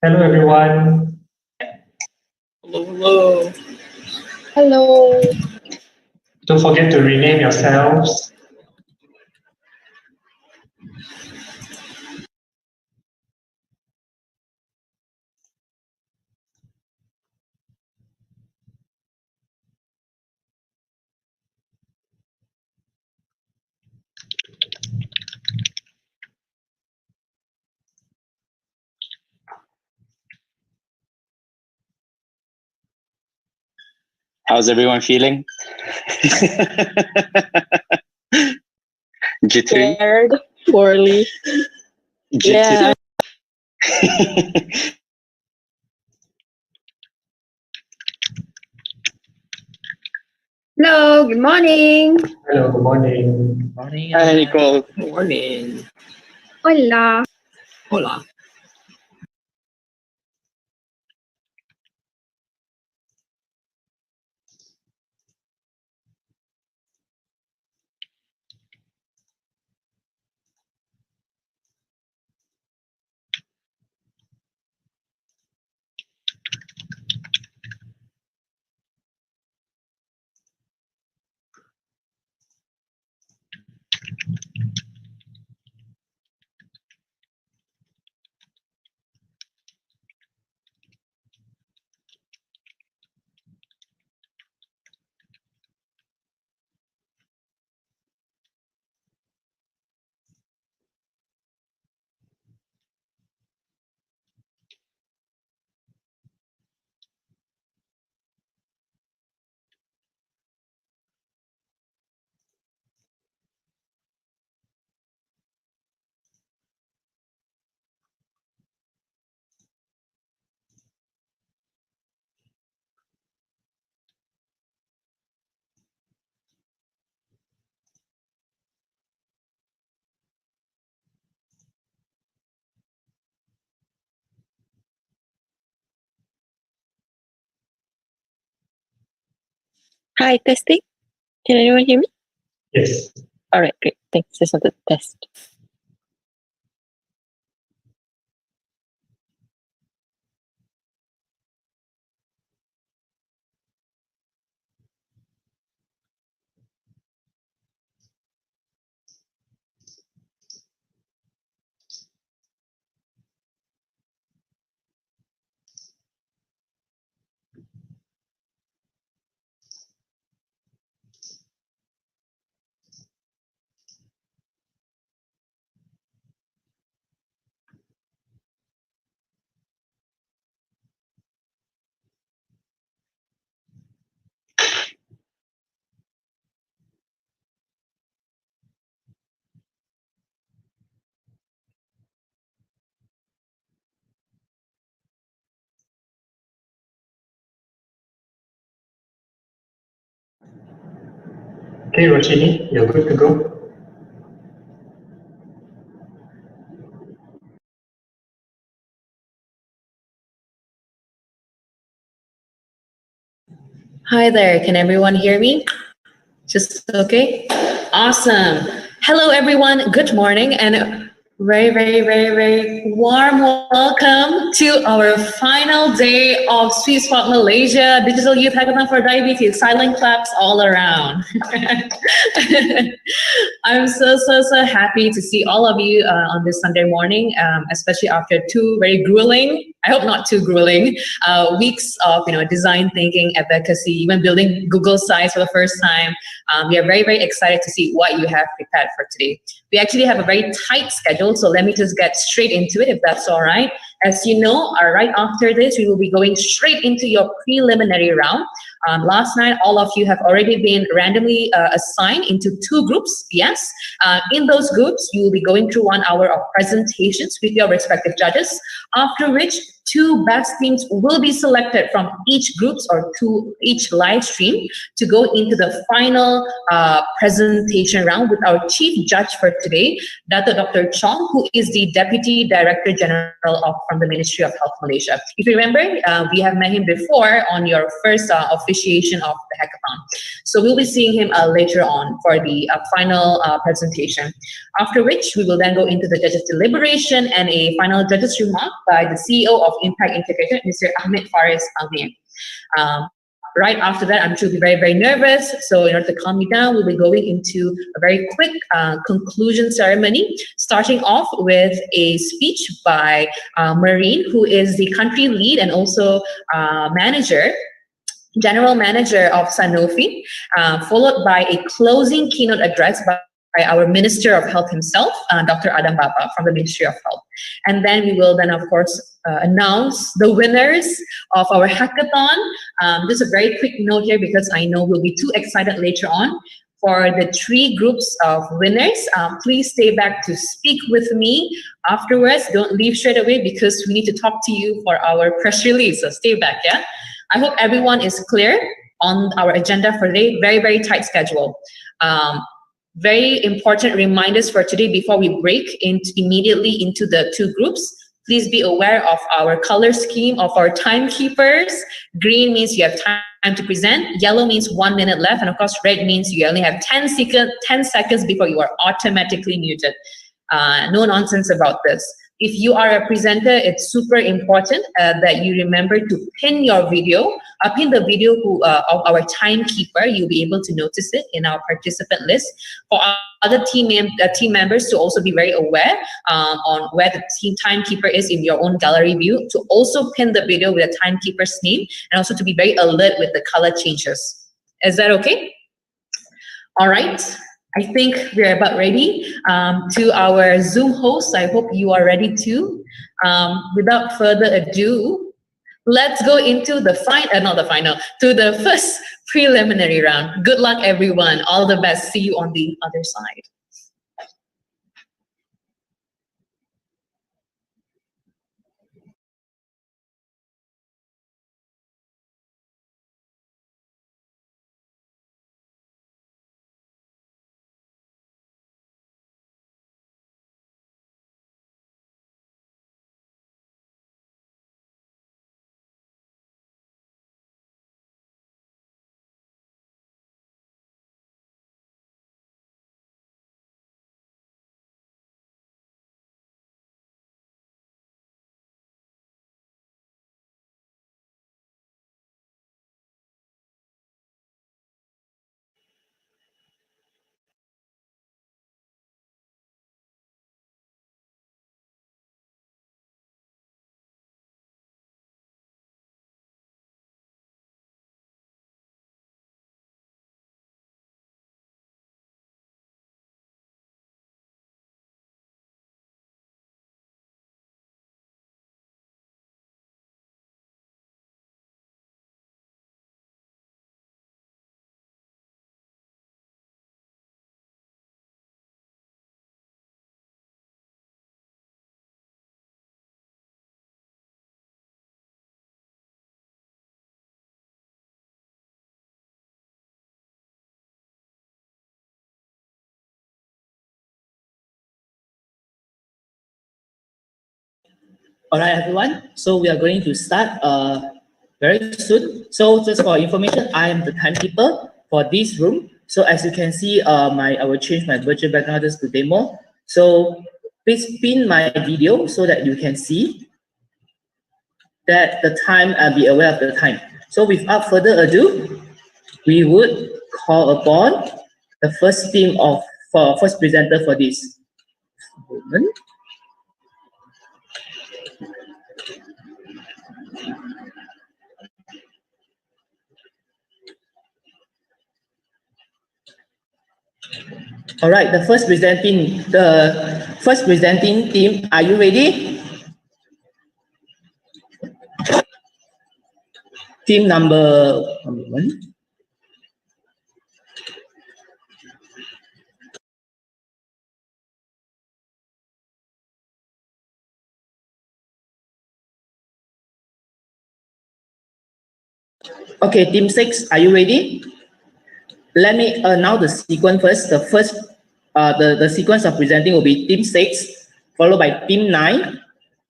Hello, everyone. Hello, hello. Hello. Don't forget to rename yourselves. How's everyone feeling? Jittery? Scared. Poorly. Jittery? Yeah. Hello, good morning. Hello, good morning. Morning. Hi, Nicole. Morning. Hola. Hola. Hi, testing. Can anyone hear me? Yes. All right, great. Thanks. Just wanted to test. Okay, Roshini, you're good to go. Hi there, can everyone hear me? Just okay? Awesome. Hello everyone, good morning and very warm welcome to our final day of Sweet Spot Malaysia Digital Youth Hackathon for Diabetes. Silent claps all around. I'm so happy to see all of you on this Sunday morning, especially after two very grueling, I hope not too grueling, weeks of design thinking, advocacy, even building Google sites for the first time. We are very excited to see what you have prepared for today. We actually have a very tight schedule, so let me just get straight into it if that's all right. As you know, right after this, we will be going straight into your preliminary round. Last night, all of you have already been randomly assigned into two groups, yes. In those groups, you will be going through 1 hour of presentations with your respective judges, after which two best teams will be selected from each groups or each live stream to go into the final presentation round with our chief judge for today, Dr. Chong, who is the Deputy Director General from the Ministry of Health Malaysia. If you remember, we have met him before on your first officiation of the hackathon. So we'll be seeing him later on for the final presentation. After which, we will then go into the judges' deliberation and a final judges' remark by the CEO of Impact Integrator, Mr. Ahmed Faris Amir. Right after that, I'm sure you'll be very, very nervous. So in order to calm you down, we'll be going into a very quick conclusion ceremony, starting off with a speech by Maureen, who is the country lead and also general manager of Sanofi, followed by a closing keynote address by our Minister of Health himself, Dr. Adam Baba from the Ministry of Health. And then we will then, of course, announce the winners of our hackathon. Just a very quick note here, because I know we'll be too excited later on. For the 3 groups of winners, please stay back to speak with me afterwards. Don't leave straight away, because we need to talk to you for our press release. So stay back, yeah? I hope everyone is clear on our agenda for today. Very, very tight schedule. Very important reminders for today before we break immediately into the 2 groups. Please be aware of our color scheme of our timekeepers. Green means you have time to present. Yellow means 1 minute left. And of course, red means you only have 10 seconds before you are automatically muted. No nonsense about this. If you are a presenter, it's super important that you remember to pin your video, pin the video of our timekeeper. You'll be able to notice it in our participant list. For other team members to also be very aware on where the team timekeeper is in your own gallery view, to also pin the video with the timekeeper's name, and also to be very alert with the color changes. Is that okay? All right. I think we're about ready. To our Zoom hosts, I hope you are ready too. Without further ado, let's go into the to the first preliminary round. Good luck, everyone. All the best. See you on the other side. All right, everyone. So we are going to start very soon. So just for information, I am the timekeeper for this room. So as you can see, I will change my virtual background just to demo. So please pin my video so that you can see that the time and be aware of the time. So without further ado, we would call upon the first first presenter for this moment. All right, the first presenting team, are you ready? Team number 1. Okay, team 6, are you ready? Let me announce the sequence first. The sequence of presenting will be team 6, followed by team 9,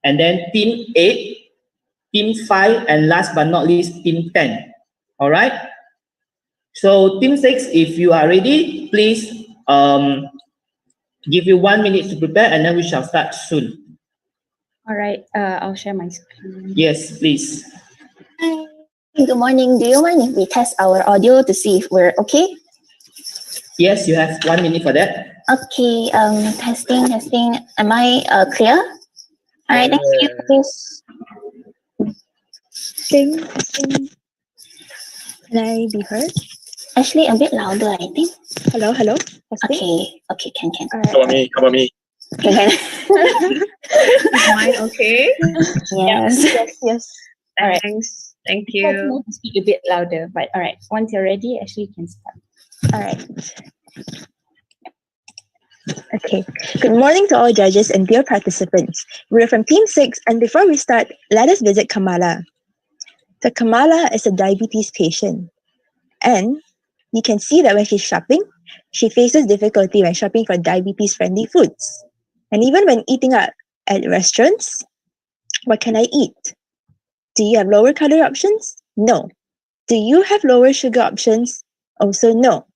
and then team 8, team 5, and last but not least, team 10. All right? So team 6, if you are ready, please give you 1 minute to prepare, and then we shall start soon. All right, I'll share my screen. Yes, please. Hi. Good morning. Do you mind if we test our audio to see if we're okay? Yes, you have 1 minute for that. Okay. Testing. Am I clear? All right. Thank you. Testing. Can I be heard? Actually, a bit louder, I think. Hello. Testing. Okay. Can. All right. Come on me. Can. Is mine okay? Yes. Yes. All right. Thanks. Thank I have you. to speak a bit louder, but all right. Once you're ready, actually, you can start. All right. Okay. Good morning to all judges and dear participants. We're from Team 6, and before we start, let us visit Kamala. So Kamala is a diabetes patient, and you can see that when she's shopping, she faces difficulty when shopping for diabetes-friendly foods. And even when eating out at restaurants, what can I eat? Do you have lower calorie options? No. Do you have lower sugar options? Also no.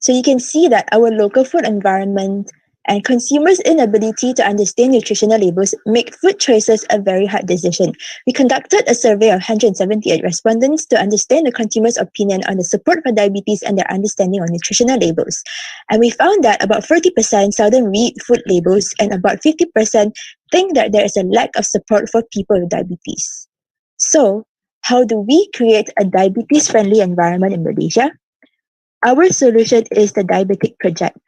So you can see that our local food environment and consumers' inability to understand nutritional labels make food choices a very hard decision. We conducted a survey of 178 respondents to understand the consumers' opinion on the support for diabetes and their understanding of nutritional labels. And we found that about 40% seldom read food labels and about 50% think that there is a lack of support for people with diabetes. So, how do we create a diabetes-friendly environment in Malaysia? Our solution is the Diabetic Project,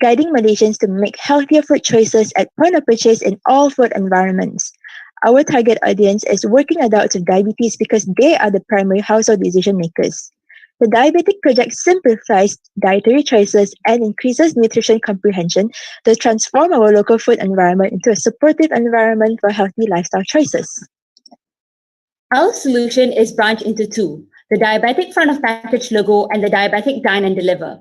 guiding Malaysians to make healthier food choices at point of purchase in all food environments. Our target audience is working adults with diabetes because they are the primary household decision makers. The Diabetic Project simplifies dietary choices and increases nutrition comprehension to transform our local food environment into a supportive environment for healthy lifestyle choices. Our solution is branched into two: the diabetic front of package logo and the diabetic dine and deliver.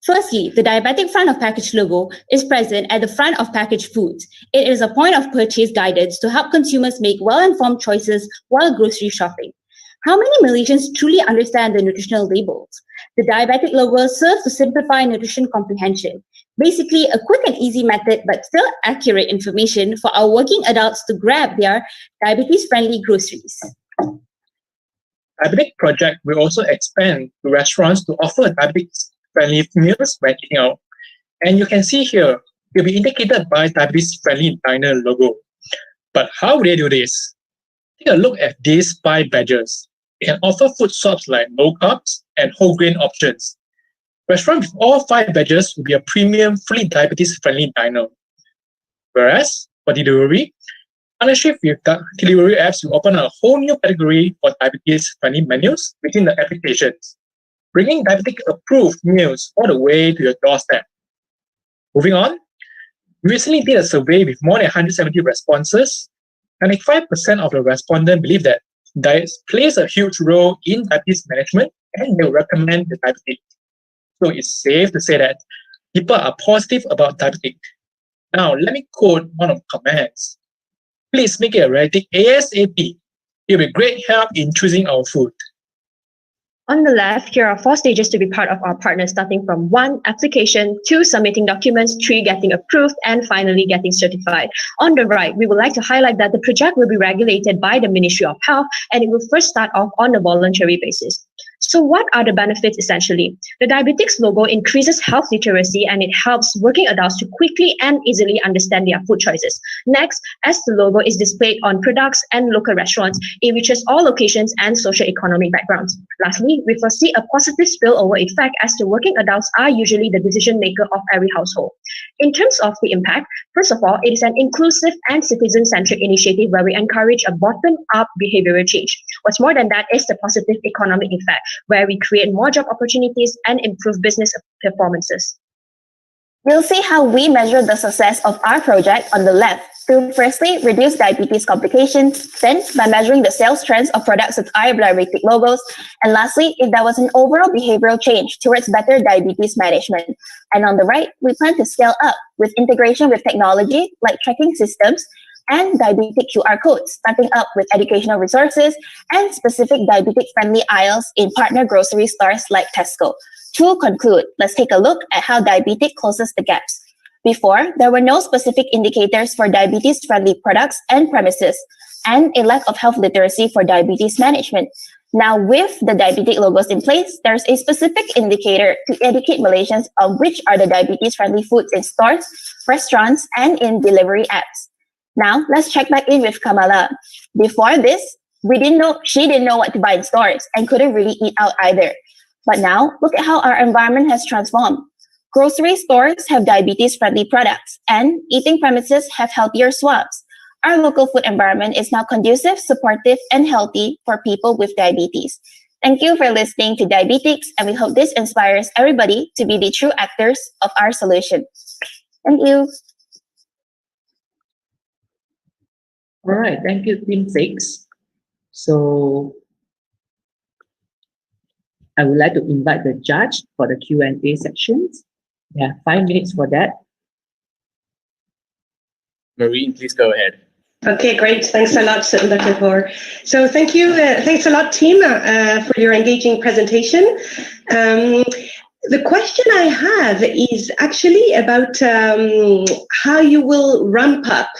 Firstly, the diabetic front of package logo is present at the front of packaged foods. It is a point of purchase guidance to help consumers make well-informed choices while grocery shopping. How many Malaysians truly understand the nutritional labels? The diabetic logo serves to simplify nutrition comprehension. Basically, a quick and easy method, but still accurate information for our working adults to grab their diabetes-friendly groceries. Diabetic Project will also expand to restaurants to offer diabetes-friendly meals when eating out. And you can see here, it will be indicated by diabetes-friendly diner logo. But how will they do this? Take a look at these 5 badges. They can offer food swaps like low carbs and whole grain options. Restaurants with all 5 badges will be a premium, fully diabetes-friendly diner. Whereas for delivery, partnership with delivery apps will open a whole new category for diabetes-friendly menus within the applications, bringing diabetic-approved meals all the way to your doorstep. Moving on, we recently did a survey with more than 170 responses. 95% of the respondents believe that diet plays a huge role in diabetes management and they will recommend the diabetic. So it's safe to say that people are positive about diabetic. Now, let me quote one of the comments. Please make it a reality ASAP. It will be great help in choosing our food. On the left, here are 4 stages to be part of our partner, starting from 1, application, 2, submitting documents, 3, getting approved, and finally getting certified. On the right, we would like to highlight that the project will be regulated by the Ministry of Health, and it will first start off on a voluntary basis. So what are the benefits essentially? The diabetics logo increases health literacy and it helps working adults to quickly and easily understand their food choices. Next, as the logo is displayed on products and local restaurants, it reaches all locations and socio-economic backgrounds. Lastly, we foresee a positive spillover effect as the working adults are usually the decision maker of every household. In terms of the impact, first of all, it is an inclusive and citizen-centric initiative where we encourage a bottom-up behavioral change. What's more than that is the positive economic effect, where we create more job opportunities and improve business performances. We'll see how we measure the success of our project on the left to firstly reduce diabetes complications, then by measuring the sales trends of products with our diabetic logos, and lastly, if there was an overall behavioral change towards better diabetes management. And on the right, we plan to scale up with integration with technology like tracking systems and diabetic QR codes, starting up with educational resources and specific diabetic-friendly aisles in partner grocery stores like Tesco. To conclude, let's take a look at how diabetic closes the gaps. Before, there were no specific indicators for diabetes-friendly products and premises, and a lack of health literacy for diabetes management. Now, with the diabetic logos in place, there's a specific indicator to educate Malaysians on which are the diabetes-friendly foods in stores, restaurants, and in delivery apps. Now, let's check back in with Kamala. Before this, she didn't know what to buy in stores and couldn't really eat out either. But now, look at how our environment has transformed. Grocery stores have diabetes-friendly products, and eating premises have healthier swabs. Our local food environment is now conducive, supportive, and healthy for people with diabetes. Thank you for listening to Diabetics, and we hope this inspires everybody to be the true actors of our solution. Thank you. All right, thank you, Team 6. So I would like to invite the judge for the Q&A sections. Yeah, 5 minutes for that. Marine, please go ahead. Okay, great. Thanks a lot, Dr. Kaur. So thank you. Thanks a lot, team, for your engaging presentation. The question I have is actually about how you will ramp up,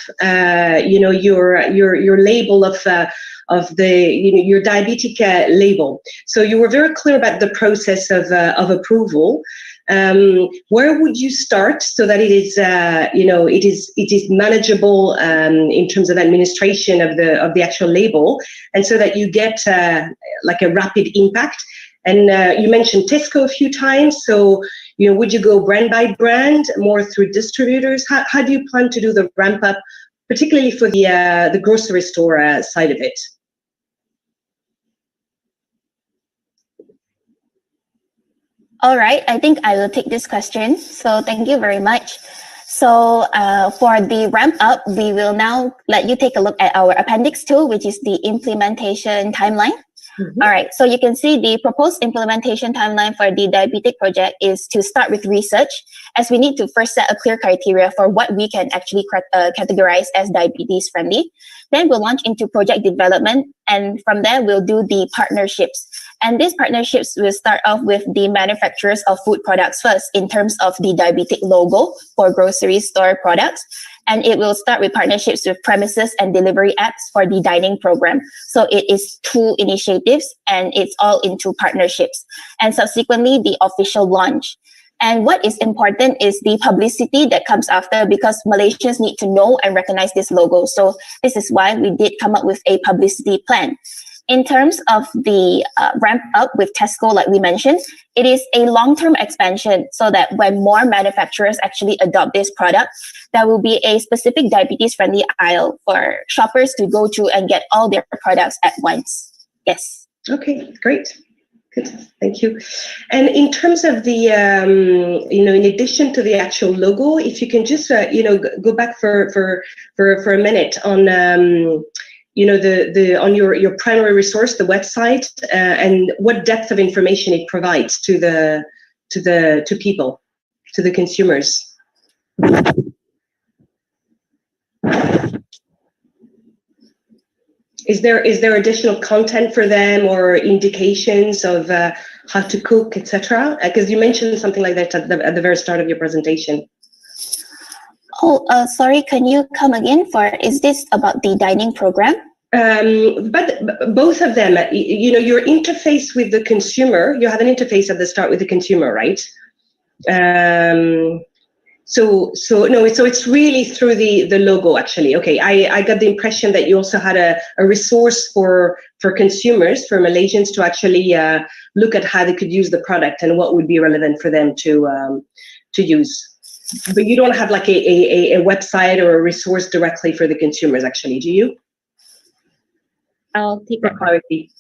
your label of the your diabetic label. So you were very clear about the process of approval. Where would you start so that it is it is manageable in terms of administration of the actual label, and so that you get like a rapid impact? And you mentioned Tesco a few times, so would you go brand by brand, more through distributors? How do you plan to do the ramp up, particularly for the grocery store side of it? All right, I think I will take this question. So thank you very much. So for the ramp up, we will now let you take a look at our Appendix 2, which is the implementation timeline. Mm-hmm. All right, so you can see the proposed implementation timeline for the diabetic project is to start with research, as we need to first set a clear criteria for what we can actually categorize as diabetes friendly. Then we'll launch into project development, and from there we'll do the partnerships. And these partnerships will start off with the manufacturers of food products first in terms of the diabetic logo for grocery store products. And it will start with partnerships with premises and delivery apps for the dining program. So it is 2 initiatives and it's all into partnerships. And subsequently, the official launch. And what is important is the publicity that comes after, because Malaysians need to know and recognize this logo. So this is why we did come up with a publicity plan. In terms of the ramp up with Tesco, like we mentioned, it is a long-term expansion so that when more manufacturers actually adopt this product, there will be a specific diabetes-friendly aisle for shoppers to go to and get all their products at once. Yes. Okay, great. Good, thank you. And in terms of the, in addition to the actual logo, if you can just, go back for a minute on, on your primary resource, the website, and what depth of information it provides to people, to the consumers. Is there additional content for them or indications of how to cook, etc.? Because you mentioned something like that at the very start of your presentation. Oh, sorry, can you come again is this about the dining program? But both of them, your interface with the consumer, you have an interface at the start with the consumer, right? So it's really through the logo, actually. Okay, I got the impression that you also had a resource for consumers, for Malaysians to actually look at how they could use the product and what would be relevant for them to use. But you don't have like a website or a resource directly for the consumers, actually, do you? I'll take the clarity.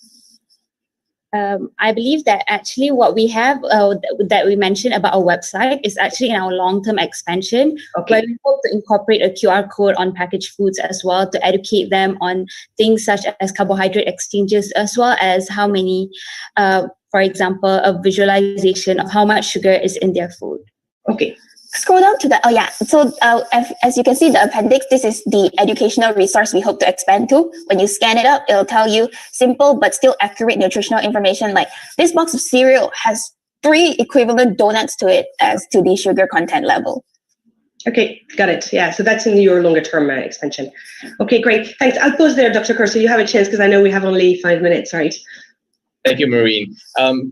I believe that actually what we have that we mentioned about our website is actually in our long-term expansion, where we hope to incorporate a QR code on packaged foods as well to educate them on things such as carbohydrate exchanges, as well as how many, for example, a visualization of how much sugar is in their food. Okay. Scroll down to the, oh yeah, so as you can see, the appendix, this is the educational resource we hope to expand to. When you scan it up, it'll tell you simple but still accurate nutritional information, like this box of cereal has 3 equivalent donuts to it as to the sugar content level. Okay, got it. Yeah, so that's in your longer term expansion. Okay, great. Thanks. I'll pause there, Dr. Kerr, so you have a chance because I know we have only 5 minutes, right? Thank you, Maureen.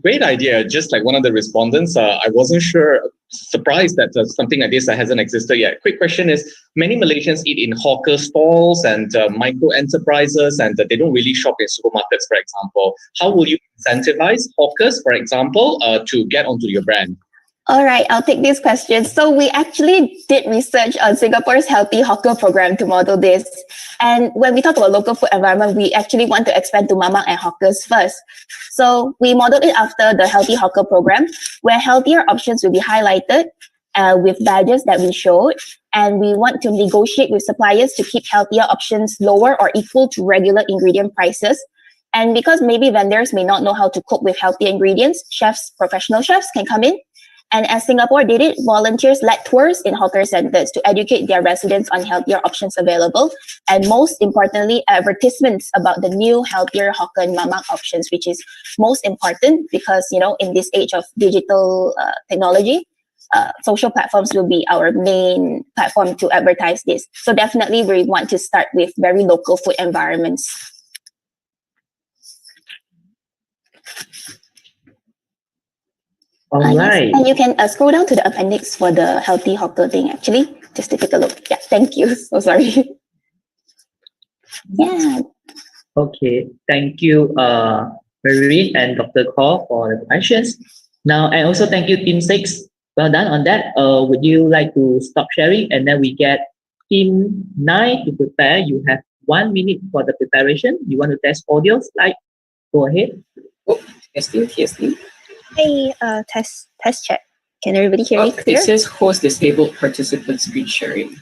Great idea. Just like one of the respondents, I wasn't surprised that something like this hasn't existed yet. Quick question is, many Malaysians eat in hawker stalls and micro enterprises, and they don't really shop in supermarkets, for example. How will you incentivize hawkers, for example, to get onto your brand? All right, I'll take this question. So we actually did research on Singapore's Healthy Hawker program to model this. And when we talk about local food environment, we actually want to expand to mamang and hawkers first. So we modeled it after the Healthy Hawker program, where healthier options will be highlighted with badges that we showed. And we want to negotiate with suppliers to keep healthier options lower or equal to regular ingredient prices. And because maybe vendors may not know how to cook with healthy ingredients, professional chefs can come in. And as Singapore did it, volunteers led tours in hawker centers to educate their residents on healthier options available. And most importantly, advertisements about the new healthier hawker and mamang options, which is most important because, you know, in this age of digital technology, social platforms will be our main platform to advertise this. So definitely we want to start with very local food environments. All right. Yes. And you can scroll down to the appendix for the healthy hawker thing, actually, just to take a look. Yeah, thank you. So sorry. Yeah. Okay, thank you, Marie and Dr. Kaur for the questions. Now, and also thank you, Team 6. Well done on that. Would you like to stop sharing? And then we get Team 9 to prepare. You have 1 minute for the preparation. You want to test audio slide? Go ahead. Oh, testing. Hey, test check. Can everybody hear me clear? It says host disabled participant screen sharing.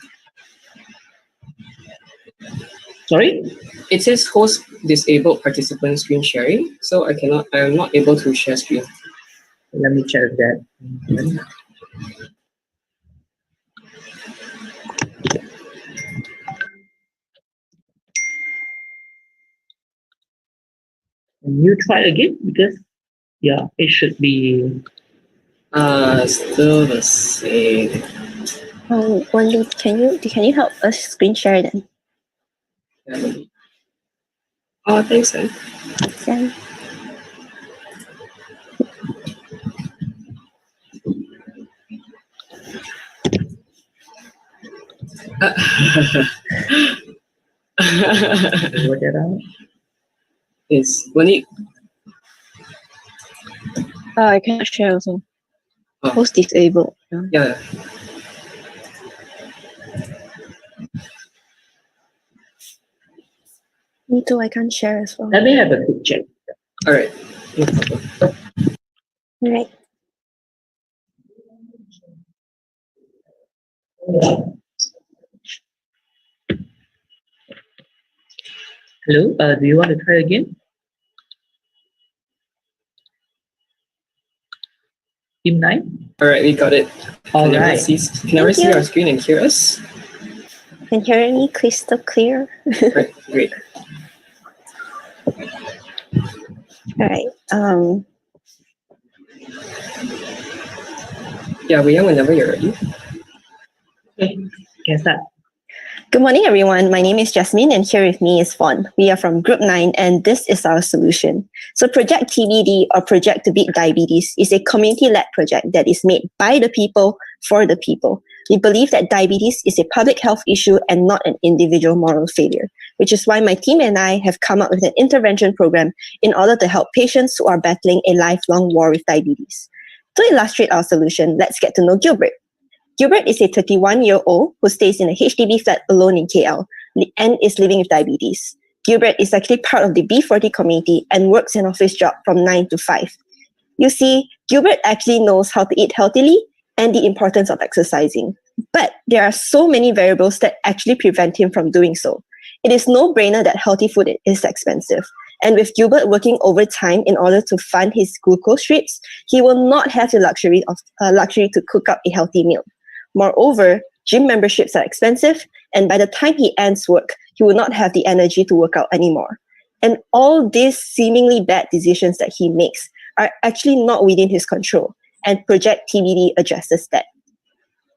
Sorry? It says host disabled participant screen sharing, so I'm not able to share screen. Let me check that. Can you try again? Because yeah, it should be Still the same. Oh, Wendy, can you help us screen share then? Oh, thanks, man. Yeah. work it out. Yes, Monique. I cannot share also. Oh. Host disabled. Yeah. Me too, I can't share as well. Let me have a quick check. All right. No problem. All right. Hello, do you want to try again? Team 9? All right, we got it. All Can right. everyone see our screen and hear us? Can you hear me crystal clear? Right, great. All right. Yeah, we are whenever you're ready. Okay, can start. Good morning, everyone. My name is Jasmine, and here with me is Fawn. We are from Group 9, and this is our solution. So Project TBD, or Project to Beat Diabetes, is a community-led project that is made by the people, for the people. We believe that diabetes is a public health issue and not an individual moral failure, which is why my team and I have come up with an intervention program in order to help patients who are battling a lifelong war with diabetes. To illustrate our solution, let's get to know Gilbert. Gilbert is a 31-year-old who stays in a HDB flat alone in KL and is living with diabetes. Gilbert is actually part of the B40 community and works an office job from 9 to 5. You see, Gilbert actually knows how to eat healthily and the importance of exercising. But there are so many variables that actually prevent him from doing so. It is no-brainer that healthy food is expensive. And with Gilbert working overtime in order to fund his glucose strips, he will not have the luxury to cook up a healthy meal. Moreover, gym memberships are expensive, and by the time he ends work, he will not have the energy to work out anymore. And all these seemingly bad decisions that he makes are actually not within his control, and Project TBD addresses that.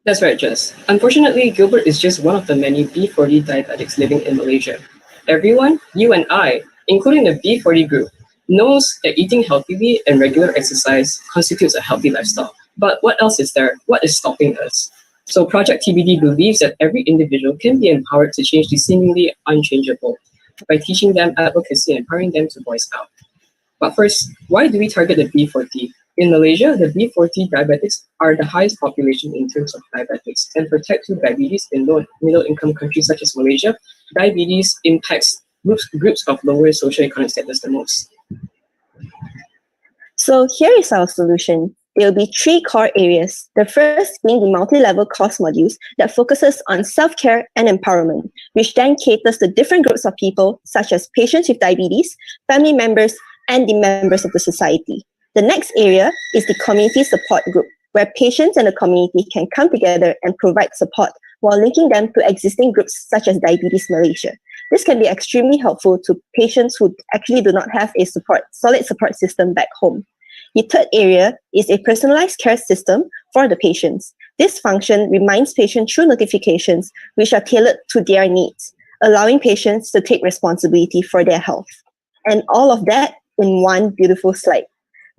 That's right, Jess. Unfortunately, Gilbert is just one of the many B40 diabetics living in Malaysia. Everyone, you and I, including the B40 group, knows that eating healthily and regular exercise constitutes a healthy lifestyle. But what else is there? What is stopping us? So Project TBD believes that every individual can be empowered to change the seemingly unchangeable by teaching them advocacy and empowering them to voice out. But first, why do we target the B40? In Malaysia, the B40 diabetics are the highest population in terms of diabetics, and for type 2 diabetes in low middle-income countries such as Malaysia, diabetes impacts groups of lower socioeconomic status the most. So here is our solution. There will be 3 core areas. The first being the multi-level course modules that focuses on self-care and empowerment, which then caters to different groups of people, such as patients with diabetes, family members, and the members of the society. The next area is the community support group, where patients and the community can come together and provide support while linking them to existing groups such as Diabetes Malaysia. This can be extremely helpful to patients who actually do not have a solid support system back home. The third area is a personalized care system for the patients. This function reminds patients through notifications which are tailored to their needs, allowing patients to take responsibility for their health. And all of that in one beautiful slide.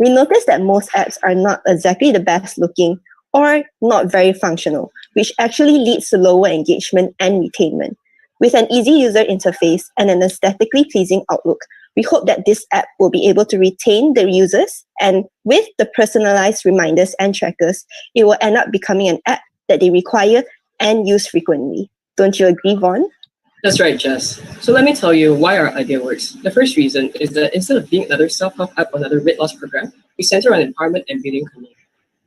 We noticed that most apps are not exactly the best looking or not very functional, which actually leads to lower engagement and retainment. With an easy user interface and an aesthetically pleasing outlook, we hope that this app will be able to retain the users, and with the personalized reminders and trackers, it will end up becoming an app that they require and use frequently. Don't you agree, Vaughn? That's right, Jess. So let me tell you why our idea works. The first reason is that instead of being another self-help app or another weight loss program, we center on empowerment and building community.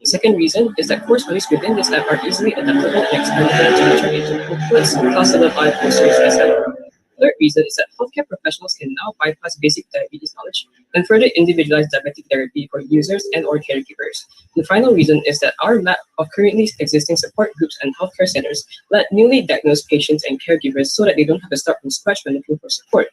The second reason is that course modules within this app are easily adaptable and expandable to turn into booklets, class-level posters, etc. The third reason is that healthcare professionals can now bypass basic diabetes knowledge and further individualize diabetic therapy for users and or caregivers. The final reason is that our map of currently existing support groups and healthcare centers let newly diagnosed patients and caregivers so that they don't have to start from scratch when looking for support.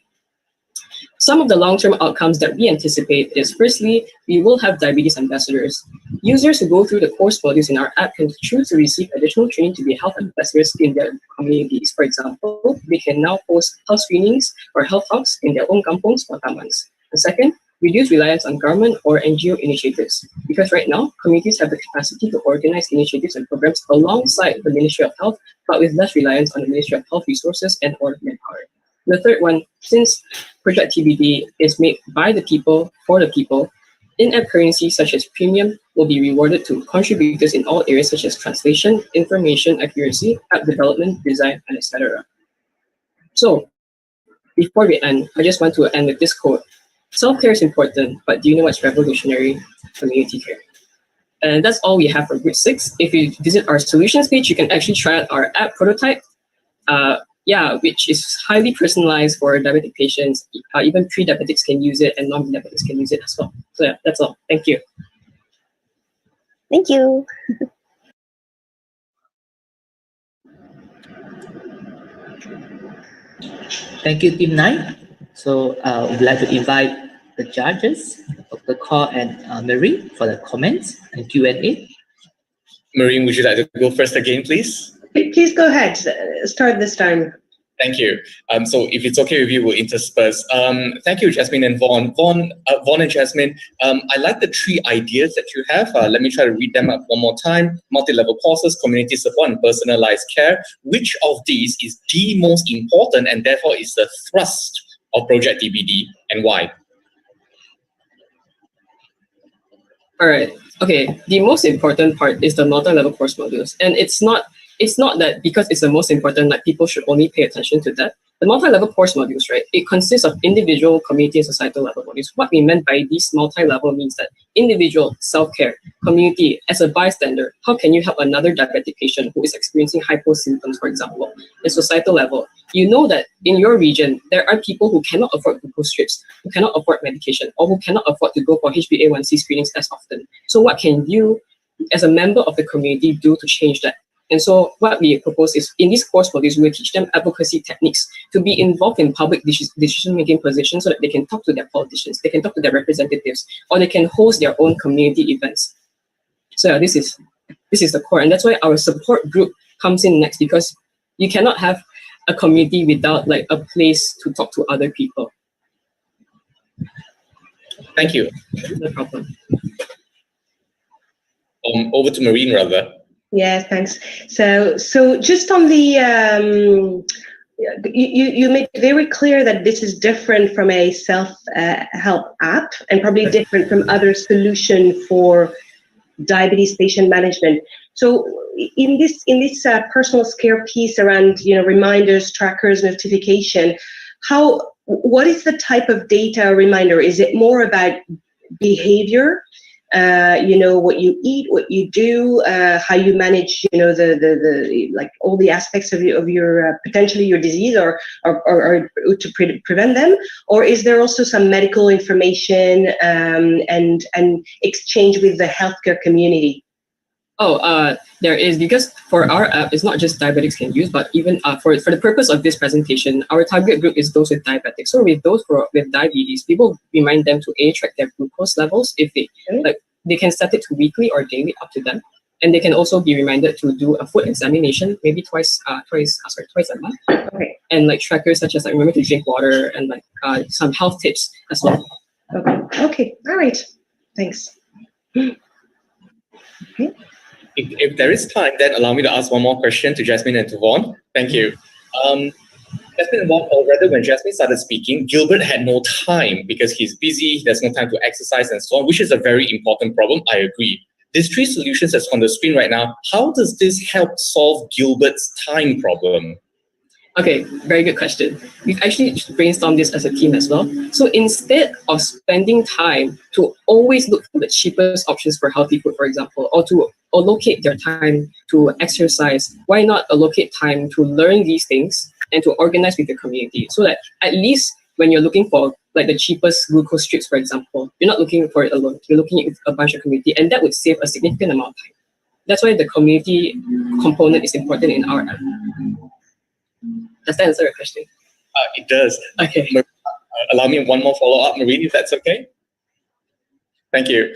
Some of the long-term outcomes that we anticipate is, firstly, we will have diabetes ambassadors. Users who go through the course modules in our app can choose to receive additional training to be health ambassadors in their communities. For example, they can now host health screenings or health talks in their own kampongs or tamans. And second, reduce reliance on government or NGO initiatives. Because right now, communities have the capacity to organize initiatives and programs alongside the Ministry of Health, but with less reliance on the Ministry of Health resources and or manpower. The third one, since Project TBD is made by the people, for the people, in-app currency such as premium will be rewarded to contributors in all areas such as translation, information accuracy, app development, design, and etc. So, before we end, I just want to end with this quote. Self-care is important, but do you know what's revolutionary? Community care. And that's all we have for Group 6. If you visit our solutions page, you can actually try out our app prototype. Which is highly personalized for diabetic patients. Even pre-diabetics can use it and non-diabetics can use it as well. So yeah, that's all. Thank you. Thank you. Thank you, Team 9. So we'd like to invite the judges, Dr. Kaur and Marie, for the comments and Q&A. Marine, would you like to go first again, please? Please go ahead. Start this time. Thank you. So if it's okay with you, we'll intersperse. Thank you, Jasmine and Vaughn. Vaughn and Jasmine, I like the 3 ideas that you have. Let me try to read them up one more time. Multi-level courses, community support, and personalized care. Which of these is the most important and therefore is the thrust of Project TBD, and why? All right. Okay. The most important part is the multi-level course modules, and it's not that because it's the most important, like people should only pay attention to that. The multi-level course modules, right, it consists of individual, community, and societal level modules. What we meant by these multi-level means that individual, self-care, community, as a bystander, how can you help another diabetic patient who is experiencing hypo symptoms, for example? At societal level, you know that in your region, there are people who cannot afford glucose strips, who cannot afford medication, or who cannot afford to go for HbA1c screenings as often. So what can you, as a member of the community, do to change that? And so what we propose is in these course modules, we will teach them advocacy techniques to be involved in public decision-making positions so that they can talk to their politicians, they can talk to their representatives, or they can host their own community events. So yeah, this is This is the core, and that's why our support group comes in next, because you cannot have a community without like a place to talk to other people. Thank you. No problem. Over to Marine, rather. Yeah, thanks. So just on the you made very clear that this is different from a self-help app, and probably different from other solution for diabetes patient management. So in this personal care piece around reminders, trackers, notification, what is the type of data reminder? Is it more about behavior? What you eat, what you do, how you manage, the like all the aspects of your potentially your disease or to prevent them, or is there also some medical information and exchange with the healthcare community? There is, because for our app, it's not just diabetics can use, but even for the purpose of this presentation, our target group is those with diabetics. So with those with diabetes, people remind them to track their glucose levels. If they can set it to weekly or daily, up to them, and they can also be reminded to do a food examination, maybe twice a month. Okay. And like trackers such as remember to drink water, and like some health tips as well. Okay. All right. Thanks. Okay. If there is time, then allow me to ask one more question to Jasmine and to Vaughn. Thank you. Jasmine and Vaughn, or rather, when Jasmine started speaking, Gilbert had no time because he's busy, there's no time to exercise and so on, which is a very important problem. I agree. These three solutions that's on the screen right now, how does this help solve Gilbert's time problem? Okay, very good question. We've actually brainstormed this as a team as well. So instead of spending time to always look for the cheapest options for healthy food, for example, or to allocate their time to exercise, why not allocate time to learn these things and to organize with the community, so that at least when you're looking for like the cheapest glucose strips, for example, you're not looking for it alone, you're looking at a bunch of community, and that would save a significant amount of time. That's why the community component is important in our app. Does that answer your question? It does. Okay. Allow me one more follow-up, Marine, if that's okay. Thank you.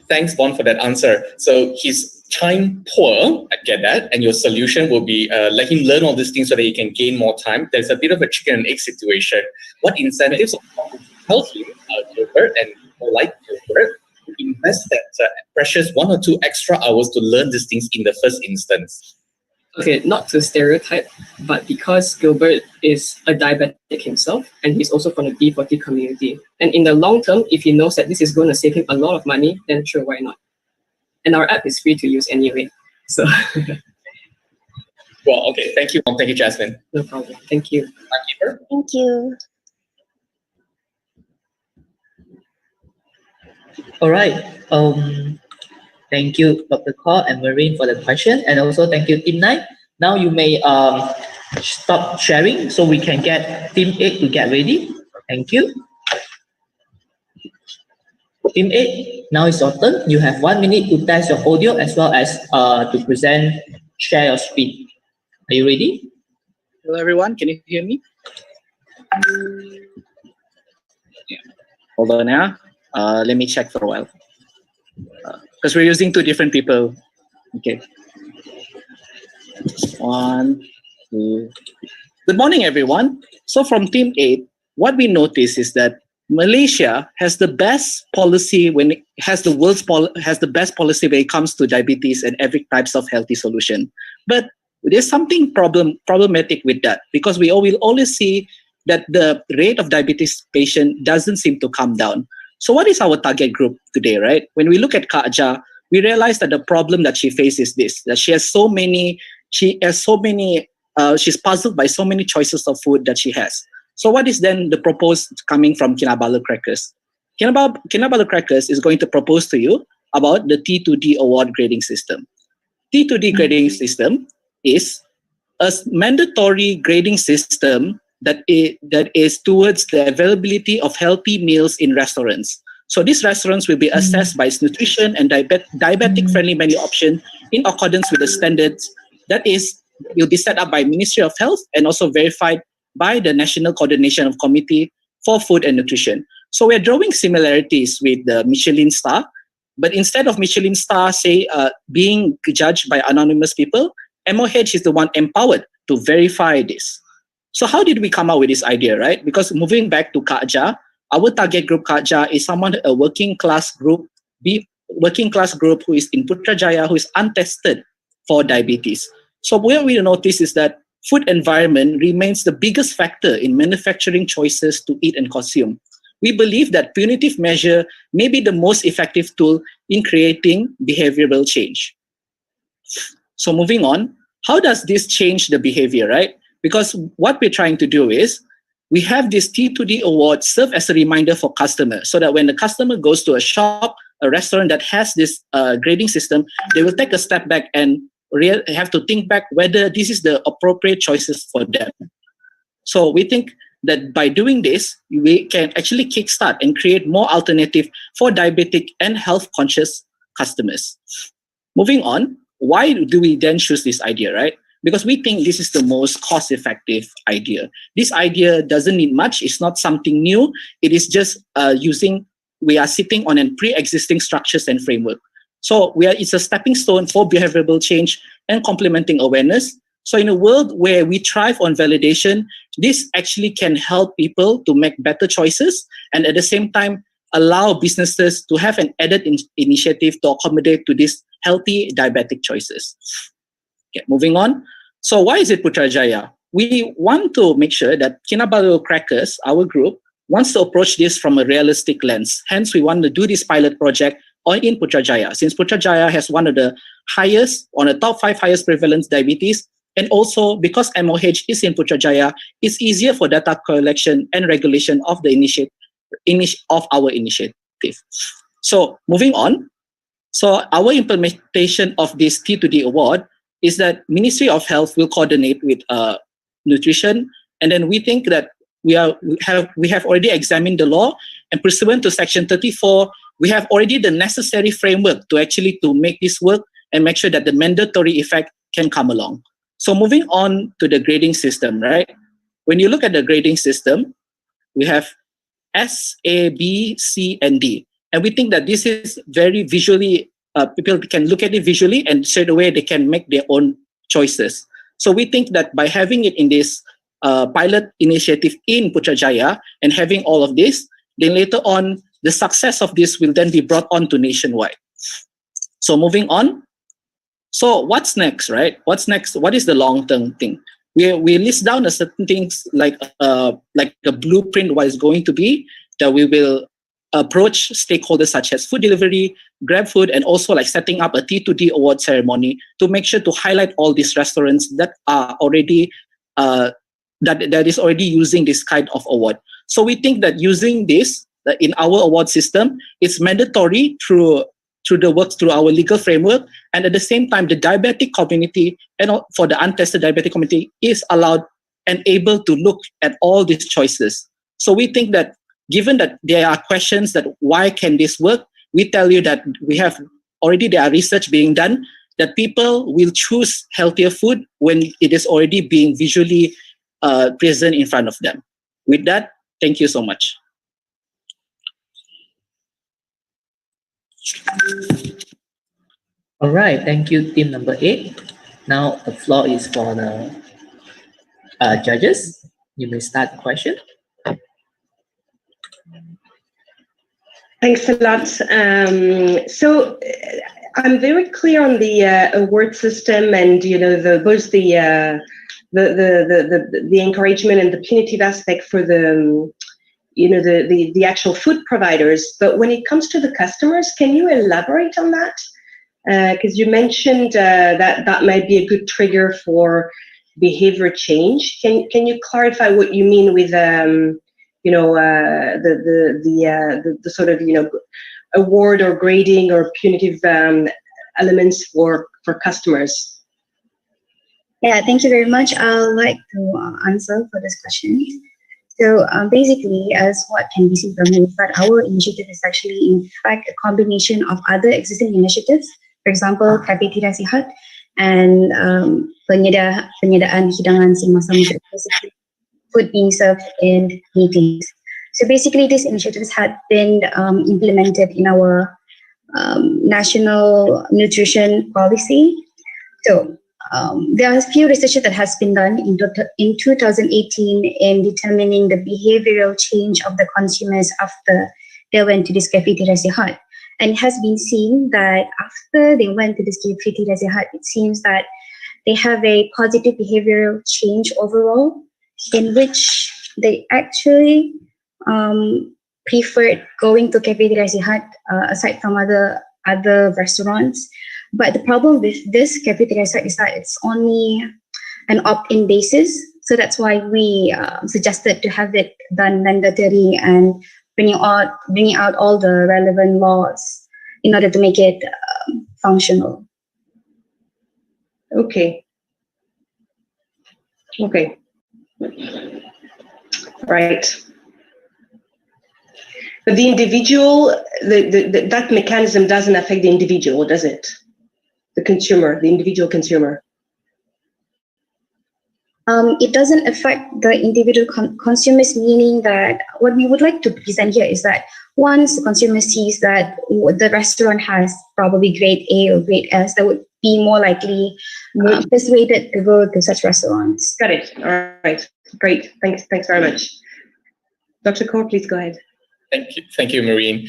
Thanks, Vaughn, for that answer. So he's time poor, I get that, and your solution will be let him learn all these things so that he can gain more time. There's a bit of a chicken and egg situation. What incentives help him, Gilbert, and more like Gilbert, to invest that precious 1 or 2 extra hours to learn these things in the first instance? Okay, not to stereotype, but because Gilbert is a diabetic himself, and he's also from the B40 community, and in the long term, if he knows that this is going to save him a lot of money, then sure, why not? And our app is free to use anyway, so. Well, okay, thank you, Mom. Thank you, Jasmine. No problem. Thank you. Thank you. All right. Thank you, Dr. Kaur and Marine, for the question, and also thank you, Team 9. Now you may stop sharing so we can get Team 8 to get ready. Thank you. Team 8, now it's your turn. You have 1 minute to test your audio as well as to present, share your screen. Are you ready? Hello, everyone. Can you hear me? Yeah. Hold on, yeah. Let me check for a while. Because we're using 2 different people. Okay. 1, 2. Good morning, everyone. So from Team 8, what we notice is that Malaysia has the best policy when it has the best policy when it comes to diabetes and every types of healthy solution. But there's something problematic with that, because we will always see that the rate of diabetes patient doesn't seem to come down. So what is our target group today, right? When we look at Kak Aja, we realize that the problem that she faces is this, that she's puzzled by so many choices of food that she has. So what is then the proposed coming from Kinabalu Crackers? Kinabalu Crackers is going to propose to you about the T2D award grading system. T2D grading system is a mandatory grading system that is towards the availability of healthy meals in restaurants. So these restaurants will be assessed by its nutrition and diabetic-friendly menu option in accordance with the standards that will be set up by Ministry of Health and also verified by the National Coordination of Committee for Food and Nutrition. So we're drawing similarities with the Michelin star But instead of Michelin star, say, being judged by anonymous people, MOH is the one empowered to verify this. So how did we come up with this idea, right? Because moving back to Kakja, our target group Kakja is someone, a working class group who is in Putrajaya, who is untested for diabetes. So what we notice is that food environment remains the biggest factor in manufacturing choices to eat and consume. We believe that punitive measure may be the most effective tool in creating behavioral change. So moving on, how does this change the behavior, right? Because what we're trying to do is, we have this T2D award serve as a reminder for customers, so that when the customer goes to a shop, a restaurant that has this grading system, they will take a step back and have to think back whether this is the appropriate choices for them. So we think that by doing this, we can actually kickstart and create more alternative for diabetic and health conscious customers. Moving on, why do we then choose this idea, right? Because we think this is the most cost-effective idea. This idea doesn't need much. It's not something new. It is just we are sitting on a pre-existing structures and framework. So it's a stepping stone for behavioral change and complementing awareness. So in a world where we thrive on validation, this actually can help people to make better choices, and at the same time, allow businesses to have an added initiative to accommodate to these healthy diabetic choices. Okay, moving on. So why is it Putrajaya? We want to make sure that Kinabalu Crackers, our group, wants to approach this from a realistic lens. Hence, we want to do this pilot project in Putrajaya, since Putrajaya has one of the highest, on the top 5 highest prevalence diabetes, and also because MOH is in Putrajaya, it's easier for data collection and regulation of the our initiative. So moving on, so our implementation of this T2D award is that Ministry of Health will coordinate with nutrition, and then we think that we have already examined the law, and pursuant to Section 34, we have already the necessary framework to make this work and make sure that the mandatory effect can come along. So moving on to the grading system, right? When you look at the grading system, we have S, A, B, C, and D. And we think that this is very visually, people can look at it visually and straight away they can make their own choices. So we think that by having it in this pilot initiative in Putrajaya and having all of this, then later on, the success of this will then be brought on to nationwide. So moving on. So what's next, right? What's next? What is the long-term thing? We list down certain things like a blueprint what is going to be, that we will approach stakeholders such as food delivery, Grab Food, and also like setting up a T2D award ceremony to make sure to highlight all these restaurants that are already that is already using this kind of award. So we think that using this in our award system, it's mandatory through our legal framework, and at the same time, the diabetic community and for the untested diabetic community is allowed and able to look at all these choices. So we think that given that there are questions that why can this work, we tell you that there are research being done that people will choose healthier food when it is already being visually present in front of them. With that, thank you so much. All right, thank you, team number 8. Now the floor is for the judges. You may start the question. Thanks a lot. So I'm very clear on the award system, and both the encouragement and the punitive aspect for the actual food providers. But when it comes to the customers, can you elaborate on that? Because you mentioned that might be a good trigger for behavior change. Can you clarify what you mean with the sort of award or grading or punitive elements for customers? Yeah, thank you very much. I'd like to answer for this question. So basically, as what can be seen from here, that our initiative is actually in fact a combination of other existing initiatives. For example, Cafe Tidak Sihat and penyediaan hidangan semasa muda, basically food being served in meetings. So basically, these initiatives had been implemented in our national nutrition policy. So there are a few research that has been done in 2018 in determining the behavioral change of the consumers after they went to this cafeteria hut. And it has been seen that after they went to this cafeteria hut, it seems that they have a positive behavioral change overall, in which they actually preferred going to cafeteria hut aside from other restaurants. But the problem with this cafeteria hut is that it's only an opt-in basis. So that's why we suggested to have it done mandatory and bringing out all the relevant laws in order to make it functional. Okay. Right. But the individual, that mechanism doesn't affect the individual, does it? The consumer, the individual consumer. It doesn't affect the individual consumers, meaning that what we would like to present here is that once the consumer sees that the restaurant has probably grade A or grade S, they would be more likely persuaded to go to such restaurants. Got it. All right. Great. Thanks very much. Dr. Kaur, please go ahead. Thank you, Maureen.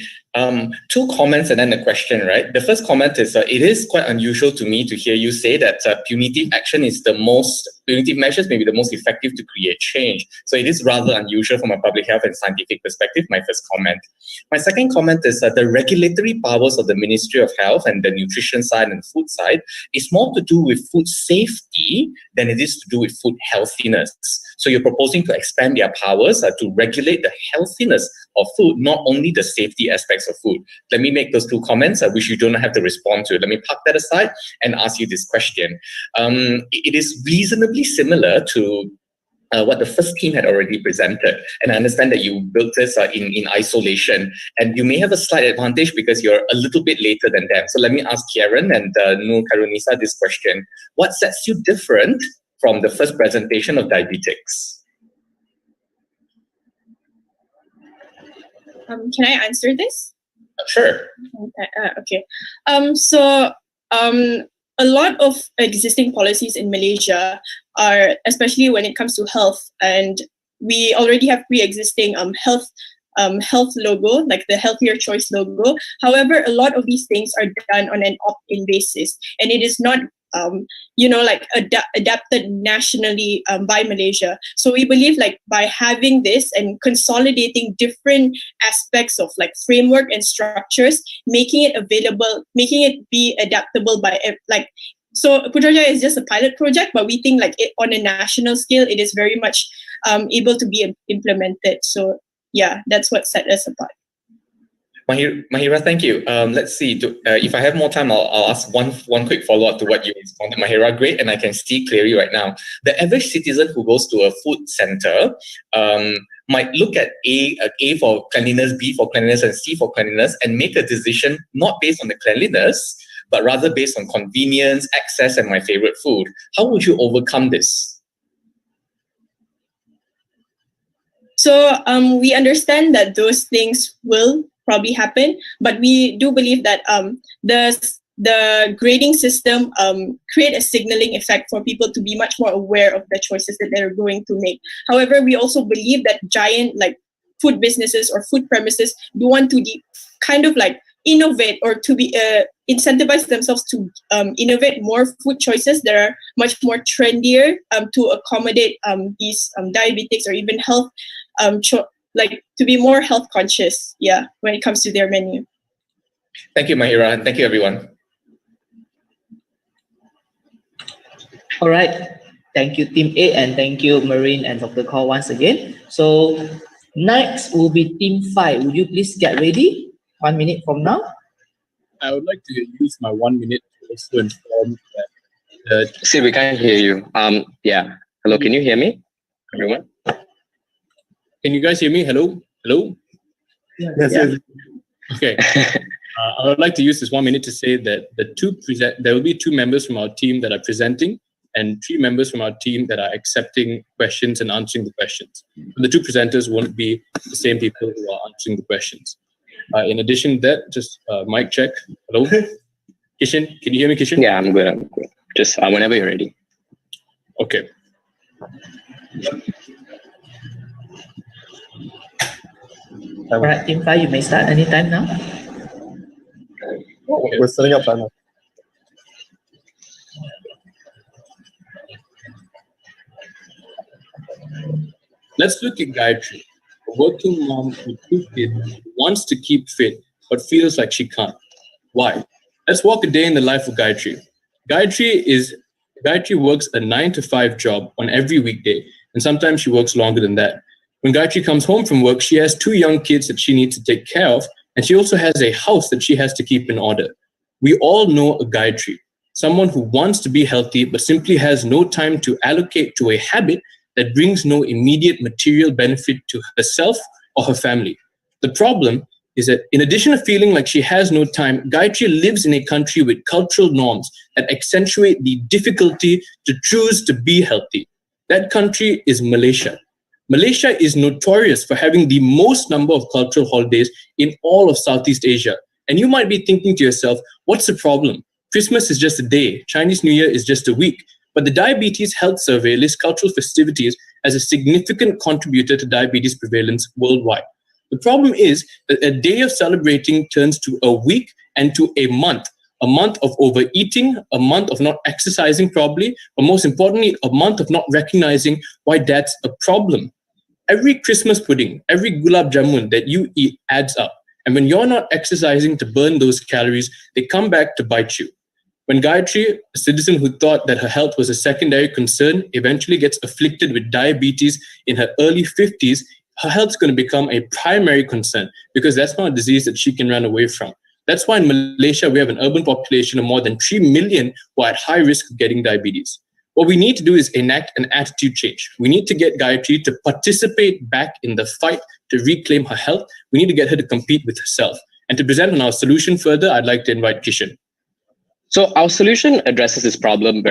Two comments and then a question, right? The first comment is it is quite unusual to me to hear you say that punitive measures may be the most effective to create change. So it is rather unusual from a public health and scientific perspective, my first comment. My second comment is that the regulatory powers of the Ministry of Health and the nutrition side and food side is more to do with food safety than it is to do with food healthiness. So you're proposing to expand their powers to regulate the healthiness of food, not only the safety aspects of food. Let me make those two comments, which you don't have to respond to. Let me park that aside and ask you this question. It is reasonably similar to what the first team had already presented. And I understand that you built this in isolation. And you may have a slight advantage because you're a little bit later than them. So let me ask Karen and Nur Karunisa this question. What sets you different from the first presentation of diabetics? Can I answer this? Sure. Okay. A lot of existing policies in Malaysia are, especially when it comes to health, and we already have pre-existing health logo, like the Healthier Choice logo. However, a lot of these things are done on an opt-in basis, and it is not adapted nationally by Malaysia. So we believe by having this and consolidating different aspects of framework and structures, making it available, making it be adaptable by so Putrajaya is just a pilot project, but we think on a national scale, it is very much able to be implemented. So yeah, that's what set us apart. Mahira, thank you. Let's see. If I have more time, I'll ask one quick follow-up to what you responded. Mahira, great, and I can see clearly right now. The average citizen who goes to a food center might look at A for cleanliness, B for cleanliness, and C for cleanliness, and make a decision not based on the cleanliness, but rather based on convenience, access, and my favorite food. How would you overcome this? So we understand that those things will probably happen, but we do believe that the grading system create a signaling effect for people to be much more aware of the choices that they're going to make. However, we also believe that giant food businesses or food premises do want to innovate or to be incentivize themselves to innovate more food choices that are much more trendier to accommodate these diabetics or even health to be more health conscious, when it comes to their menu. Thank you, Mahira, and thank you, everyone. All right. Thank you, Team A, and thank you, Maureen and Dr. Kaur once again. So next will be Team 5. Would you please get ready? 1 minute from now. I would like to use my 1 minute to also inform that... See, we can't hear you. Yeah. Hello, can you hear me, everyone? Can you guys hear me? Hello? Hello? Yes. Okay. I would like to use this 1 minute to say that there will be 2 members from our team that are presenting and 3 members from our team that are accepting questions and answering the questions. And the 2 presenters won't be the same people who are answering the questions. In addition to that, just mic check. Hello? Kishan, can you hear me, Kishan? Yeah, I'm good. Just whenever you're ready. Okay. All right, Team 5, you may start anytime now. We're setting up timer. Let's look at Gayatri, a working mom with 2 kids who wants to keep fit but feels like she can't. Why? Let's walk a day in the life of Gayatri. Gayatri works a 9-to-5 job on every weekday, and sometimes she works longer than that. When Gayatri comes home from work, she has 2 young kids that she needs to take care of, and she also has a house that she has to keep in order. We all know a Gayatri, someone who wants to be healthy but simply has no time to allocate to a habit that brings no immediate material benefit to herself or her family. The problem is that in addition to feeling like she has no time, Gayatri lives in a country with cultural norms that accentuate the difficulty to choose to be healthy. That country is Malaysia. Malaysia is notorious for having the most number of cultural holidays in all of Southeast Asia. And you might be thinking to yourself, what's the problem? Christmas is just a day, Chinese New Year is just a week. But the Diabetes Health Survey lists cultural festivities as a significant contributor to diabetes prevalence worldwide. The problem is that a day of celebrating turns to a week and to a month of overeating, a month of not exercising properly, but most importantly, a month of not recognizing why that's a problem. Every Christmas pudding, every gulab jamun that you eat adds up. And when you're not exercising to burn those calories, they come back to bite you. When Gayatri, a citizen who thought that her health was a secondary concern, eventually gets afflicted with diabetes in her early 50s, her health's going to become a primary concern because that's not a disease that she can run away from. That's why in Malaysia, we have an urban population of more than 3 million who are at high risk of getting diabetes. What we need to do is enact an attitude change. We need to get Gayatri to participate back in the fight to reclaim her health. We need to get her to compete with herself. And to present on our solution further, I'd like to invite Kishan. So our solution addresses this problem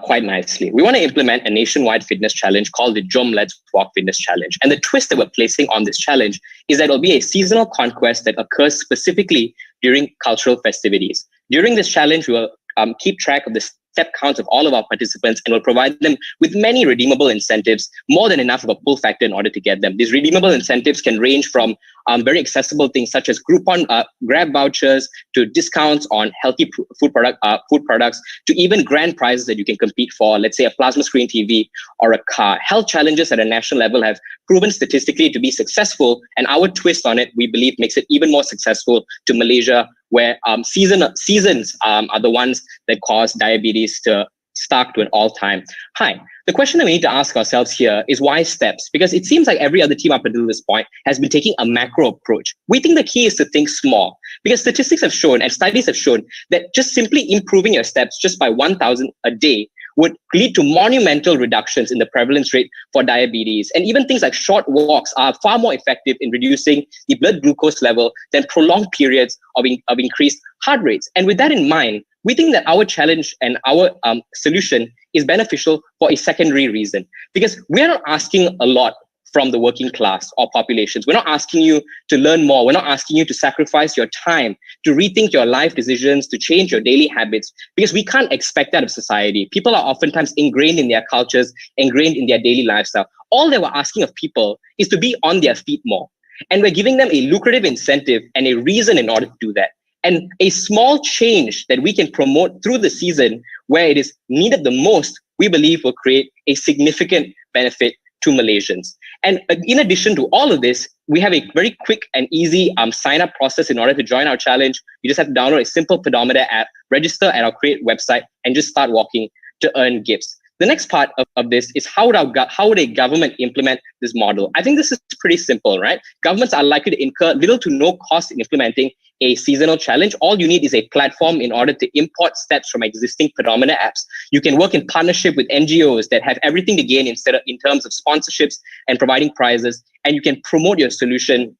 quite nicely. We want to implement a nationwide fitness challenge called the Jom Let's Walk Fitness Challenge. And the twist that we're placing on this challenge is that it'll be a seasonal conquest that occurs specifically during cultural festivities. During this challenge, we will keep track of the step counts of all of our participants and will provide them with many redeemable incentives, more than enough of a pull factor in order to get them. These redeemable incentives can range from very accessible things such as Groupon Grab vouchers to discounts on healthy food products to even grand prizes that you can compete for, let's say a plasma screen TV or a car. Health challenges at a national level have proven statistically to be successful, and our twist on it, we believe, makes it even more successful to Malaysia, where seasons are the ones that cause diabetes to start to an all-time high. The question that we need to ask ourselves here is why steps? Because it seems like every other team up until this point has been taking a macro approach. We think the key is to think small, because statistics have shown and studies have shown that just simply improving your steps just by 1,000 a day would lead to monumental reductions in the prevalence rate for diabetes. And even things like short walks are far more effective in reducing the blood glucose level than prolonged periods of increased heart rates. And with that in mind, we think that our challenge and our solution is beneficial for a secondary reason, because we're not asking a lot from the working class or populations. We're not asking you to learn more. We're not asking you to sacrifice your time, to rethink your life decisions, to change your daily habits, because we can't expect that of society. People are oftentimes ingrained in their cultures, ingrained in their daily lifestyle. All that we're asking of people is to be on their feet more. And we're giving them a lucrative incentive and a reason in order to do that. And a small change that we can promote through the season where it is needed the most, we believe will create a significant benefit to Malaysians. And in addition to all of this, we have a very quick and easy sign-up process in order to join our challenge. You just have to download a simple pedometer app, register at our Create website, and just start walking to earn gifts. The next part of this is how would a government implement this model? I think this is pretty simple, right? Governments are likely to incur little to no cost in implementing a seasonal challenge. All you need is a platform in order to import steps from existing pedometer apps. You can work in partnership with NGOs that have everything to gain in terms of sponsorships and providing prizes, and you can promote your solution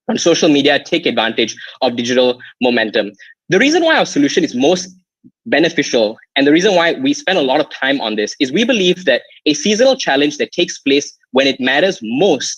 on social media, take advantage of digital momentum. The reason why our solution is most beneficial, and the reason why we spend a lot of time on this, is we believe that a seasonal challenge that takes place when it matters most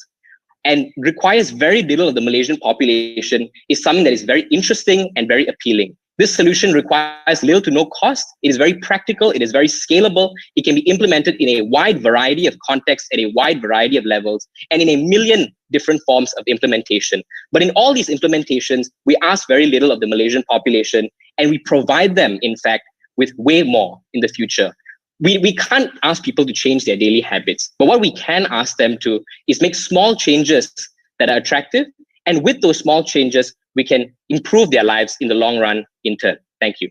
and requires very little of the Malaysian population is something that is very interesting and very appealing. This solution requires little to no cost. It is very practical. It is very scalable. It can be implemented in a wide variety of contexts at a wide variety of levels and in a million different forms of implementation. But in all these implementations, we ask very little of the Malaysian population, and we provide them, in fact, with way more in the future. We can't ask people to change their daily habits, but what we can ask them to is make small changes that are attractive. And with those small changes, we can improve their lives in the long run in turn. Thank you.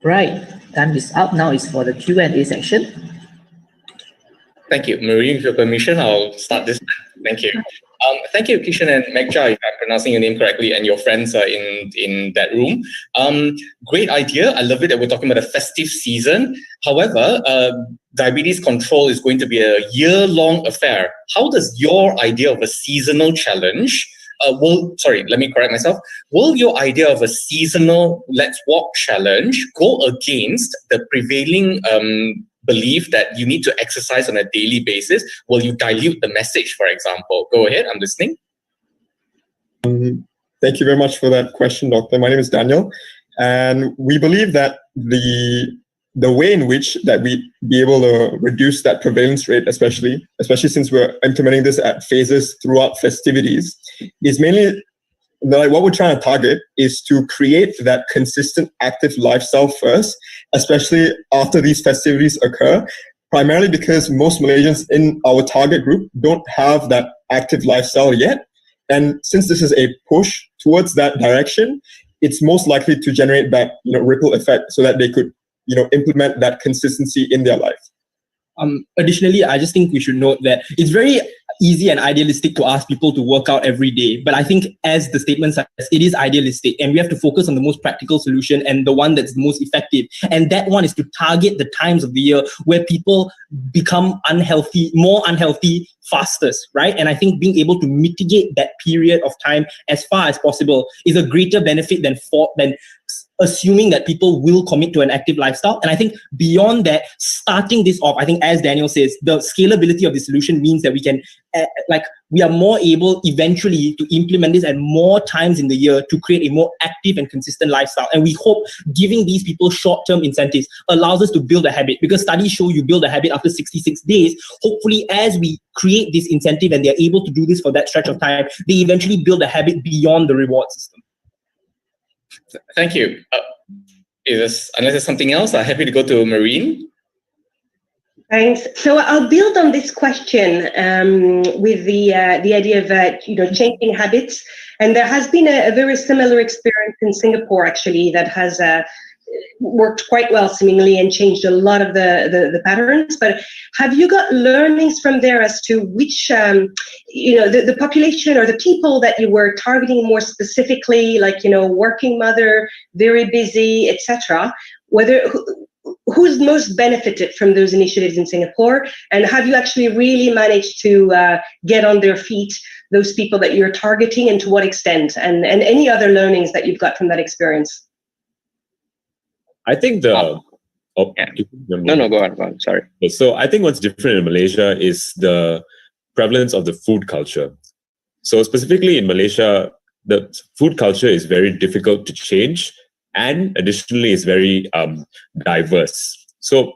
Right, time is up. Now is for the Q&A section. Thank you. Marine, with your permission, I'll start this. Thank you. Thank you, Kishan and Megja, if I'm pronouncing your name correctly, and your friends are in that room. Great idea. I love it that we're talking about a festive season. However, diabetes control is going to be a year-long affair. How does your idea of a seasonal challenge, let me correct myself. Will your idea of a seasonal Let's Walk challenge go against the prevailing belief that you need to exercise on a daily basis? Will you dilute the message, for example? Go ahead, I'm listening. Thank you very much for that question, Doctor. My name is Daniel, and we believe that the way in which that we be able to reduce that prevalence rate, especially since we're implementing this at phases throughout festivities, is mainly what we're trying to target is to create that consistent active lifestyle first, especially after these festivities occur, primarily because most Malaysians in our target group don't have that active lifestyle yet. And since this is a push towards that direction, it's most likely to generate that ripple effect so that they could implement that consistency in their life. Additionally, I just think we should note that it's very easy and idealistic to ask people to work out every day. But I think, as the statement says, it is idealistic, and we have to focus on the most practical solution and the one that's the most effective. And that one is to target the times of the year where people become more unhealthy fastest, right? And I think being able to mitigate that period of time as far as possible is a greater benefit than assuming that people will commit to an active lifestyle. And I think beyond that, starting this off, I think, as Daniel says, the scalability of the solution means that we can, we are more able eventually to implement this at more times in the year to create a more active and consistent lifestyle. And we hope giving these people short-term incentives allows us to build a habit, because studies show you build a habit after 66 days. Hopefully, as we create this incentive and they're able to do this for that stretch of time, they eventually build a habit beyond the reward system. Thank you. Unless there's something else, I'm happy to go to Marine. Thanks. So I'll build on this question with the idea of changing habits, and there has been a very similar experience in Singapore actually that has worked quite well seemingly and changed a lot of the patterns. But have you got learnings from there as to which the population or the people that you were targeting more specifically, like working mother, very busy, etc., who's most benefited from those initiatives in Singapore, and have you actually really managed to get on their feet those people that you're targeting, and to what extent, and any other learnings that you've got from that experience? I think No, go on. Sorry. So I think what's different in Malaysia is the prevalence of the food culture. So specifically in Malaysia, the food culture is very difficult to change, and additionally is very diverse. So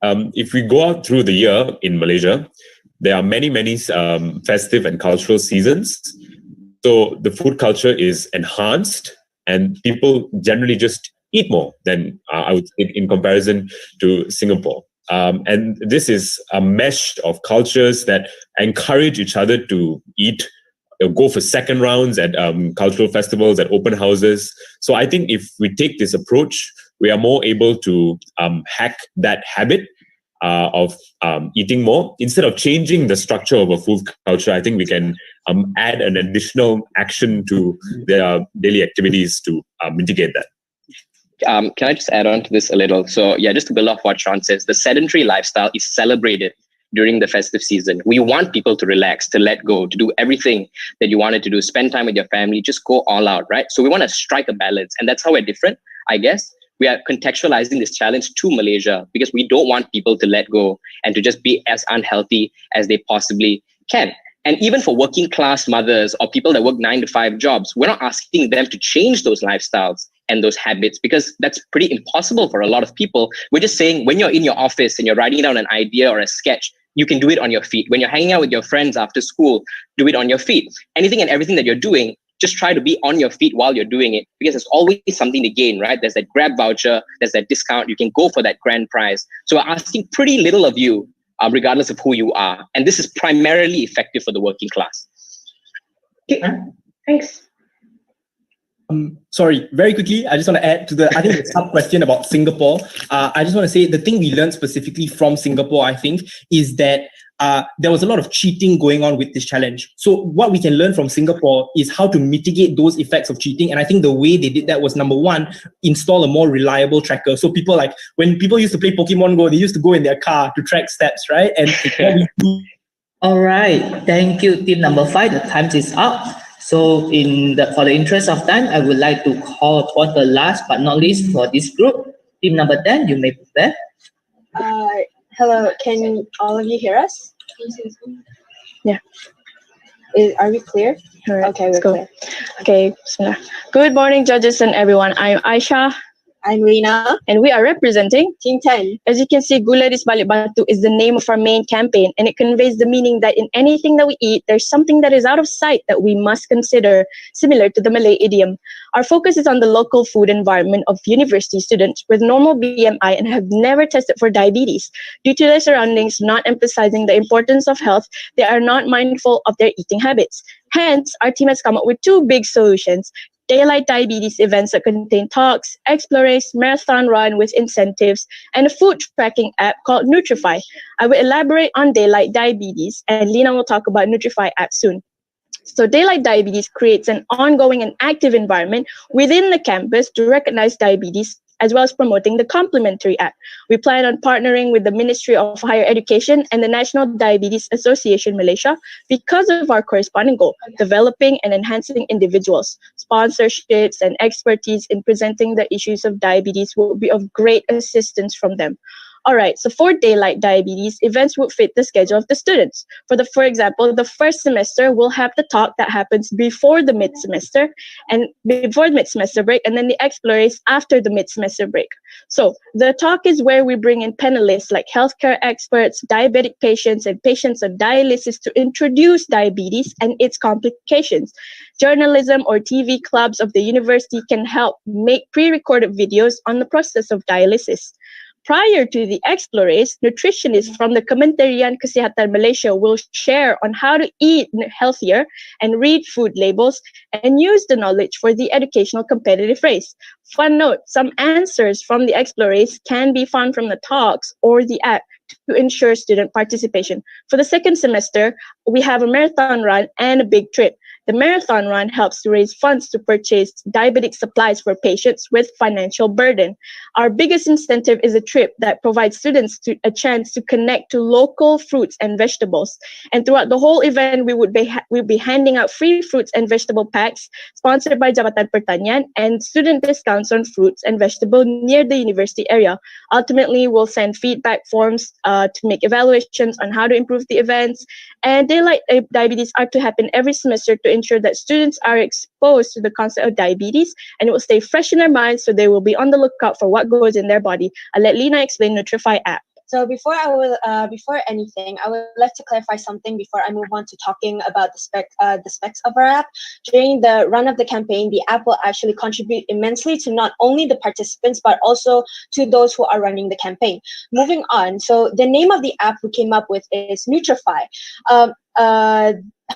if we go out through the year in Malaysia, there are many festive and cultural seasons. So the food culture is enhanced, and people generally just eat more than I would say in comparison to Singapore. And this is a mesh of cultures that encourage each other to eat, go for second rounds at cultural festivals, at open houses. So I think if we take this approach, we are more able to hack that habit of eating more. Instead of changing the structure of a food culture, I think we can add an additional action to their daily activities to mitigate that. Can I just add on to this a little? So yeah, just to build off what Sean says, the sedentary lifestyle is celebrated during the festive season. We want people to relax, to let go, to do everything that you wanted to do, spend time with your family, just go all out, right? So we want to strike a balance, and that's how we're different, I guess. we are contextualizing this challenge to Malaysia because we don't want people to let go and to just be as unhealthy as they possibly can. And even for working class mothers or people that work 9 to 5 jobs, we're not asking them to change those lifestyles and those habits because that's pretty impossible for a lot of people. We're just saying when you're in your office and you're writing down an idea or a sketch, you can do it on your feet. When you're hanging out with your friends after school, do it on your feet. Anything and everything that you're doing, just try to be on your feet while you're doing it because there's always something to gain, right? There's that Grab voucher, there's that discount, you can go for that grand prize. So we're asking pretty little of you, regardless of who you are. And this is primarily effective for the working class. Thanks. Sorry, very quickly, I just want to add to I think the sub-question about Singapore. I just want to say the thing we learned specifically from Singapore, I think, is that there was a lot of cheating going on with this challenge. So what we can learn from Singapore is how to mitigate those effects of cheating. And I think the way they did that was, number one, install a more reliable tracker. So people when people used to play Pokemon Go, they used to go in their car to track steps, right? And what we do. All right, thank you, team number 5. The time is up. So for the interest of time, I would like to call upon the last but not least for this group. Team number 10, you may prepare. Hello, can all of you hear us? Yeah. Are we clear? All right, okay, let's we're go. clear. Okay, bismillah. Good morning, judges and everyone. I'm Aisha. I'm Rina. And we are representing Team 10. As you can see, Gula di Sebalik Batu is the name of our main campaign, and it conveys the meaning that in anything that we eat, there's something that is out of sight that we must consider, similar to the Malay idiom. Our focus is on the local food environment of university students with normal BMI and have never tested for diabetes. Due to their surroundings not emphasizing the importance of health, they are not mindful of their eating habits. Hence, our team has come up with 2 big solutions. Daylight diabetes events that contain talks, explorers, marathon run with incentives, and a food tracking app called Nutrify. I will elaborate on daylight diabetes, and Lina will talk about Nutrify app soon. So daylight diabetes creates an ongoing and active environment within the campus to recognize diabetes, as well as promoting the complementary app. We plan on partnering with the Ministry of Higher Education and the National Diabetes Association Malaysia because of our corresponding goal, developing and enhancing individuals. Sponsorships and expertise in presenting the issues of diabetes will be of great assistance from them. All right, so for daylight diabetes, events would fit the schedule of the students. For example, the first semester will have the talk that happens before the mid-semester break, and then the explorers after the mid-semester break. So the talk is where we bring in panelists like healthcare experts, diabetic patients, and patients on dialysis to introduce diabetes and its complications. Journalism or TV clubs of the university can help make pre-recorded videos on the process of dialysis. Prior to the explorers, nutritionists from the Kementerian Kesihatan Malaysia will share on how to eat healthier and read food labels and use the knowledge for the educational competitive race. Fun note, some answers from the explorers can be found from the talks or the app to ensure student participation. For the second semester, we have a marathon run and a big trip. The marathon run helps to raise funds to purchase diabetic supplies for patients with financial burden. Our biggest incentive is a trip that provides students a chance to connect to local fruits and vegetables. And throughout the whole event, we'll be handing out free fruits and vegetable packs sponsored by Jabatan Pertanian and student discounts on fruits and vegetables near the university area. Ultimately, we'll send feedback forms to make evaluations on how to improve the events. And daylight diabetes are to happen every semester to ensure that students are exposed to the concept of diabetes and it will stay fresh in their minds so they will be on the lookout for what goes in their body. I'll let Lina explain Nutrify app. So before anything, I would like to clarify something before I move on to talking about the specs of our app. During the run of the campaign, the app will actually contribute immensely to not only the participants but also to those who are running the campaign. Moving on, so the name of the app we came up with is Nutrify.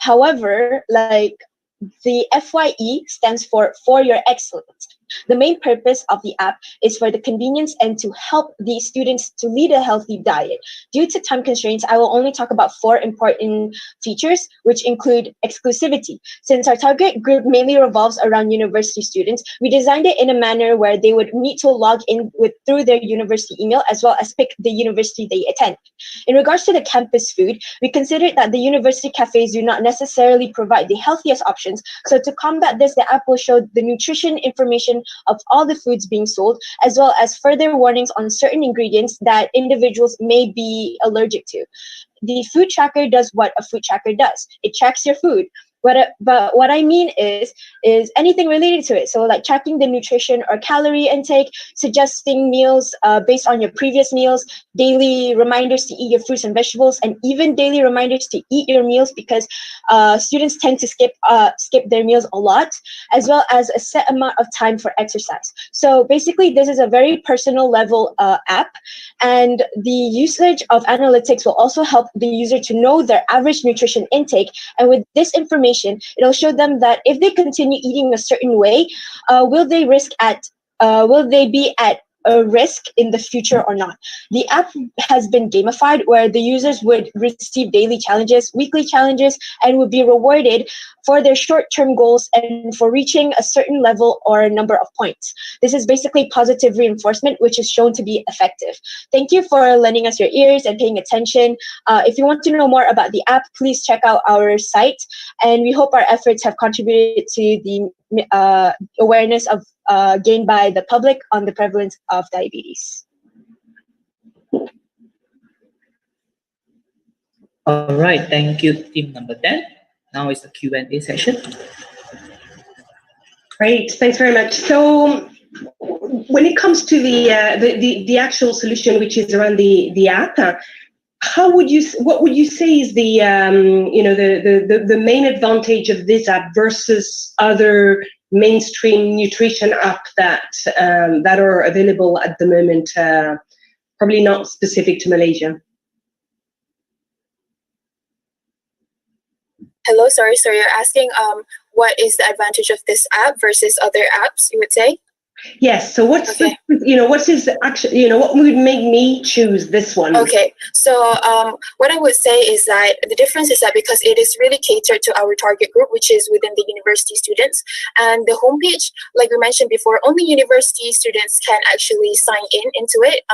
However, the FYE stands for Your Excellence. The main purpose of the app is for the convenience and to help the students to lead a healthy diet. Due to time constraints, I will only talk about 4 important features, which include exclusivity. Since our target group mainly revolves around university students, we designed it in a manner where they would need to log in through their university email as well as pick the university they attend. In regards to the campus food, we considered that the university cafes do not necessarily provide the healthiest options. So to combat this, the app will show the nutrition information description of all the foods being sold, as well as further warnings on certain ingredients that individuals may be allergic to. The food tracker does what a food tracker does. It tracks your food. But what I mean is anything related to it. So like tracking the nutrition or calorie intake, suggesting meals based on your previous meals, daily reminders to eat your fruits and vegetables, and even daily reminders to eat your meals, because students tend to skip their meals a lot, as well as a set amount of time for exercise. So basically, this is a very personal level app, and the usage of analytics will also help the user to know their average nutrition intake. And with this information, it'll show them that if they continue eating a certain way, will they be at a risk in the future or not. The app has been gamified, where the users would receive daily challenges, weekly challenges, and would be rewarded for their short-term goals and for reaching a certain level or a number of points. This is basically positive reinforcement, which is shown to be effective. Thank you for lending us your ears and paying attention. If you want to know more about the app, please check out our site, and we hope our efforts have contributed to the awareness of gained by the public on the prevalence of diabetes. All right, thank you, team number 10. Now is the Q&A session. Great, thanks very much. So when it comes to the actual solution, which is around the app, what would you say is the the main advantage of this app versus other mainstream nutrition app that are available at the moment, probably not specific to Malaysia? Hello, sorry. So you're asking what is the advantage of this app versus other apps, you would say? Yes. So what's what would make me choose this one? Okay. So what I would say is that the difference is that because it is really catered to our target group, which is within the university students, and the homepage, like we mentioned before, only university students can actually sign into it.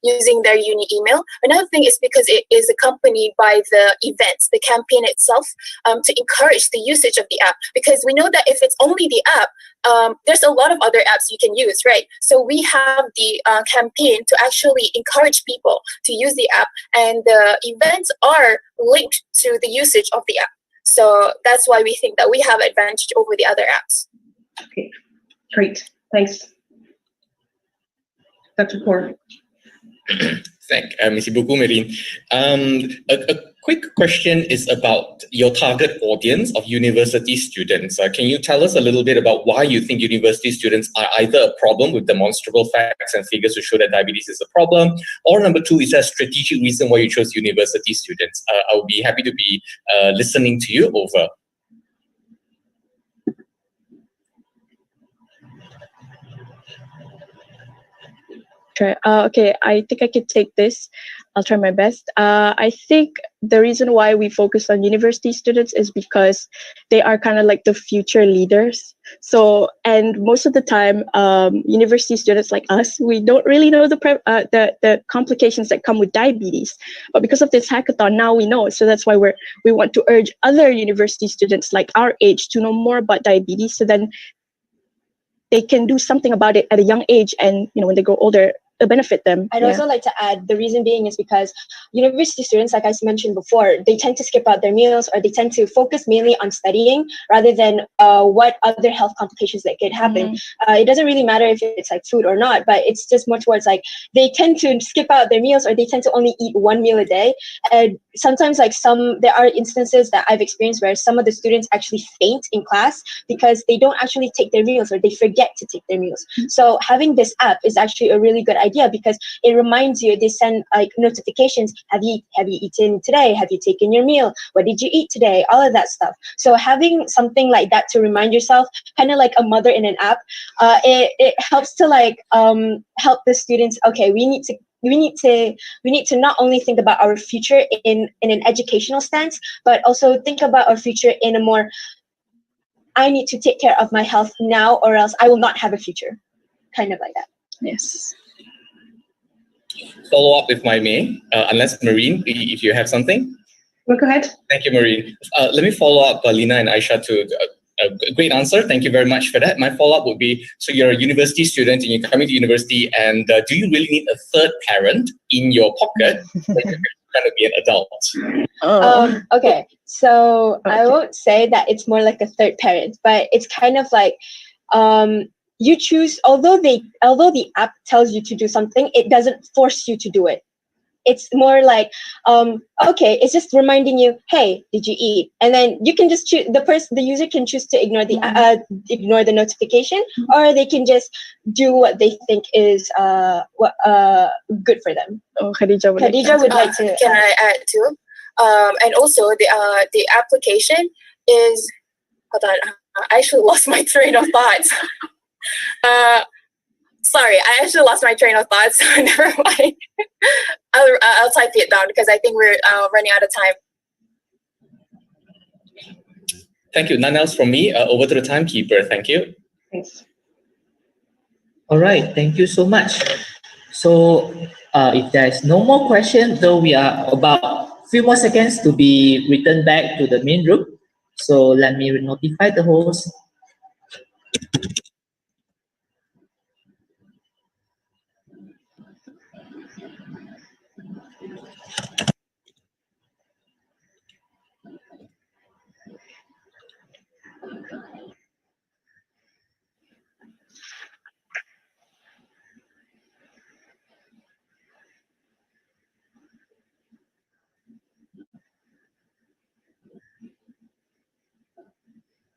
Using their uni email. Another thing is because it is accompanied by the events, the campaign itself, to encourage the usage of the app. Because we know that if it's only the app, there's a lot of other apps you can use, right? So we have the campaign to actually encourage people to use the app, and the events are linked to the usage of the app. So that's why we think that we have advantage over the other apps. Okay, great, thanks. Dr. Kaur. Thank Ms. Ibuku Merin. A quick question is about your target audience of university students. Can you tell us a little bit about why you think university students are either a problem with demonstrable facts and figures to show that diabetes is a problem, or number two, is there a strategic reason why you chose university students? I would be happy to be listening to you over. Sure. Okay, I think I could take this. I'll try my best. I think the reason why we focus on university students is because they are kind of like the future leaders. So, and most of the time, university students like us, we don't really know the complications that come with diabetes. But because of this hackathon, now we know. So that's why we want to urge other university students like our age to know more about diabetes, so then they can do something about it at a young age, and when they grow older, it'll benefit them. I'd also like to add, the reason being is because university students, like I mentioned before, they tend to skip out their meals, or they tend to focus mainly on studying rather than what other health complications that could happen. It doesn't really matter if it's like food or not, but it's just more towards like they tend to skip out their meals, or they tend to only eat one meal a day. And sometimes there are instances that I've experienced where some of the students actually faint in class because they don't actually take their meals, or they forget to take their meals. So having this app is actually a really good idea, because it reminds you, they send like notifications. Have you eaten today? Have you taken your meal? What did you eat today? All of that stuff. So having something like that to remind yourself, kind of like a mother in an app, it helps to like help the students. Okay, we need to not only think about our future in an educational stance, but also think about our future in a more, I need to take care of my health now, or else I will not have a future, kind of like that. Yes. Follow up, if I may, unless Marine, if you have something. Well, go ahead. Thank you, Marine. Let me follow up, Lina and Aisha, to a great answer. Thank you very much for that. My follow-up would be, so you're a university student and you're coming to university, and do you really need a third parent in your pocket when you're trying to be an adult? Okay, so I won't say that it's more like a third parent, but it's kind of like you choose, although the app tells you to do something, it doesn't force you to do it. It's more like, okay, it's just reminding you, hey, did you eat? And then you can just choose, the user can choose to ignore the notification, or they can just do what they think is good for them. Oh, Khadija would like to. Can I add too? And also the application is, hold on, I actually lost my train of thoughts. Sorry, I actually lost my train of thought, so never mind. I'll type it down because I think we're running out of time. Thank you. None else from me. Over to the timekeeper. Thank you. Thanks. All right, thank you so much. So if there's no more questions, though we are about a few more seconds to be returned back to the main room. So let me notify the host.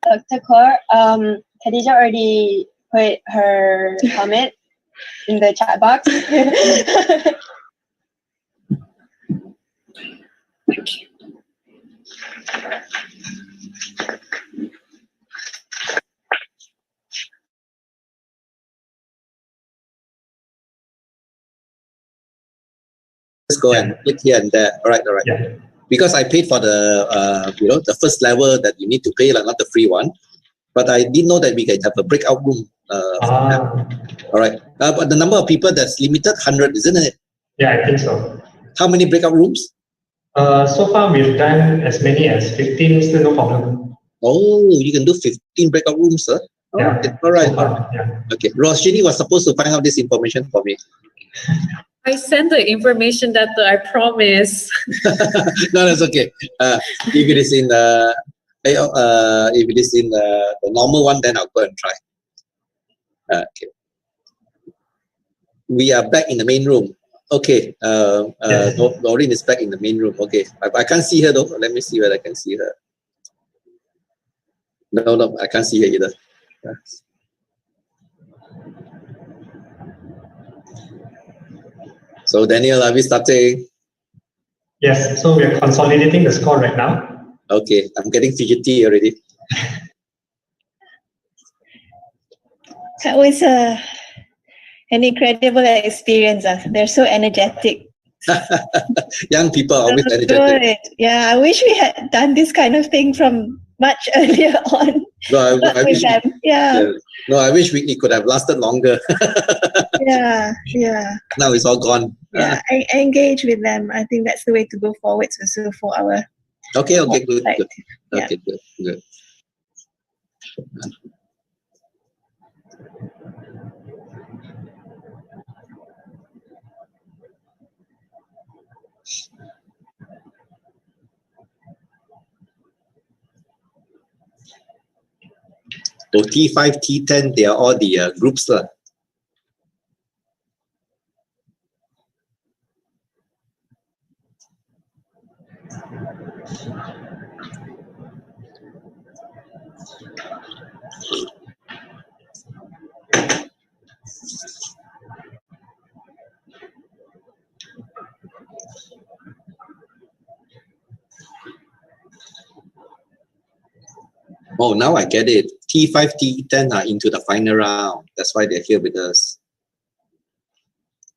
Dr. Kaur, Khadija already put her comment in the chat box. Thank you. Just go and click here and there. All right. Yeah. Because I paid for the the first level that you need to pay, like not the free one. But I didn't know that we can have a breakout room. All right. But the number of people that's limited 100, isn't it? Yeah, I think so. How many breakout rooms? So far we've done as many as 15. Still no problem. Oh, you can do 15 breakout rooms, sir. Yeah. Okay. All right. So far, yeah. Okay. Roshini was supposed to find out this information for me. I sent the information that I promised. No, that's okay. If it is in the normal one, then I'll go and try. Okay. We are back in the main room. Okay. Doreen is back in the main room. Okay. I can't see her though. Let me see whether I can see her. No, I can't see her either. So Daniel, are we starting? Yes, so we're consolidating the score right now. Okay, I'm getting fidgety already. That was an incredible experience. They're so energetic. Young people are always energetic. Good. Yeah, I wish we had done this kind of thing from much earlier on. No, I wish them. Yeah. No, I wish it could have lasted longer. Yeah. Now it's all gone. Yeah, I engage with them. I think that's the way to go forward. So for our Okay, good. Yeah. Okay, good. So T5, T10, they are all the groups. Oh, now I get it. T5, T10 are into the final round. That's why they're here with us.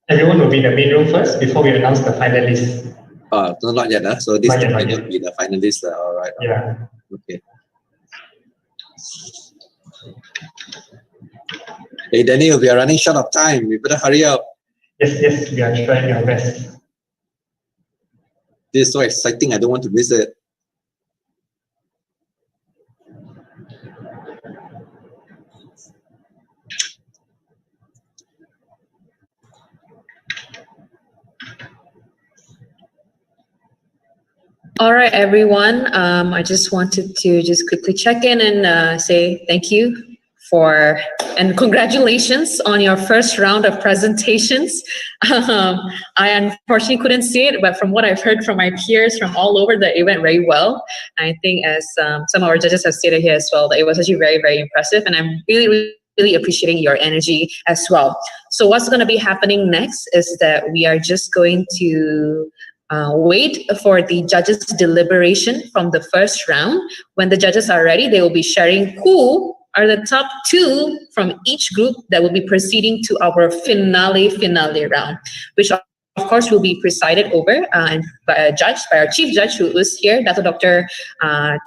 Everyone will be in the main room first before we announce the finalists. No, not yet. So this might not be the finalists. All right. Yeah. Okay. Hey, Daniel, we are running short of time. We better hurry up. Yes, we are trying our best. This is so exciting. I don't want to miss it. All right, everyone. I just wanted to just quickly check in and say thank you and congratulations on your first round of presentations. I unfortunately couldn't see it, but from what I've heard from my peers from all over, that it went very well. I think as some of our judges have stated here as well, that it was actually very, very impressive, and I'm really appreciating your energy as well. So what's going to be happening next is that we are just going to wait for the judges' deliberation from the first round. When the judges are ready, they will be sharing who are the top 2 from each group that will be proceeding to our finale round, which of course will be presided over and by our chief judge, who is here, Dr.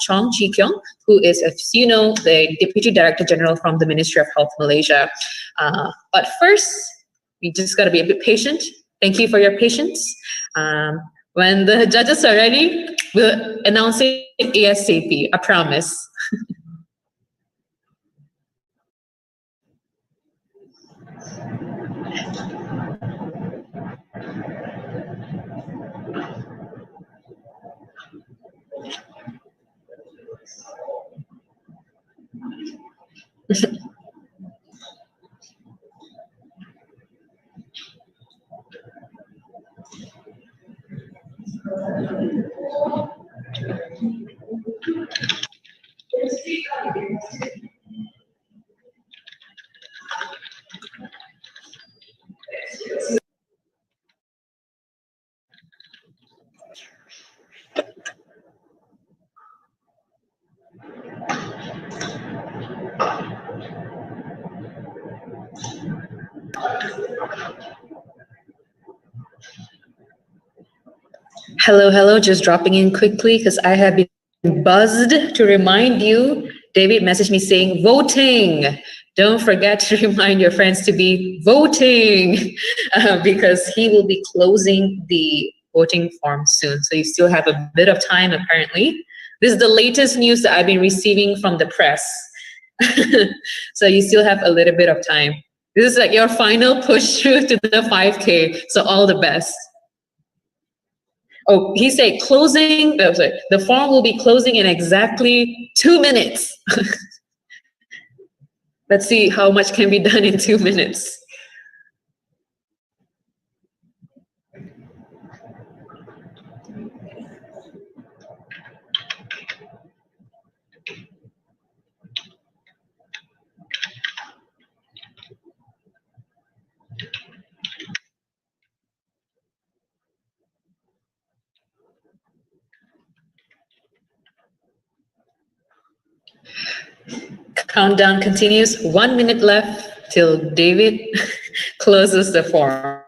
Chong Chi Kyong, who is, as you know, the Deputy Director General from the Ministry of Health Malaysia. But first, we just got to be a bit patient. Thank you for your patience. When the judges are ready, we'll announce it ASAP, I promise. Hello, just dropping in quickly because I have been buzzed to remind you. David messaged me saying voting. Don't forget to remind your friends to be voting because he will be closing the voting form soon. So you still have a bit of time apparently. This is the latest news that I've been receiving from the press. So you still have a little bit of time. This is like your final push through to the 5K. So all the best. Oh, he said closing, the form will be closing in exactly 2 minutes. Let's see how much can be done in 2 minutes. Countdown continues. 1 minute left till David closes the form.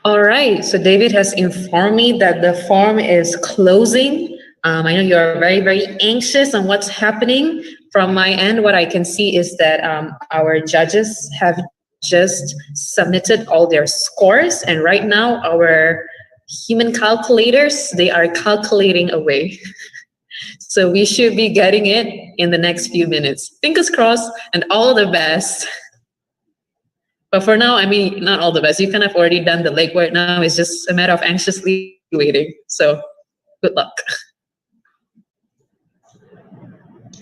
All right, so David has informed me that the form is closing. I know you're very, very anxious on what's happening. From my end, what I can see is that our judges have just submitted all their scores, and right now our human calculators, they are calculating away. So we should be getting it in the next few minutes. Fingers crossed and all the best. But for now, I mean, not all the best. You kind of already done the legwork now. It's just a matter of anxiously waiting. So good luck.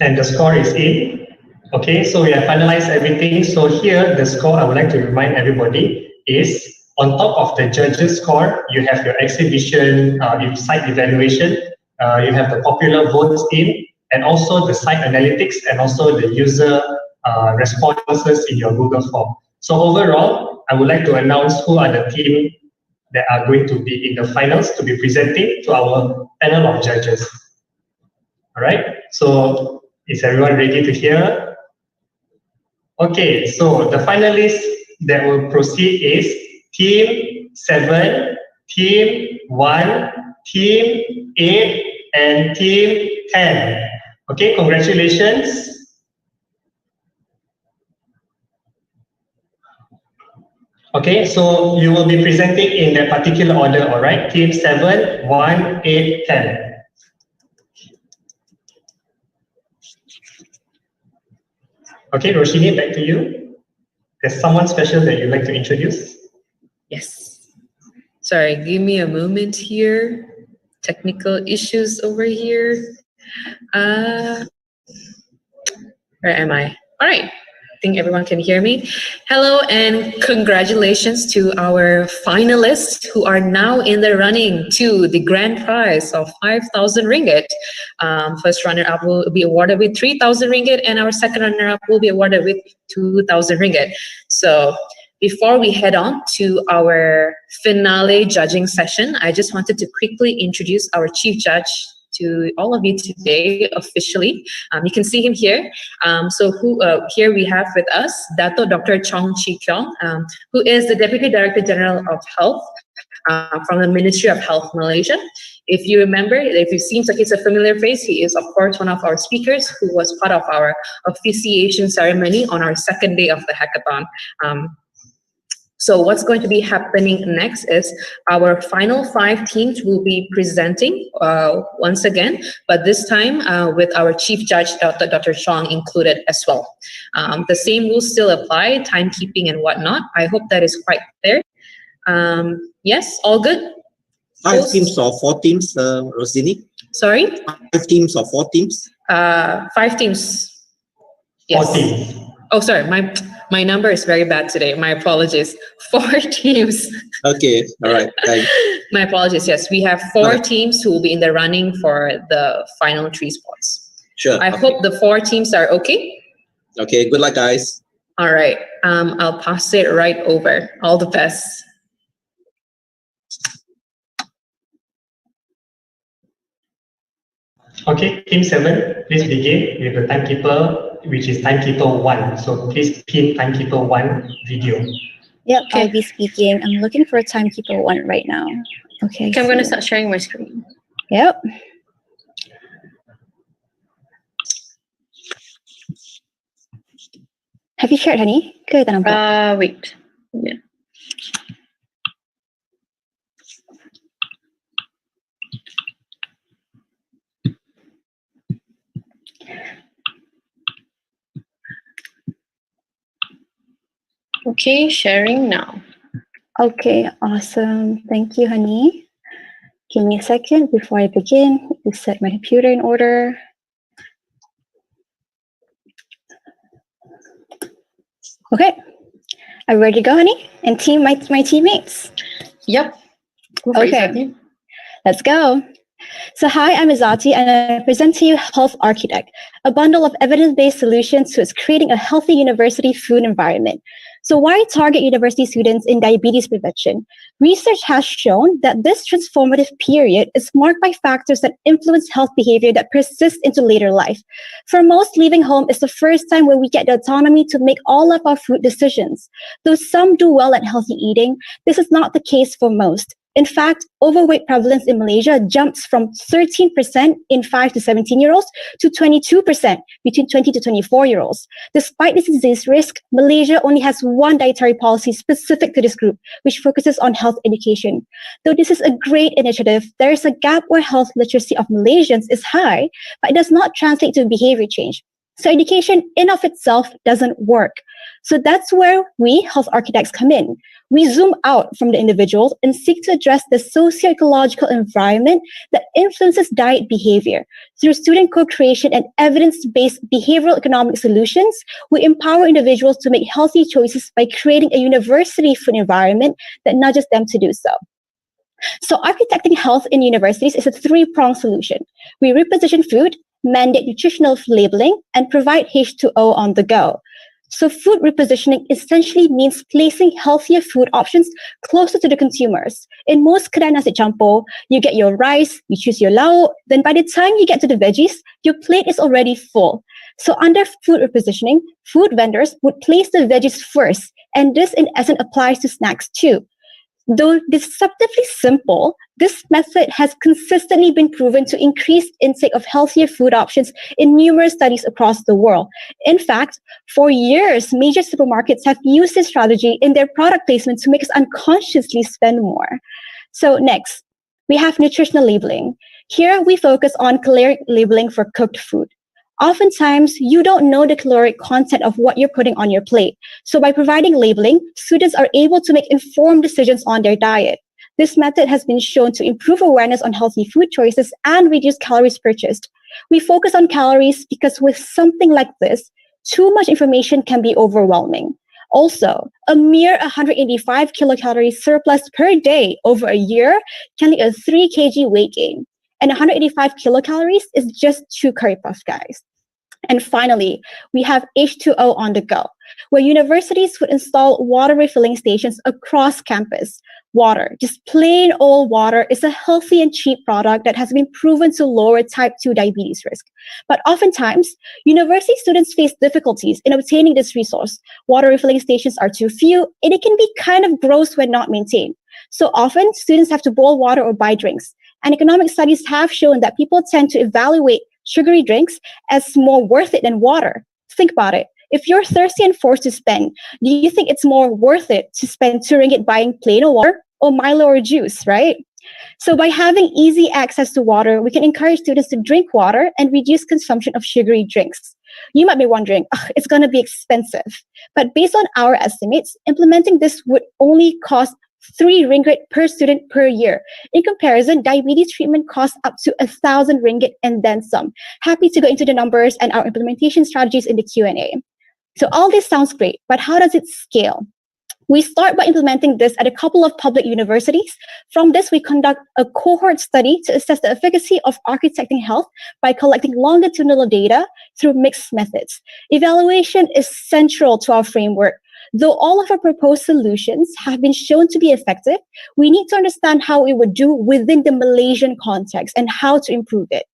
And the score is in Okay, so we have finalized everything. So here, the score I would like to remind everybody is on top of the judges score, you have your exhibition, site evaluation, you have the popular votes in, and also the site analytics, and also the user responses in your Google form. So overall, I would like to announce who are the team that are going to be in the finals to be presenting to our panel of judges. All right, so is everyone ready to hear? Okay, so the finalists that will proceed is Team 7, Team 1, Team 8, and Team 10. Okay, congratulations. Okay, so you will be presenting in that particular order, all right? Team 7, 1, 8, 10. Okay, Roshini, back to you. There's someone special that you'd like to introduce? Yes. Sorry, give me a moment here. Technical issues over here. Where am I? All right. I think everyone can hear me. Hello and congratulations to our finalists who are now in the running to the grand prize of 5,000 ringgit. First runner-up will be awarded with 3,000 ringgit and our second runner-up will be awarded with 2,000 ringgit. So before we head on to our finale judging session, I just wanted to quickly introduce our chief judge to all of you today officially. You can see him here. Here we have with us Dato Dr. Chong Chi Kiong, who is the Deputy Director General of Health from the Ministry of Health Malaysia. If you remember, if it seems like it's a familiar face, he is of course one of our speakers who was part of our officiation ceremony on our second day of the hackathon. So what's going to be happening next is our final 5 teams will be presenting once again, but this time with our Chief Judge, Dr. Chong, included as well. The same rules still apply, timekeeping and whatnot. I hope that is quite clear. Yes, all good? 5 teams or 4 teams, Rosini? Sorry? 5 teams or 4 teams? 5 teams. Yes. 4 teams. Oh, sorry, my number is very bad today. My apologies. 4 teams. Okay, all right, thanks. My apologies. Yes, we have 4 teams who will be in the running for the final 3 spots. Sure. I hope the 4 teams are okay. Okay, good luck, guys. All right, I'll pass it right over. All the best. Okay, Team 7, please begin with the timekeeper, which is timekeeper 1. So please pin timekeeper 1 video. Yep, I'll be speaking. I'm looking for a timekeeper 1 right now. Okay. I'm going to start sharing my screen. Yep. Have you shared, honey? Ke tak nampak? Wait. Yeah. Okay, sharing now. Okay, awesome. Thank you, honey. Give me a second before I begin to set my computer in order. Okay, are we ready to go, honey? And my teammates? Yep. Okay, let's go. So hi, I'm Izati, and I present to you Health Architect, a bundle of evidence-based solutions towards creating a healthy university food environment. So why target university students in diabetes prevention? Research has shown that this transformative period is marked by factors that influence health behavior that persist into later life. For most, leaving home is the first time where we get the autonomy to make all of our food decisions. Though some do well at healthy eating, this is not the case for most. In fact, overweight prevalence in Malaysia jumps from 13% in 5 to 17-year-olds to 22% between 20 to 24-year-olds. Despite this disease risk, Malaysia only has one dietary policy specific to this group, which focuses on health education. Though this is a great initiative, there is a gap where health literacy of Malaysians is high, but it does not translate to behavior change. So education in of itself doesn't work. So that's where we health architects come in. We zoom out from the individual and seek to address the socio-ecological environment that influences diet behavior. Through student co-creation and evidence-based behavioral economic solutions, we empower individuals to make healthy choices by creating a university food environment that nudges them to do so. So architecting health in universities is a three-pronged solution. We reposition food, mandate nutritional labeling, and provide H2O on the go. So food repositioning essentially means placing healthier food options closer to the consumers. In most kedai nasi campur, you get your rice, you choose your lauk, then by the time you get to the veggies, your plate is already full. So under food repositioning, food vendors would place the veggies first, and this in essence applies to snacks too. Though deceptively simple, this method has consistently been proven to increase intake of healthier food options in numerous studies across the world. In fact, for years, major supermarkets have used this strategy in their product placement to make us unconsciously spend more. So next, we have nutritional labeling. Here, we focus on caloric labeling for cooked food. Oftentimes, you don't know the caloric content of what you're putting on your plate. So by providing labeling, students are able to make informed decisions on their diet. This method has been shown to improve awareness on healthy food choices and reduce calories purchased. We focus on calories because with something like this, too much information can be overwhelming. Also, a mere 185 kilocalories surplus per day over a year can lead a 3 kg weight gain. And 185 kilocalories is just 2 curry puffs, guys. And finally, we have H2O on the go, where universities would install water refilling stations across campus. Water, just plain old water, is a healthy and cheap product that has been proven to lower type 2 diabetes risk. But oftentimes, university students face difficulties in obtaining this resource. Water refilling stations are too few, and it can be kind of gross when not maintained. So often, students have to boil water or buy drinks. And economic studies have shown that people tend to evaluate sugary drinks as more worth it than water. Think about it. If you're thirsty and forced to spend, do you think it's more worth it to spend 2 ringgit buying plain water or Milo or juice, right? So by having easy access to water, we can encourage students to drink water and reduce consumption of sugary drinks. You might be wondering, it's going to be expensive. But based on our estimates, implementing this would only cost 3 ringgit per student per year. In comparison, diabetes treatment costs up to 1,000 ringgit and then some. Happy to go into the numbers and our implementation strategies in the Q&A. So all this sounds great, but how does it scale? We start by implementing this at a couple of public universities. From this, we conduct a cohort study to assess the efficacy of architecting health by collecting longitudinal data through mixed methods. Evaluation is central to our framework. Though all of our proposed solutions have been shown to be effective, we need to understand how it would do within the Malaysian context and how to improve it.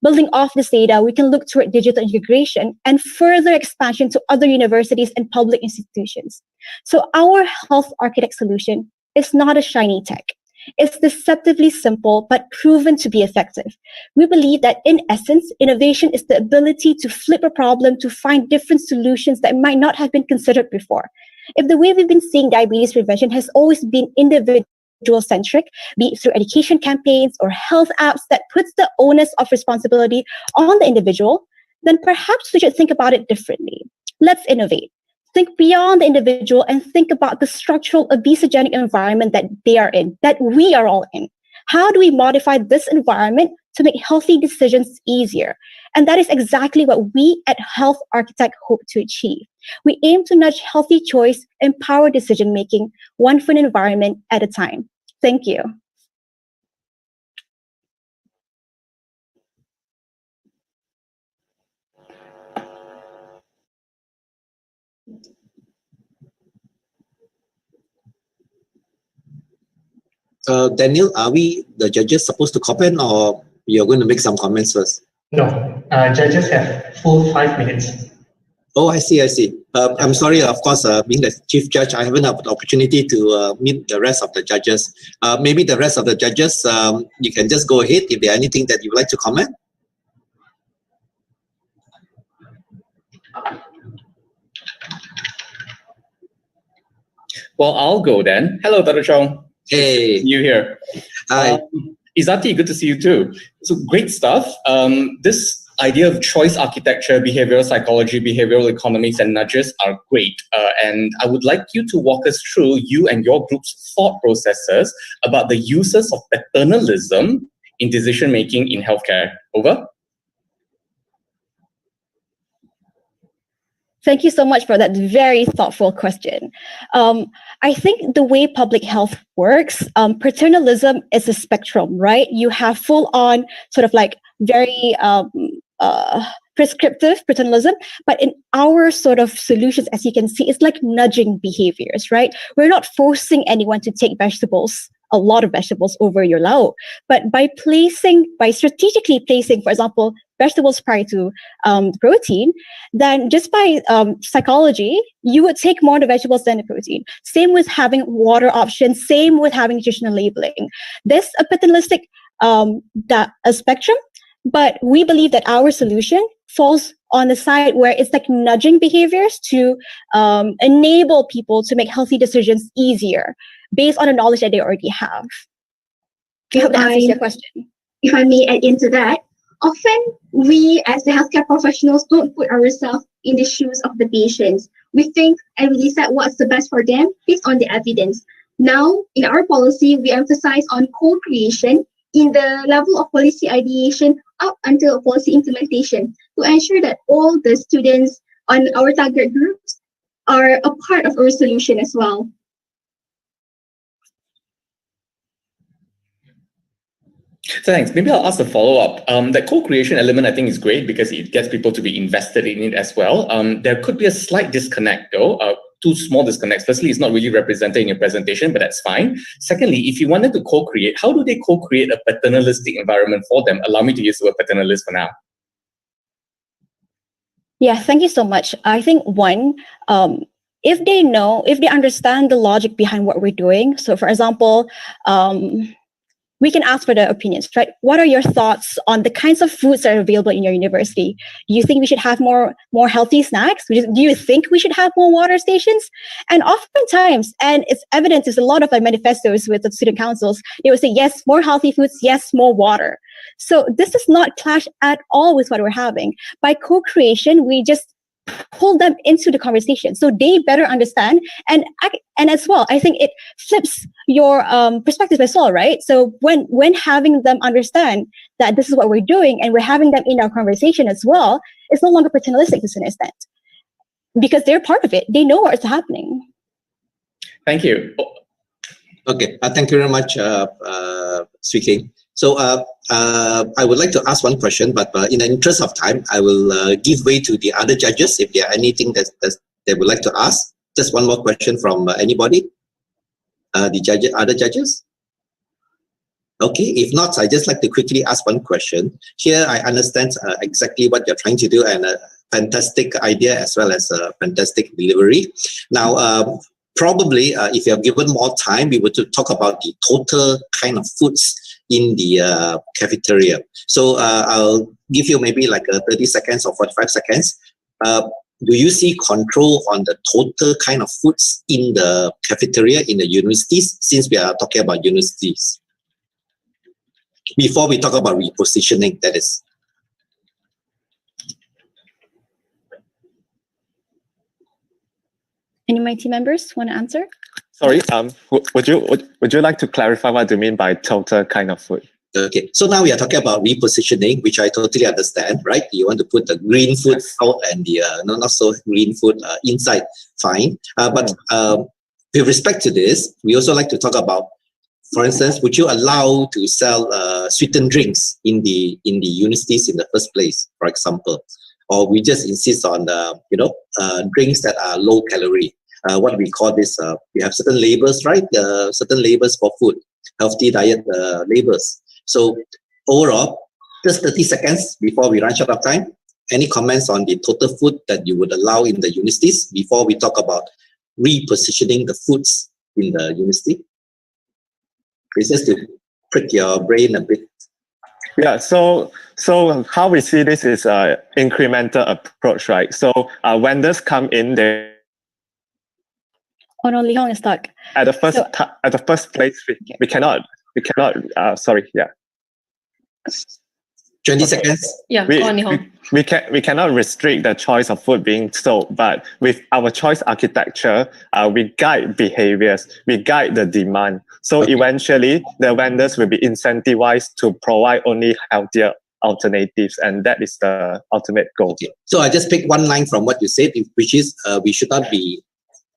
Building off this data, we can look toward digital integration and further expansion to other universities and public institutions. So our health architect solution is not a shiny tech. It's deceptively simple, but proven to be effective. We believe that in essence, innovation is the ability to flip a problem to find different solutions that might not have been considered before. If the way we've been seeing diabetes prevention has always been individual-centric, be it through education campaigns or health apps that puts the onus of responsibility on the individual, then perhaps we should think about it differently. Let's innovate. Think beyond the individual and think about the structural obesogenic environment that they are in, that we are all in. How do we modify this environment to make healthy decisions easier? And that is exactly what we at Health Architect hope to achieve. We aim to nudge healthy choice, empower decision-making, one food environment at a time. Thank you. Daniel, are we, the judges, supposed to comment, or you're going to make some comments first? No, judges have full 5 minutes. Oh, I see. I'm sorry, of course, being the chief judge, I haven't had the opportunity to meet the rest of the judges. Maybe the rest of the judges, you can just go ahead if there anything that you would like to comment. Well, I'll go then. Hello, Dr. Chong. Hey. You here. Hi. Izati, good to see you too. So great stuff. This idea of choice architecture, behavioral psychology, behavioral economics, and nudges are great. And I would like you to walk us through you and your group's thought processes about the uses of paternalism in decision-making in healthcare. Over. Thank you so much for that very thoughtful question. I think the way public health works, paternalism is a spectrum, right? You have full-on sort of like very prescriptive paternalism, but in our sort of solutions, as you can see, it's like nudging behaviors, right? We're not forcing anyone to take vegetables, a lot of vegetables over your lao, but by strategically placing, for example, vegetables prior to protein, then just by psychology, you would take more of the vegetables than the protein. Same with having water options, same with having nutritional labeling. This a paternalistic a spectrum, but we believe that our solution falls on the side where it's like nudging behaviors to enable people to make healthy decisions easier based on the knowledge that they already have. I hope that answers your question. If I may add into that, often we as the healthcare professionals don't put ourselves in the shoes of the patients. We think and we decide what's the best for them based on the evidence. Now, in our policy, we emphasize on co-creation in the level of policy ideation up until policy implementation to ensure that all the students on our target groups are a part of our solution as well. So thanks. Maybe I'll ask a follow-up. That co-creation element, I think, is great because it gets people to be invested in it as well. There could be a slight disconnect, though. Two small disconnects. Firstly, it's not really represented in your presentation, but that's fine. Secondly, if you wanted to co-create, how do they co-create a paternalistic environment for them? Allow me to use the word paternalist for now. Yeah, thank you so much. I think one, if they understand the logic behind what we're doing. So for example, we can ask for their opinions, right? What are your thoughts on the kinds of foods that are available in your university? Do you think we should have more healthy snacks? Do you think we should have more water stations? And oftentimes, and it's evident, there's a lot of manifestos with the student councils, they would say, yes, more healthy foods, yes, more water. So this does not clash at all with what we're having. By co-creation, we just pull them into the conversation so they better understand, and as well I think it flips your perspective as well, right? So when having them understand that this is what we're doing and we're having them in our conversation as well, it's no longer paternalistic to an extent because they're part of it, they know what's happening. Thank you. Okay, thank you very much, Swee King. So I would like to ask one question, but in the interest of time, I will give way to the other judges if there are anything that they would like to ask. Just one more question from anybody? Other judges? Okay, if not, I just like to quickly ask one question. Here, I understand exactly what you're trying to do and a fantastic idea as well as a fantastic delivery. Now, probably, if you're given more time, we would talk about the total kind of foods in the cafeteria. So I'll give you maybe like 30 seconds or 45 seconds. Do you see control on the total kind of foods in the cafeteria in the universities, since we are talking about universities? Before we talk about repositioning, that is. Any of my team members want to answer? Sorry, would you like to clarify what do you mean by total kind of food? Okay, so now we are talking about repositioning, which I totally understand, right? You want to put the green food out and the not so green food inside, fine. But with respect to this, we also like to talk about, for instance, would you allow to sell sweetened drinks in the universities in the first place, for example, or we just insist on drinks that are low calorie? What we call this, we have certain labels, right? Certain labels for food, healthy diet labels. So overall, just 30 seconds before we run short of time. Any comments on the total food that you would allow in the universities before we talk about repositioning the foods in the university? It's just to prick your brain a bit. Yeah, so how we see this is an incremental approach, right? So vendors come in, they Oh no, Lee Hong is stuck. at the first place we cannot sorry, yeah. 20 seconds. Yeah, we, go on, Nihal. we cannot restrict the choice of food being sold, but with our choice architecture, we guide behaviors, we guide the demand. So eventually, the vendors will be incentivized to provide only healthier alternatives, and that is the ultimate goal. Okay. So I just pick one line from what you said, which is we should not be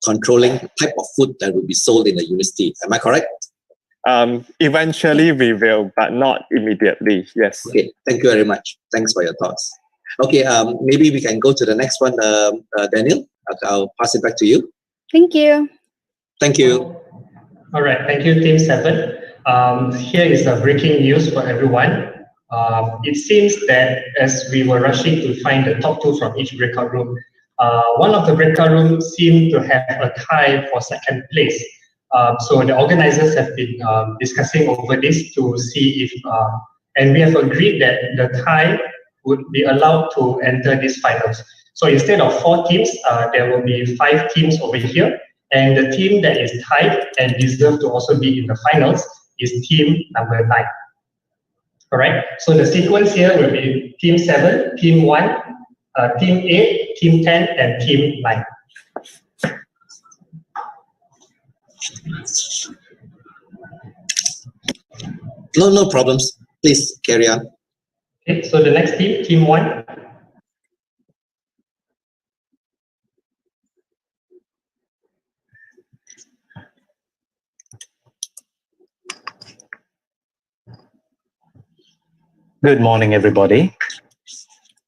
controlling the type of food that will be sold in the university. Am I correct? Eventually we will, but not immediately. Yes. Okay. Thank you very much. Thanks for your thoughts. Okay. Maybe we can go to the next one. Daniel, I'll pass it back to you. Thank you. Thank you. All right. Thank you, Team 7. Here is a breaking news for everyone. It seems that as we were rushing to find the top 2 from each breakout room, one of the breakout rooms seemed to have a tie for second place. So the organizers have been discussing over this to see if, and we have agreed that the tie would be allowed to enter these finals. So instead of 4 teams, there will be 5 teams over here, and the team that is tied and deserve to also be in the finals is team number 9. All right, so the sequence here will be team 7, team 1, team 8, team 10, and team 9. No problems. Please carry on. Okay, so the next team, team 1. Good morning, everybody.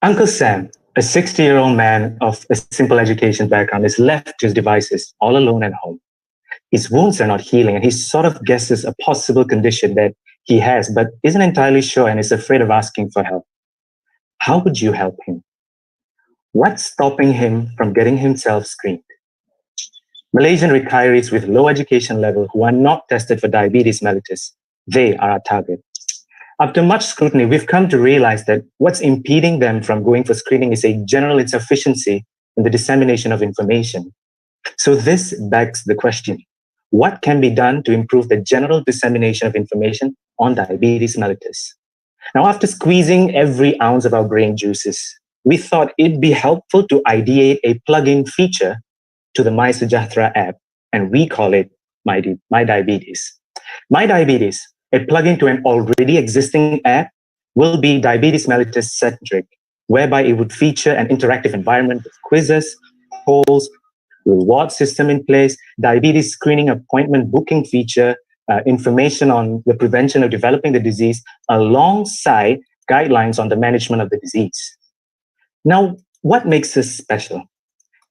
Uncle Sam, a 60-year-old man of a simple education background, is left to his devices all alone at home. His wounds are not healing, and he sort of guesses a possible condition that he has, but isn't entirely sure and is afraid of asking for help. How would you help him? What's stopping him from getting himself screened? Malaysian retirees with low education level who are not tested for diabetes mellitus, they are our target. After much scrutiny, we've come to realize that what's impeding them from going for screening is a general insufficiency in the dissemination of information. So this begs the question, what can be done to improve the general dissemination of information on diabetes mellitus? Now, after squeezing every ounce of our brain juices, we thought it'd be helpful to ideate a plug-in feature to the My Sejahtera app, and we call it My Diabetes. My Diabetes, a plugin to an already existing app, will be diabetes mellitus centric, whereby it would feature an interactive environment with quizzes, polls, reward system in place, diabetes screening appointment booking feature, information on the prevention of developing the disease, alongside guidelines on the management of the disease. Now, what makes us special?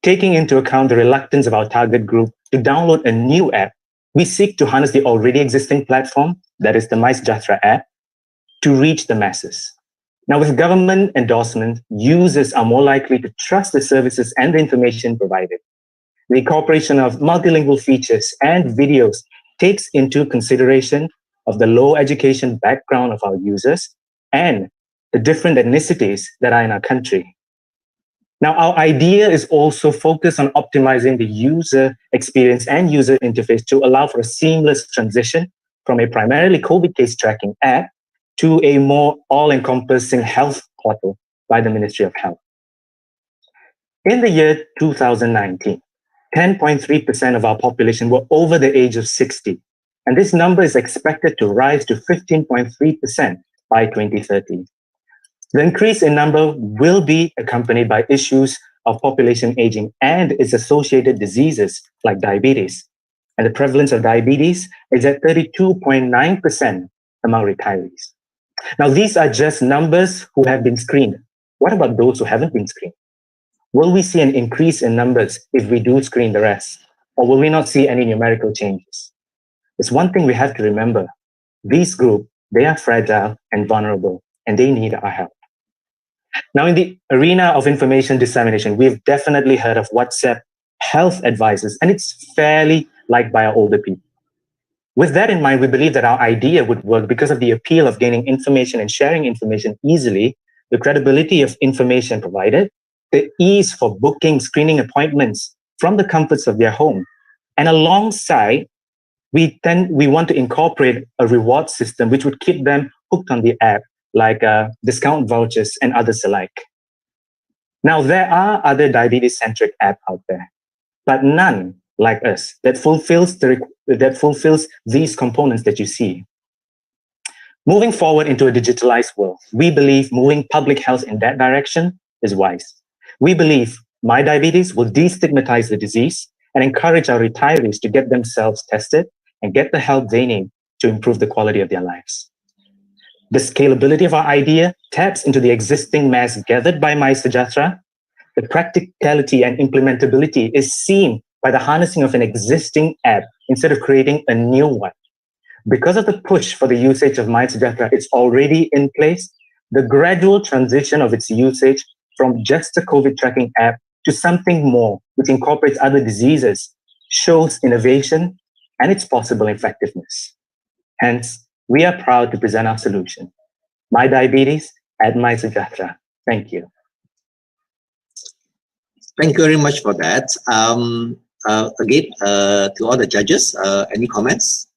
Taking into account the reluctance of our target group to download a new app, we seek to harness the already existing platform, that is the My Sejahtera app, to reach the masses. Now, with government endorsement, users are more likely to trust the services and the information provided. The incorporation of multilingual features and videos takes into consideration of the low education background of our users and the different ethnicities that are in our country. Now, our idea is also focused on optimizing the user experience and user interface to allow for a seamless transition from a primarily COVID case tracking app to a more all-encompassing health portal by the Ministry of Health. In the year 2019, 10.3% of our population were over the age of 60, and this number is expected to rise to 15.3% by 2030. The increase in number will be accompanied by issues of population aging and its associated diseases like diabetes. And the prevalence of diabetes is at 32.9% among retirees. Now, these are just numbers who have been screened. What about those who haven't been screened? Will we see an increase in numbers if we do screen the rest? Or will we not see any numerical changes? It's one thing we have to remember. These groups, they are fragile and vulnerable, and they need our help. Now, in the arena of information dissemination, we've definitely heard of WhatsApp health advices, and it's fairly liked by our older people. With that in mind, we believe that our idea would work because of the appeal of gaining information and sharing information easily, the credibility of information provided, the ease for booking screening appointments from the comforts of their home. And alongside, we want to incorporate a reward system which would keep them hooked on the app like discount vouchers and others alike. Now, there are other diabetes-centric apps out there, but none like us that fulfills these components that you see. Moving forward into a digitalized world, we believe moving public health in that direction is wise. We believe My Diabetes will destigmatize the disease and encourage our retirees to get themselves tested and get the help they need to improve the quality of their lives. The scalability of our idea taps into the existing mass gathered by My Sejahtera. The practicality and implementability is seen by the harnessing of an existing app instead of creating a new one. Because of the push for the usage of My Sejahtera, it's already in place. The gradual transition of its usage from just a COVID tracking app to something more, which incorporates other diseases, shows innovation and its possible effectiveness. Hence, we are proud to present our solution, My Diabetes at My Sejahtera. Thank you. Thank you very much for that. Again, to all the judges, any comments?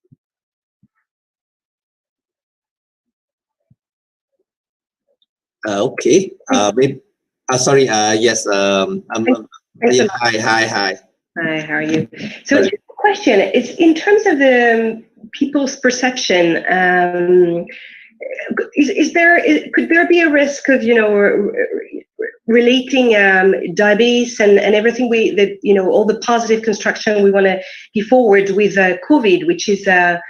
Okay. Maybe, sorry. Yes. Hi. Hi, how are you? So just a question is, in terms of the people's perception, could there be a risk of, relating diabetes and everything all the positive construction we want to be forward with COVID, which is a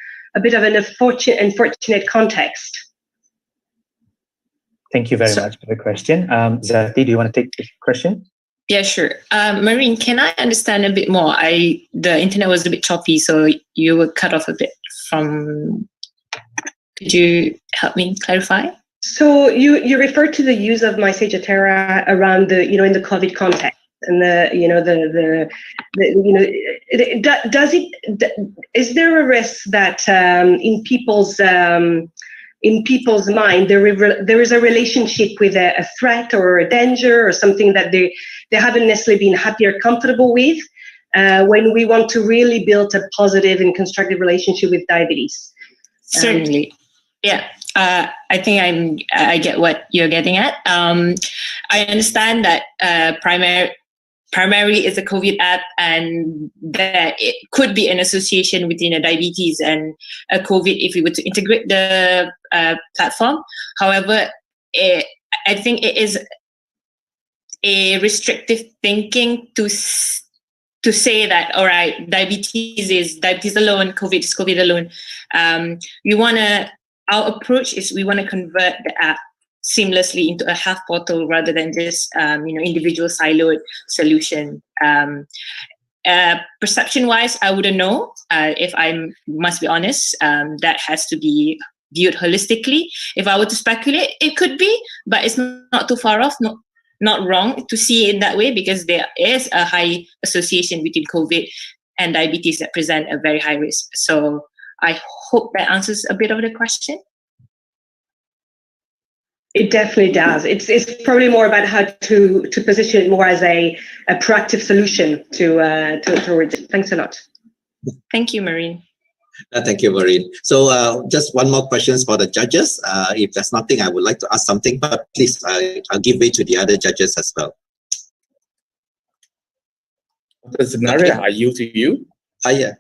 bit of an unfortunate context? Thank you very much for the question. Zati, do you want to take the question? Yeah, sure. Marine, can I understand a bit more? The internet was a bit choppy, so you were cut off a bit from. Could you help me clarify? So you refer to the use of My Sejahtera around the in the COVID context, and is there a risk that in people's mind there is a relationship with a threat or a danger or something that they haven't necessarily been happy or comfortable with when we want to really build a positive and constructive relationship with diabetes? Certainly. Yeah. I think I get what you're getting at. I understand that Primary is a COVID app, and that it could be an association within a diabetes and a COVID if we were to integrate the platform. However, I think it is a restrictive thinking to say that, all right, diabetes is diabetes alone, COVID is COVID alone. Our approach is we want to convert the app seamlessly into a health portal rather than just individual siloed solution. Perception-wise, I wouldn't know. If I must be honest, that has to be viewed holistically. If I were to speculate, it could be, but it's not too far off. Not wrong to see it in that way, because there is a high association between COVID and diabetes that present a very high risk. So I hope that answers a bit of the question. It definitely does. It's probably more about how to position it more as a proactive solution towards it. Thanks a lot. Thank you, Marine. Thank you, Marine. So just one more questions for the judges. If there's nothing, I would like to ask something, but please, I'll give way to the other judges as well. Dr. Zenaria, I yield to you. Yeah.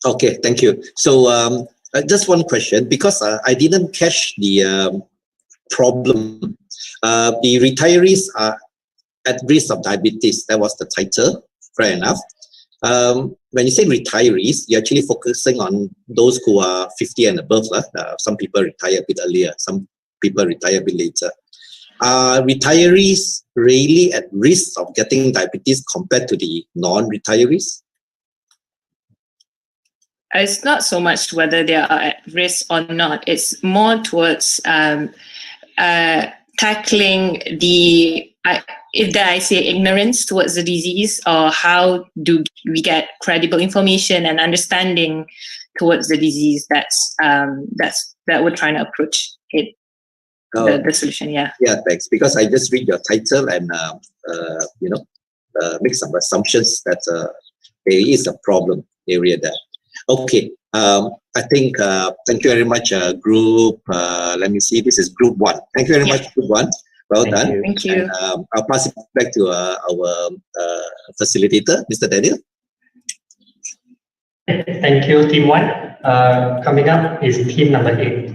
Okay, thank you. So just one question, because I didn't catch the problem. The retirees are at risk of diabetes. That was the title. Fair enough. When you say retirees, you're actually focusing on those who are 50 and above. Some people retire a bit earlier. Some people retire a bit later. Are retirees really at risk of getting diabetes compared to the non-retirees? It's not so much whether they are at risk or not. It's more towards tackling the, I say, ignorance towards the disease, or how do we get credible information and understanding towards the disease. That's that we're trying to approach it. The solution, yeah. Yeah, thanks. Because I just read your title and make some assumptions that there is a problem area there. Okay, I think, thank you very much, group. Let me see, this is group 1. Thank you very much, group 1. Well done. Thank you. And, I'll pass it back to our facilitator, Mr. Daniel. Thank you, team 1. Coming up is team number 8.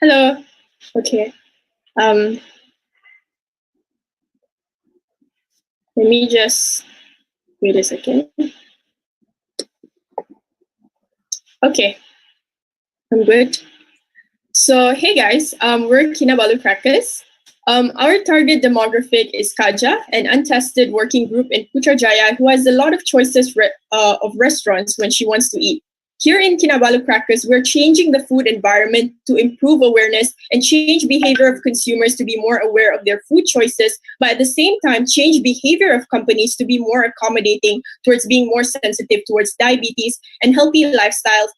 Hello. Okay. Let me just wait a second. Okay. I'm good. So, hey guys, we're Kinabalu Crackers. Our target demographic is Kaja, an untested working group in Putrajaya who has a lot of choices of restaurants when she wants to eat. Here in Kinabalu Crackers, we're changing the food environment to improve awareness and change behavior of consumers to be more aware of their food choices, but at the same time, change behavior of companies to be more accommodating towards being more sensitive towards diabetes and healthy lifestyles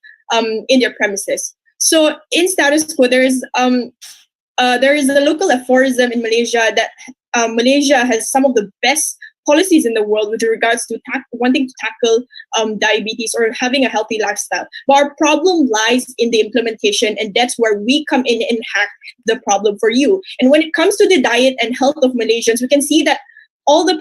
in their premises. So in status quo, there is a local aphorism in Malaysia that Malaysia has some of the best policies in the world with regards to wanting to tackle diabetes or having a healthy lifestyle. But our problem lies in the implementation, and that's where we come in and hack the problem for you. And when it comes to the diet and health of Malaysians, we can see that the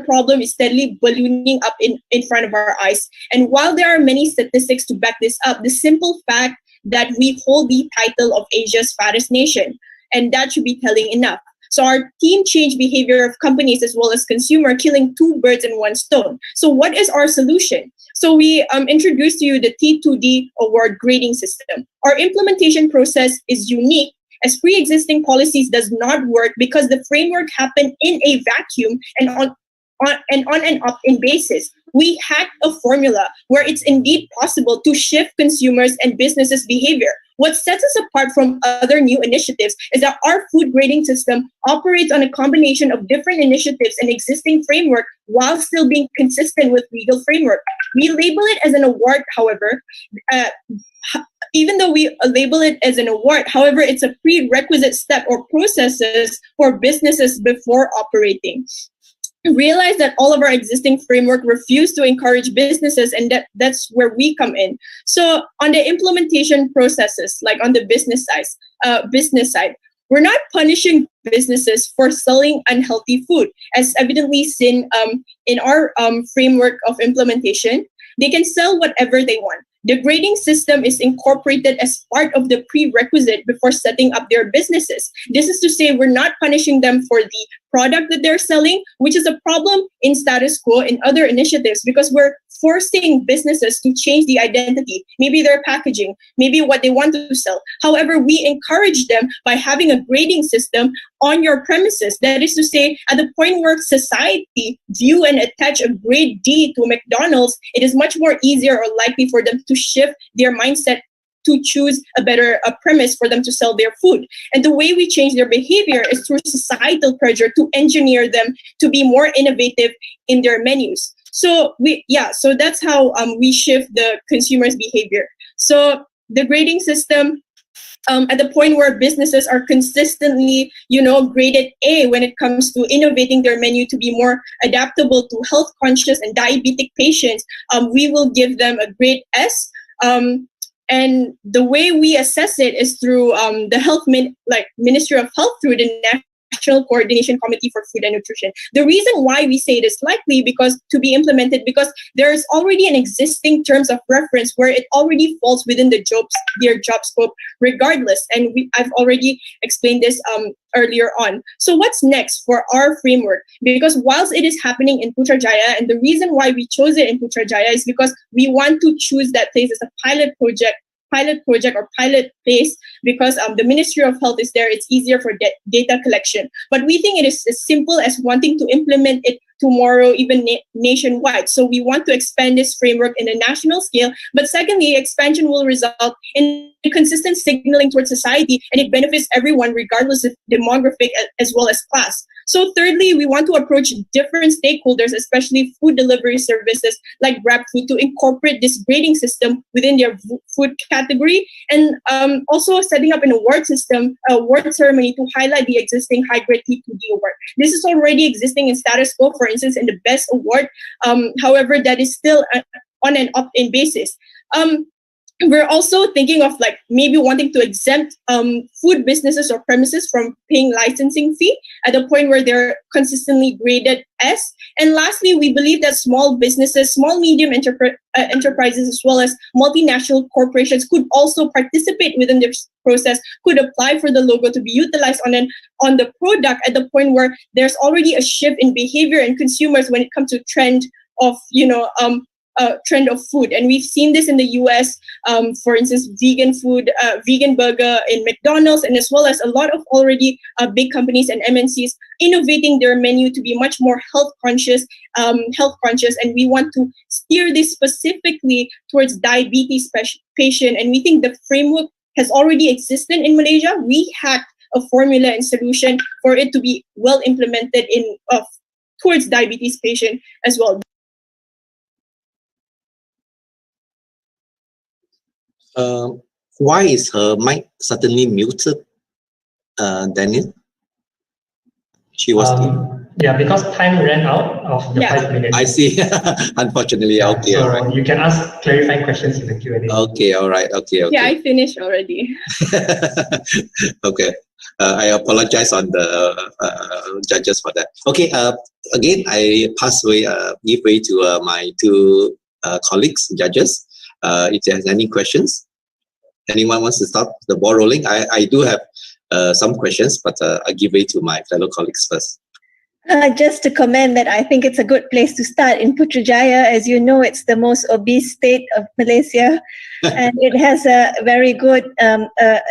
problem is steadily ballooning up in front of our eyes. And while there are many statistics to back this up, the simple fact that we hold the title of Asia's fattest nation, and that should be telling enough. So our team changed behavior of companies as well as consumer, killing 2 birds in 1 stone. So what is our solution? So we introduced to you the T2D award grading system. Our implementation process is unique as pre-existing policies does not work because the framework happened in a vacuum and on an opt-in basis. We hacked a formula where it's indeed possible to shift consumers and businesses' behavior. What sets us apart from other new initiatives is that our food grading system operates on a combination of different initiatives and existing framework while still being consistent with legal framework. We label it as an award, however, even though we label it as an award, however, it's a prerequisite step or processes for businesses before operating. Realize that all of our existing framework refuse to encourage businesses, and that's where we come in. So on the implementation processes, like on the business side, we're not punishing businesses for selling unhealthy food, as evidently seen in our framework of implementation. They can sell whatever they want. The grading system is incorporated as part of the prerequisite before setting up their businesses. This is to say we're not punishing them for the product that they're selling, which is a problem in status quo in other initiatives because we're forcing businesses to change the identity, maybe their packaging, maybe what they want to sell. However, we encourage them by having a grading system on your premises. That is to say, at the point where society view and attach a grade D to McDonald's, it is much more easier or likely for them to shift their mindset to choose a better premise for them to sell their food. And the way we change their behavior is through societal pressure to engineer them to be more innovative in their menus. So so that's how we shift the consumer's behavior. So the grading system, at the point where businesses are consistently, graded A when it comes to innovating their menu to be more adaptable to health conscious and diabetic patients, we will give them a grade S. And the way we assess it is through the Ministry of Health through the National Coordination Committee for Food and Nutrition. The reason why we say it is likely because there is already an existing terms of reference where it already falls within their job scope regardless. And I've already explained this earlier on. So what's next for our framework? Because whilst it is happening in Putrajaya, and the reason why we chose it in Putrajaya is because we want to choose that place as a pilot project or pilot place because the Ministry of Health is there. It's easier for data collection. But we think it is as simple as wanting to implement it tomorrow, even nationwide. So we want to expand this framework in a national scale. But secondly, expansion will result in consistent signaling towards society, and it benefits everyone regardless of demographic as well as class. So thirdly, we want to approach different stakeholders, especially food delivery services like GrabFood, to incorporate this grading system within their food category, and also setting up an award system, award ceremony to highlight the existing high-grade T2D award. This is already existing in status quo, for instance, in the best award. However, that is still on an opt-in basis. We're also thinking of like maybe wanting to exempt food businesses or premises from paying licensing fee at the point where they're consistently graded S. And lastly, we believe that small businesses, small medium enterprises, as well as multinational corporations could also participate within this process, could apply for the logo to be utilized on the product at the point where there's already a shift in behavior and consumers when it comes to trend of trend of food. And we've seen this in the US, for instance, vegan food, vegan burger in McDonald's, and as well as a lot of already big companies and MNCs innovating their menu to be much more health conscious. And we want to steer this specifically towards diabetes patient. And we think the framework has already existed in Malaysia. We hacked a formula and solution for it to be well implemented in towards diabetes patient as well. Why is her mic suddenly muted, Daniel? She was. Yeah, because time ran out of the 5 minutes. I see. Unfortunately, okay. So all right. you can ask clarifying questions in the Q&A. Okay, all right. Okay. Yeah, I finished already. Okay. I apologize on the judges for that. Okay. Again, I give way to my two colleagues, judges. If there's any questions, anyone wants to start the ball rolling? I do have some questions, but I give way to my fellow colleagues first. Just to comment that I think it's a good place to start in Putrajaya. As you know, it's the most obese state of Malaysia, and it has a very good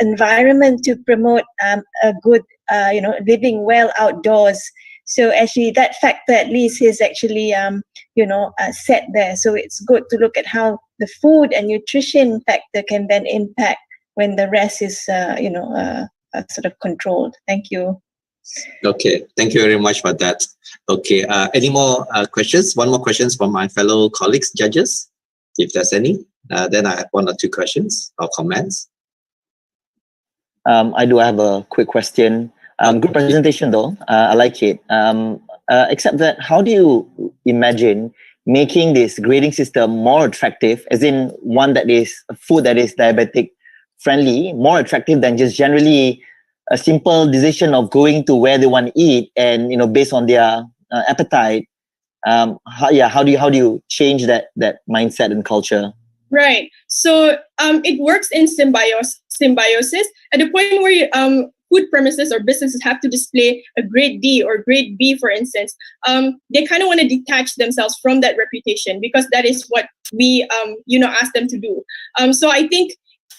environment to promote a good, living well outdoors. So actually, that factor at least is actually, set there. So it's good to look at how the food and nutrition factor can then impact when the rest is, sort of controlled. Thank you. Okay, thank you very much for that. Okay, any more questions? One more questions from my fellow colleagues, judges, if there's any. Then I have one or two questions or comments. I do have a quick question. Good presentation though, I like it. Except that, how do you imagine making this grading system more attractive, as in one that is food that is diabetic friendly, more attractive than just generally a simple decision of going to where they want to eat and based on their appetite? How do you change that mindset and culture? Right. So it works in symbiosis at the point where food premises or businesses have to display a grade D or grade B, for instance. They kind of want to detach themselves from that reputation because that is what we ask them to do. So I think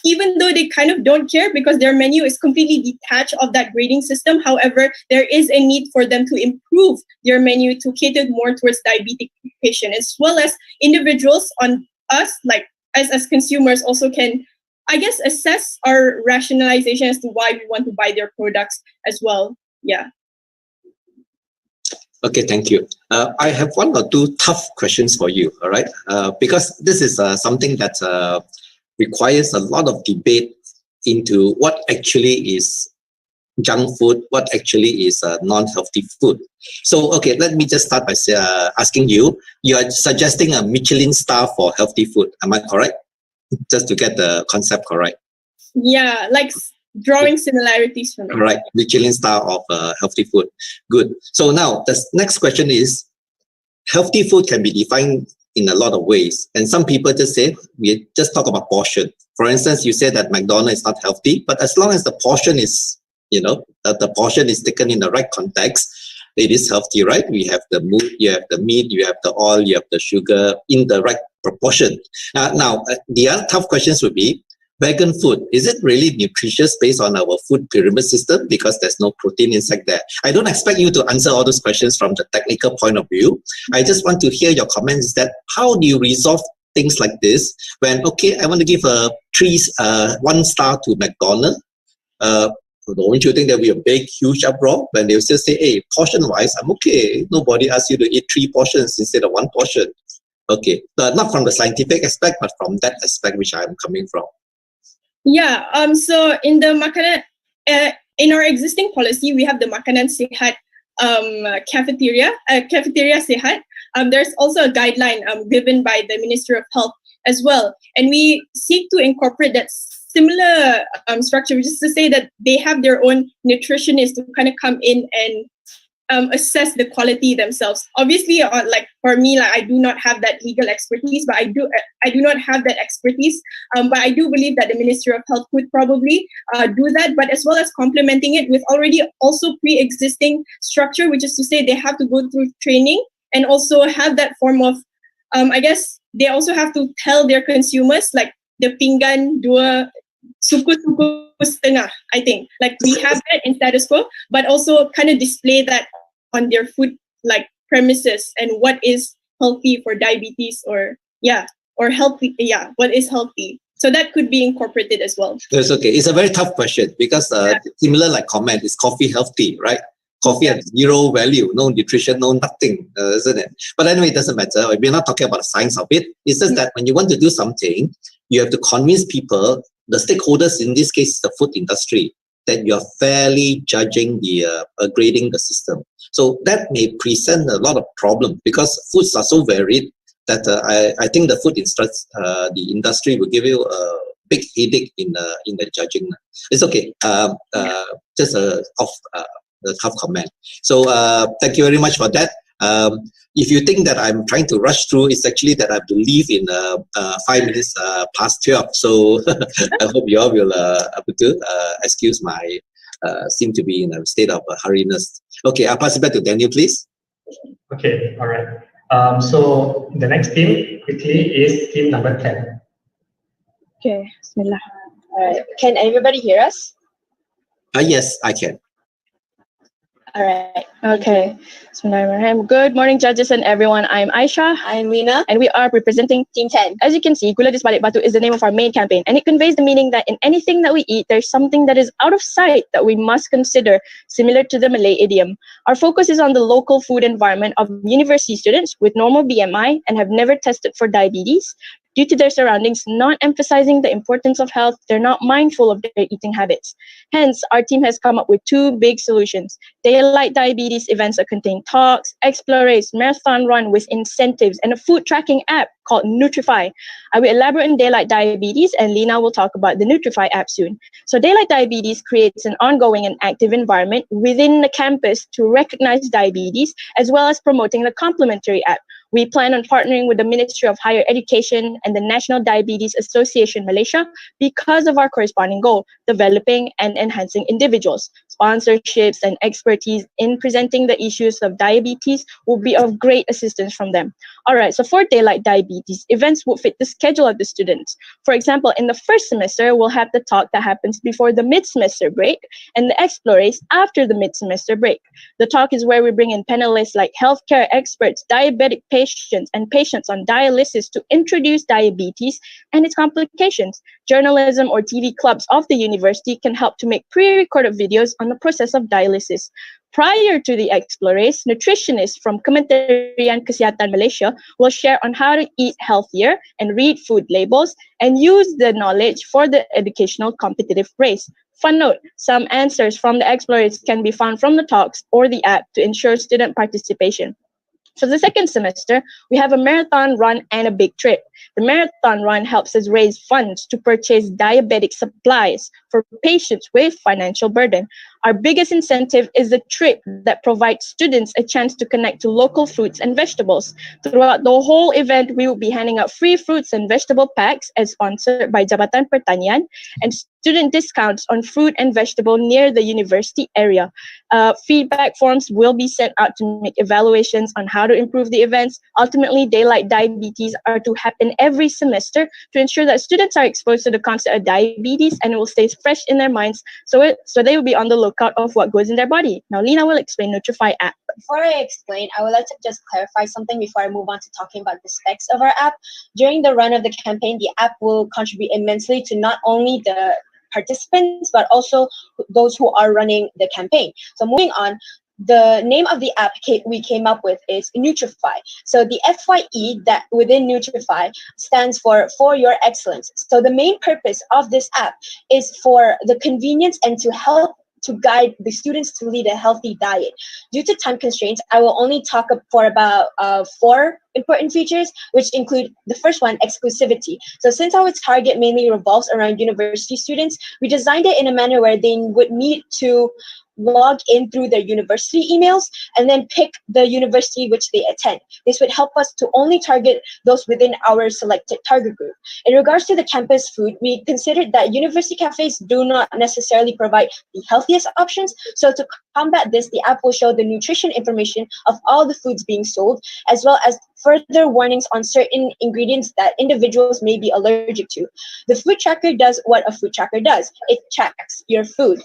even though they kind of don't care because their menu is completely detached of that grading system, however, there is a need for them to improve their menu to cater more towards diabetic patients, as well as individuals on us, like as consumers, also can, I guess, assess our rationalization as to why we want to buy their products as well. Yeah. Okay, thank you. I have one or two tough questions for you, all right? Because this is something that requires a lot of debate into what actually is junk food, what actually is non-healthy food. So, okay, let me just start by asking you, you are suggesting a Michelin star for healthy food, am I correct? Just to get the concept correct. Yeah, like drawing similarities from it. Right, Michelin star of healthy food. Good. So now the next question is, healthy food can be defined in a lot of ways. And some people just say, we just talk about portion. For instance, you say that McDonald's is not healthy, but as long as the portion is, the portion is taken in the right context, it is healthy, right? We have the meat, you have the meat, you have the oil, you have the sugar in the right proportion. Now, the other tough questions would be, vegan food, is it really nutritious based on our food pyramid system because there's no protein inside there? I don't expect you to answer all those questions from the technical point of view. I just want to hear your comments that how do you resolve things like this when, okay, I want to give 1 star to McDonald's. So don't you think there will be a big, huge uproar when they'll still say, hey, portion-wise, I'm okay. Nobody asks you to eat 3 portions instead of 1 portion. Okay, not from the scientific aspect, but from that aspect which I'm coming from. Yeah. So in the makanan, in our existing policy, we have the makanan sihat cafeteria sihat. There's also a guideline given by the Ministry of Health as well, and we seek to incorporate that similar structure, which is to say that they have their own nutritionists to kind of come in and assess the quality themselves. Obviously, like for me, like I do not have that legal expertise, but I do not have that expertise. But I do believe that the Ministry of Health could probably do that, but as well as complementing it with already also pre-existing structure, which is to say they have to go through training and also have that form of, I guess they also have to tell their consumers like the pinggan dua suku setengah, I think. Like we have that in status quo, but also kind of display that on their food like premises and what is healthy for diabetes or healthy, what is healthy. So that could be incorporated as well. It's okay. It's a very tough question because similar like comment, is coffee healthy, right? Coffee has 0 value, no nutrition, no nothing, isn't it? But anyway, it doesn't matter. We're not talking about the science of it. It's just that when you want to do something, you have to convince people, the stakeholders, in this case, the food industry, that you're fairly judging grading the system. So that may present a lot of problems because foods are so varied that I think the food the industry will give you a big headache in the judging. It's okay. Just a tough comment. So thank you very much for that. If you think that I'm trying to rush through, it's actually that I have to leave in 5 minutes past 12. So I hope you all will excuse my seem to be in a state of hurriness. Okay, I'll pass it back to Daniel, please. Okay, all right. So the next team quickly is team number 10. Okay, Bismillah. All right, can everybody hear us? Yes, I can. All right. Okay. Good morning, judges and everyone. I'm Aisha. I'm Rina. And we are representing Team 10. As you can see, Gula di Sebalik Batu is the name of our main campaign, and it conveys the meaning that in anything that we eat, there's something that is out of sight that we must consider, similar to the Malay idiom. Our focus is on the local food environment of university students with normal BMI and have never tested for diabetes. Due to their surroundings not emphasizing the importance of health, they're not mindful of their eating habits. Hence, our team has come up with 2 big solutions. Daylight diabetes events that contain talks, explorers, marathon run with incentives, and a food tracking app called Nutrify. I will elaborate on daylight diabetes, and Lina will talk about the Nutrify app soon. So daylight diabetes creates an ongoing and active environment within the campus to recognize diabetes, as well as promoting the complementary app. We plan on partnering with the Ministry of Higher Education and the National Diabetes Association Malaysia because of our corresponding goal, developing and enhancing individuals. Sponsorships and expertise in presenting the issues of diabetes will be of great assistance from them. All right, so for daylight diabetes, events will fit the schedule of the students. For example, in the first semester, we'll have the talk that happens before the mid-semester break and the explorers after the mid-semester break. The talk is where we bring in panelists like healthcare experts, diabetic patients, and patients on dialysis to introduce diabetes and its complications. Journalism or TV clubs of the university can help to make pre-recorded videos on the process of dialysis. Prior to the explorers, nutritionists from Kementerian Kesihatan Malaysia will share on how to eat healthier and read food labels and use the knowledge for the educational competitive race. Fun note, some answers from the explorers can be found from the talks or the app to ensure student participation. For the second semester, we have a marathon run and a big trip. The marathon run helps us raise funds to purchase diabetic supplies for patients with financial burden. Our biggest incentive is the trip that provides students a chance to connect to local fruits and vegetables. Throughout the whole event, we will be handing out free fruits and vegetable packs as sponsored by Jabatan Pertanian and student discounts on fruit and vegetable near the university area. Feedback forms will be sent out to make evaluations on how to improve the events. Ultimately, daylight diabetes are to happen every semester to ensure that students are exposed to the concept of diabetes and it will stay fresh in their minds so they will be on the lookout of what goes in their body. Now, Lina will explain Nutrify app. Before I explain, I would like to just clarify something before I move on to talking about the specs of our app. During the run of the campaign, the app will contribute immensely to not only the participants, but also those who are running the campaign. So moving on, the name of the app we came up with is Nutrify. So the FYE that within Nutrify stands for your excellence. So the main purpose of this app is for the convenience and to help to guide the students to lead a healthy diet. Due to time constraints, I will only talk for about 4 important features, which include the first one, exclusivity. So since our target mainly revolves around university students, we designed it in a manner where they would need to log in through their university emails and then pick the university which they attend. This would help us to only target those within our selected target group. In regards to the campus food, we considered that university cafes do not necessarily provide the healthiest options. So to combat this, the app will show the nutrition information of all the foods being sold, as well as further warnings on certain ingredients that individuals may be allergic to. The food tracker does what a food tracker does. It tracks your food.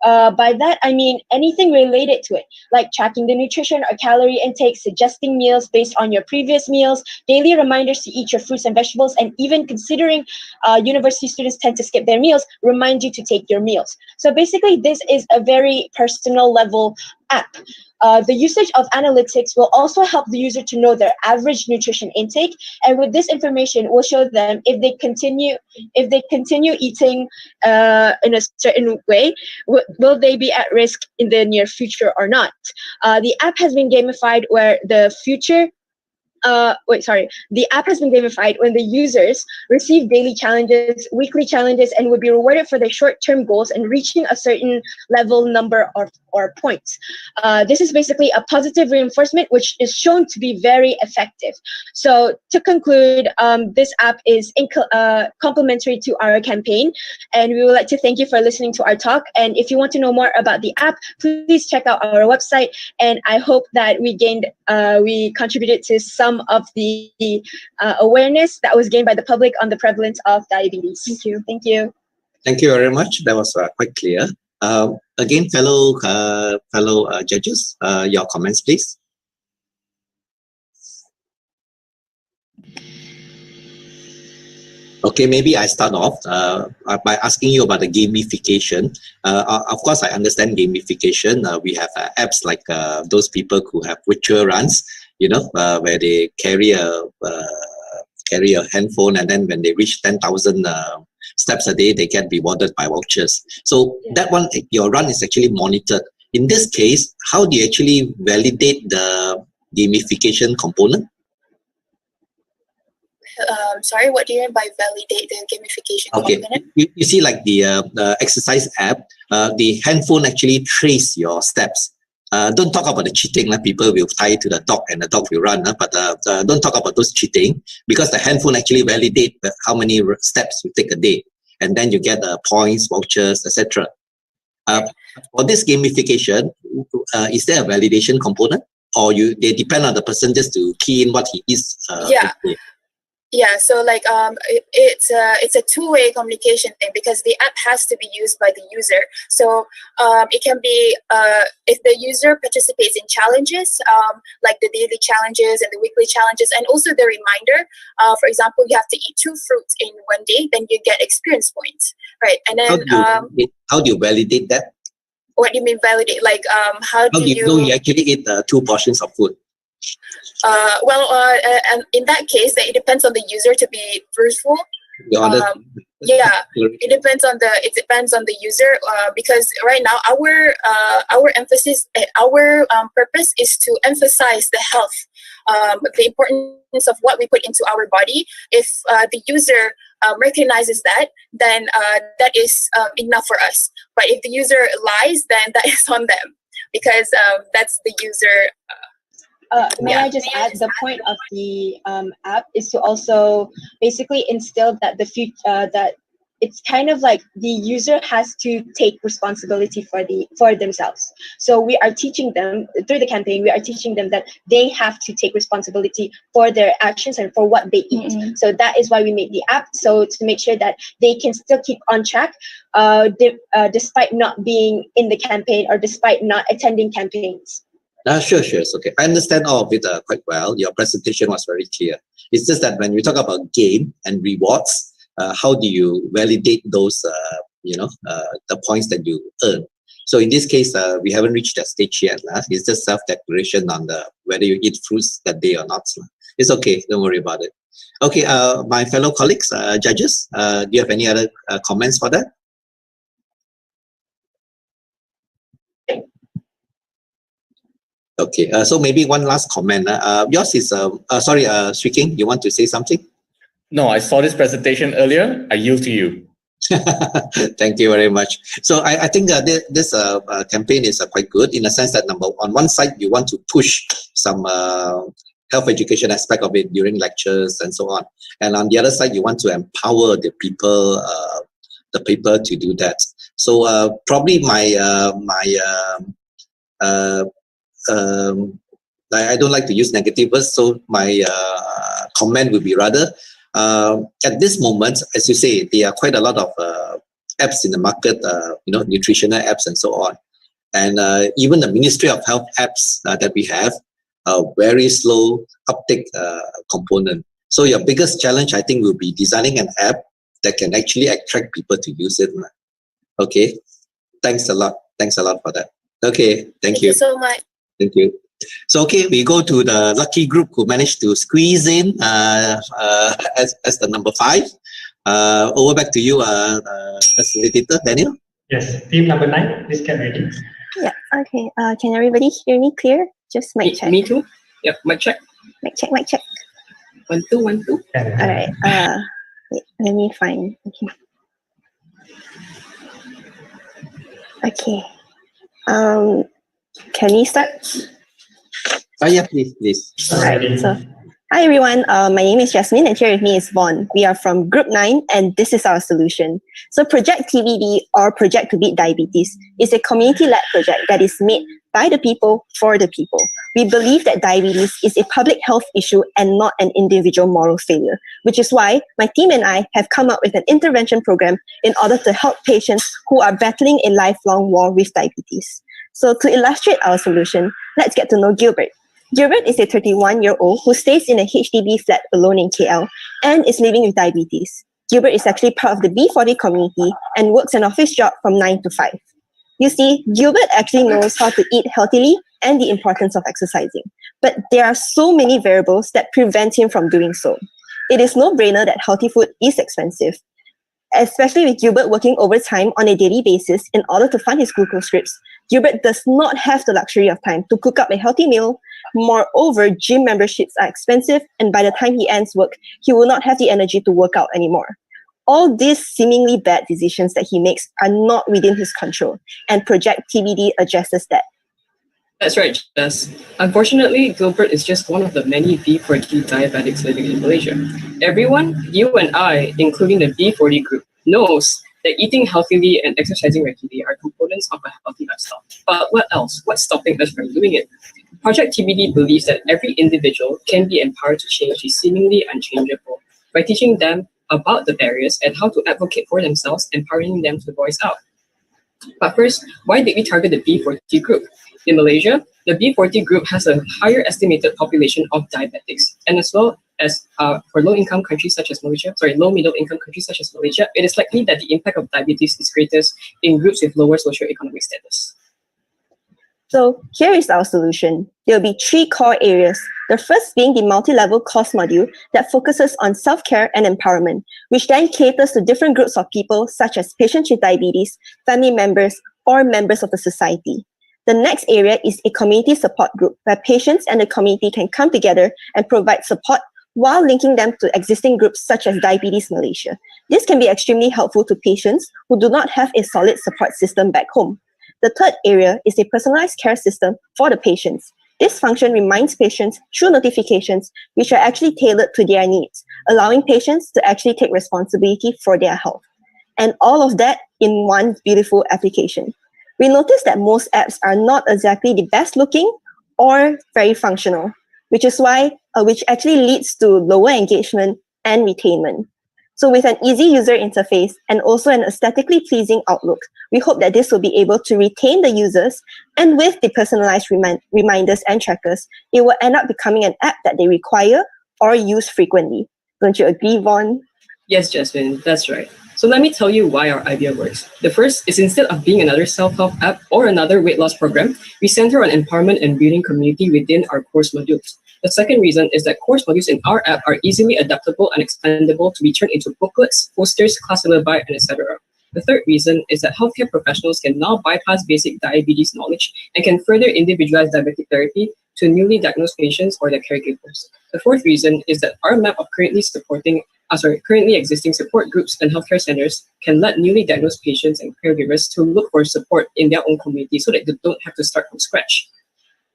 By that, I mean anything related to it, like tracking the nutrition or calorie intake, suggesting meals based on your previous meals, daily reminders to eat your fruits and vegetables, and even considering university students tend to skip their meals, remind you to take your meals. So basically, this is a very personal level app. The usage of analytics will also help the user to know their average nutrition intake, and with this information will show them if they continue eating in a certain way, will they be at risk in the near future or not. The app has been gamified where the app has been gamified when the users receive daily challenges, weekly challenges, and would be rewarded for their short-term goals and reaching a certain level number or points. This is basically a positive reinforcement, which is shown to be very effective. So to conclude, this app is complementary to our campaign, and we would like to thank you for listening to our talk. And if you want to know more about the app, please check out our website. And I hope that we contributed to some of the awareness that was gained by the public on the prevalence of diabetes. Thank you. Thank you. Thank you very much. That was quite clear. Again, fellow judges, your comments, please. Okay, maybe I start off by asking you about the gamification. Of course, I understand gamification. We have apps like those people who have virtual runs, where they carry a handphone, and then when they reach 10,000 steps a day, they get rewarded by vouchers. So that one, your run is actually monitored. In this case, how do you actually validate the gamification component? Sorry, what do you mean by validate the gamification component? You see, like the exercise app, the handphone actually trace your steps. Don't talk about the cheating. People will tie it to the dog and the dog will run. But don't talk about those cheating, because the handphone actually validate how many steps you take a day, and then you get points, vouchers, etc. For this gamification, is there a validation component, or they depend on the person just to key in what he is? Yeah, so it's a two-way communication thing, because the app has to be used by the user. So it can be if the user participates in challenges, like the daily challenges and the weekly challenges, and also the reminder. For example, you have to eat 2 fruits in one day, then you get experience points, right? And then how do you validate that? What do you mean validate? How do you know you actually eat 2 portions of food? And in that case, it depends on the user to be truthful. It depends on the user, because right now our emphasis, our purpose is to emphasize the health, the importance of what we put into our body. If the user recognizes that, then that is enough for us. But if the user lies, then that is on them, because that's the user. May I just add, the point of the app is to also basically instill that that it's kind of like the user has to take responsibility for themselves. So we are teaching them through the campaign. We are teaching them that they have to take responsibility for their actions and for what they eat. So that is why we made the app, so to make sure that they can still keep on track, despite not being in the campaign or despite not attending campaigns. Sure. It's okay. I understand all of it quite well. Your presentation was very clear. It's just that when we talk about game and rewards, how do you validate those the points that you earn. So in this case, we haven't reached that stage yet. It's just self-declaration on whether you eat fruits that day or not. It's okay. Don't worry about it. Okay, my fellow colleagues, judges, do you have any other comments for that? Okay, so maybe one last comment. Yours is, sorry, Sri King, you want to say something? No, I saw this presentation earlier. I yield to you. Thank you very much. So I think this campaign is quite good in the sense that on one side, you want to push some health education aspect of it during lectures and so on. And on the other side, you want to empower the people to do that. So probably I don't like to use negative words, so my comment would be rather, at this moment, as you say, there are quite a lot of apps in the market, nutritional apps and so on. And even the Ministry of Health apps that we have, a very slow uptake component. So your biggest challenge, I think, will be designing an app that can actually attract people to use it. Okay, thanks a lot. Thanks a lot for that. Okay, thank you. Thank you so much. Thank you. So, okay, we go to the lucky group who managed to squeeze in as the number 5. Over back to you, facilitator Daniel. Yes, team number 9, please get ready. Yeah, okay. Can everybody hear me clear? Just mic check. Me too. Yep, mic check. Mic check, mic check. 1 2 1 2. All right. Wait, let me find. Okay. Can we start? Yeah, please. All right. So, hi everyone. My name is Jasmine, and here with me is Vaughn. We are from Group 9, and this is our solution. So, Project TBD, or Project to Beat Diabetes, is a community-led project that is made by the people for the people. We believe that diabetes is a public health issue and not an individual moral failure, which is why my team and I have come up with an intervention program in order to help patients who are battling a lifelong war with diabetes. So to illustrate our solution, let's get to know Gilbert. Gilbert is a 31-year-old who stays in a HDB flat alone in KL and is living with diabetes. Gilbert is actually part of the B40 community and works an office job from 9 to 5. You see, Gilbert actually knows how to eat healthily and the importance of exercising. But there are so many variables that prevent him from doing so. It is no-brainer that healthy food is expensive, especially with Gilbert working overtime on a daily basis in order to fund his glucose strips. Gilbert does not have the luxury of time to cook up a healthy meal. Moreover, gym memberships are expensive, and by the time he ends work, he will not have the energy to work out anymore. All these seemingly bad decisions that he makes are not within his control, and Project TBD addresses that. That's right, Jess. Unfortunately, Gilbert is just one of the many B40 diabetics living in Malaysia. Everyone, you and I, including the B40 group, knows that eating healthily and exercising regularly are components of a healthy lifestyle. But what else? What's stopping us from doing it? Project TBD believes that every individual can be empowered to change the seemingly unchangeable by teaching them about the barriers and how to advocate for themselves, empowering them to voice out. But first, why did we target the B40 group? In Malaysia, the B40 group has a higher estimated population of diabetics, and as well as for low-income countries such as Malaysia, low-middle-income countries such as Malaysia, it is likely that the impact of diabetes is greatest in groups with lower socioeconomic status. So here is our solution. There will be 3 core areas. The first being the multi-level course module that focuses on self-care and empowerment, which then caters to different groups of people such as patients with diabetes, family members, or members of the society. The next area is a community support group where patients and the community can come together and provide support while linking them to existing groups such as Diabetes Malaysia. This can be extremely helpful to patients who do not have a solid support system back home. The third area is a personalized care system for the patients. This function reminds patients through notifications which are actually tailored to their needs, allowing patients to actually take responsibility for their health. And all of that in one beautiful application. We noticed that most apps are not exactly the best looking or very functional, which actually leads to lower engagement and retainment. So with an easy user interface and also an aesthetically pleasing outlook, we hope that this will be able to retain the users, and with the personalized reminders and trackers, it will end up becoming an app that they require or use frequently. Don't you agree, Vaughn? Yes, Jasmine, that's right. So let me tell you why our idea works. The first is instead of being another self-help app or another weight loss program, we center on empowerment and building community within our course modules. The second reason is that course modules in our app are easily adaptable and expandable to be turned into booklets, posters, class syllabi, and etc. The third reason is that healthcare professionals can now bypass basic diabetes knowledge and can further individualize diabetic therapy to newly diagnosed patients or their caregivers. The fourth reason is that our map of currently existing support groups and healthcare centers can let newly diagnosed patients and caregivers to look for support in their own community so that they don't have to start from scratch.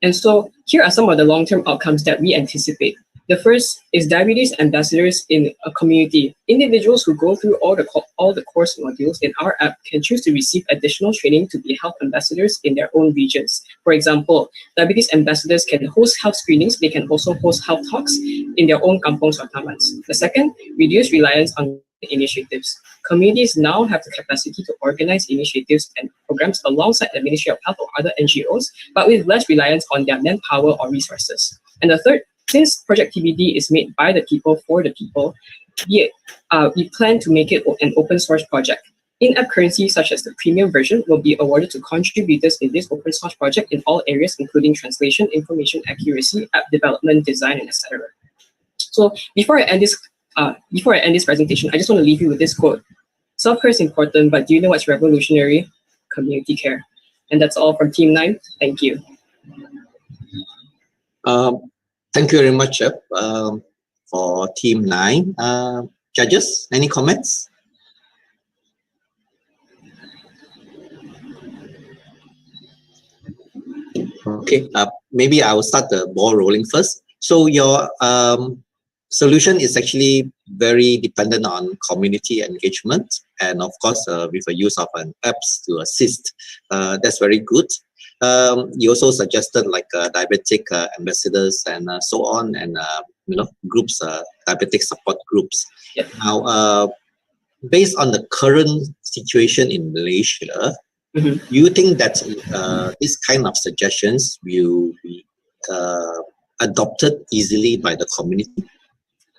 And so here are some of the long-term outcomes that we anticipate. The first is diabetes ambassadors in a community. Individuals who go through all the course modules in our app can choose to receive additional training to be health ambassadors in their own regions. For example, diabetes ambassadors can host health screenings. They can also host health talks in their own kampongs or tamans. The second, reduce reliance on initiatives. Communities now have the capacity to organize initiatives and programs alongside the Ministry of Health or other NGOs, but with less reliance on their manpower or resources. And the third, since Project TBD is made by the people for the people, we plan to make it an open source project. In-app currency such as the premium version will be awarded to contributors in this open source project in all areas, including translation, information accuracy, app development, design, and etc. So before I end this presentation, I just want to leave you with this quote. Self-care is important, but do you know what's revolutionary? Community care. And that's all from Team 9. Thank you. Thank you very much, for Team 9. Judges, any comments? Okay, maybe I will start the ball rolling first. So your solution is actually very dependent on community engagement, and of course, with the use of an apps to assist. That's very good. You also suggested like diabetic ambassadors and so on, and groups, diabetic support groups. Yep. Now, based on the current situation in Malaysia, do you think that this kind of suggestions will be adopted easily by the community?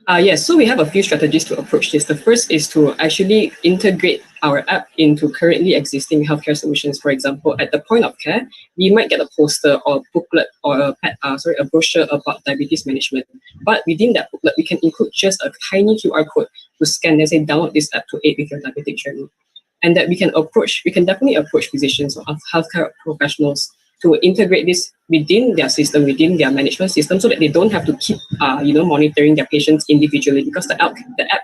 Yes, so we have a few strategies to approach this. The first is to actually integrate our app into currently existing healthcare solutions. For example, at the point of care, we might get a poster or a booklet or a brochure about diabetes management. But within that booklet, we can include just a tiny QR code to scan and say, download this app to aid with your diabetic journey. And that we can definitely approach physicians or healthcare professionals to integrate this within their system, within their management system, so that they don't have to keep, monitoring their patients individually, because the app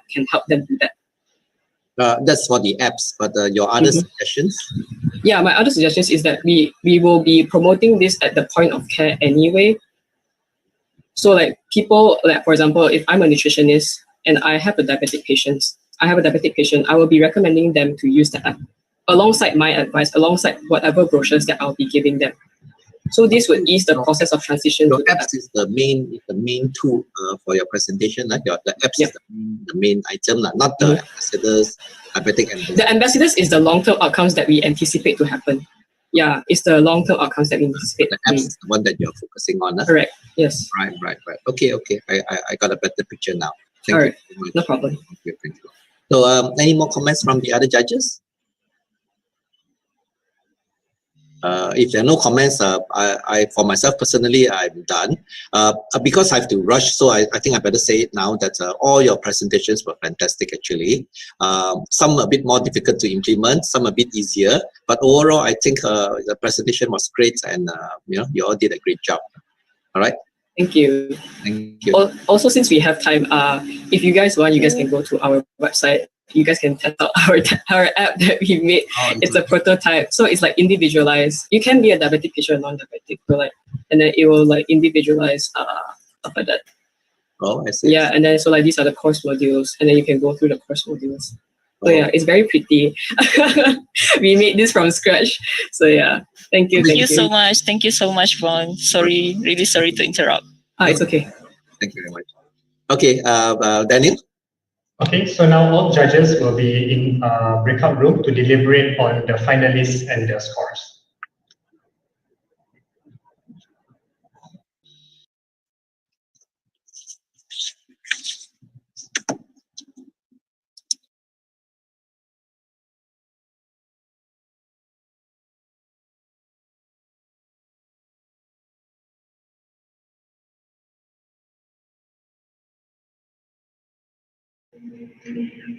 can help them do that. That's for the apps, but your other suggestions? Yeah, my other suggestions is that we will be promoting this at the point of care anyway. So like people, like for example, if I'm a nutritionist and I have a diabetic patient, I will be recommending them to use the app alongside my advice, alongside whatever brochures that I'll be giving them. So this would ease the process of transition. Your apps is the main tool for your presentation. The apps is the main item, not the ambassadors, diabetic ambassadors. The ambassadors is the long-term outcomes that we anticipate to happen. Yeah, it's the long-term outcomes that we anticipate. The apps is the one that you're focusing on. Correct. Yes. Right. Okay. I got a better picture now. All right. No problem. Thank you. So, any more comments from the other judges? If there are no comments, I for myself personally, I'm done. Because I have to rush, so I think I better say it now that all your presentations were fantastic actually. Some a bit more difficult to implement, some a bit easier, but overall I think the presentation was great, and you all did a great job. All right. Thank you. Thank you. Also, since we have time, if you guys want, you guys can go to our website. You guys can test out our app that we made. It's a prototype, so it's like individualized. You can be a diabetic patient or non-diabetic, but and then it will like individualize stuff like that. Oh, I see. Yeah, and then so like these are the course modules, and then you can go through the course modules. So yeah, it's very pretty. We made this from scratch. So yeah, thank you. Thank you so much. Thank you so much, Vaughn. Really sorry to interrupt. It's okay. Thank you very much. Okay, Daniel. Okay, so now all judges will be in a breakout room to deliberate on the finalists and their scores.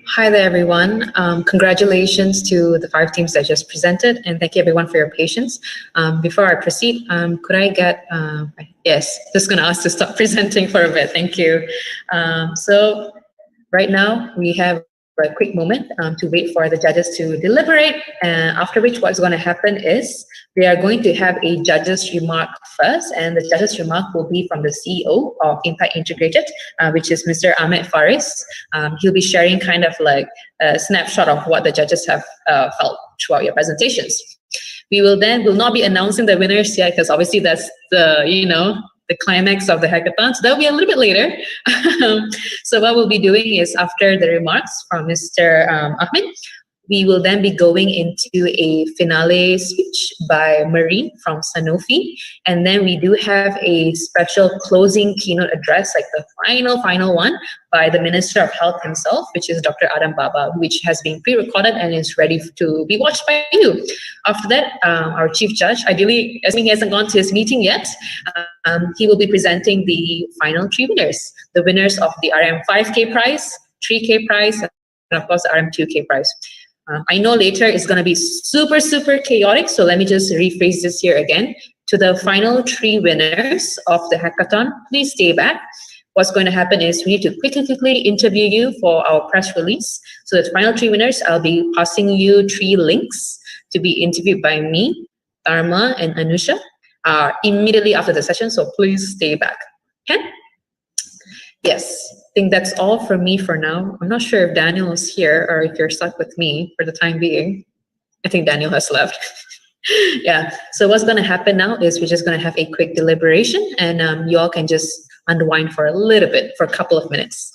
Hi there, everyone. Congratulations to the 5 teams that just presented, and thank you everyone for your patience. Before I proceed, could I get, yes, just gonna ask to stop presenting for a bit, thank you. So right now we have a quick moment to wait for the judges to deliberate, and after which what's going to happen is we are going to have a judge's remark first, and the judge's remark will be from the CEO of Impact Integrated, which is Mr. Ahmed Faris. He'll be sharing kind of like a snapshot of what the judges have felt throughout your presentations. We will not be announcing the winners yet, because obviously that's the climax of the hackathon. So that'll be a little bit later. So what we'll be doing is, after the remarks from Mr. Ahmed, we will then be going into a finale speech by Marine from Sanofi. And then we do have a special closing keynote address, like the final one, by the Minister of Health himself, which is Dr. Adam Baba, which has been pre-recorded and is ready to be watched by you. After that, our chief judge, ideally, assuming he hasn't gone to his meeting yet, he will be presenting the final 3 winners, the winners of the RM 5K prize, 3K prize, and of course the RM 2K prize. I know later it's going to be super, super chaotic, so let me just rephrase this here again. To the final 3 winners of the hackathon, please stay back. What's going to happen is we need to quickly interview you for our press release. So the final 3 winners, I'll be passing you 3 links to be interviewed by me, Dharma, and Anusha immediately after the session, so please stay back. Okay? Yes, I think that's all from me for now. I'm not sure if Daniel is here or if you're stuck with me for the time being. I think Daniel has left. Yeah, so what's going to happen now is we're just going to have a quick deliberation, and you all can just unwind for a little bit, for a couple of minutes.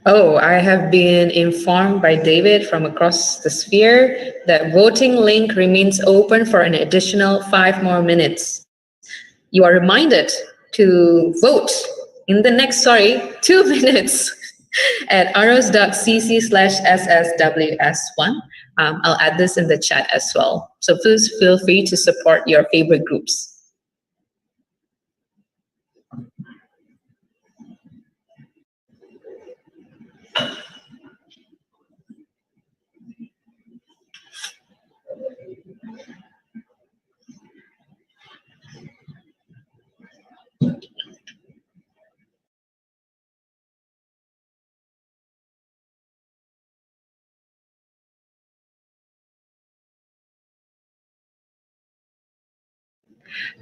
Oh, I have been informed by David from across the sphere that voting link remains open for an additional 5 more minutes. You are reminded to vote in the next, 2 minutes at aros.cc/ssws1. I'll add this in the chat as well. So please feel free to support your favorite groups.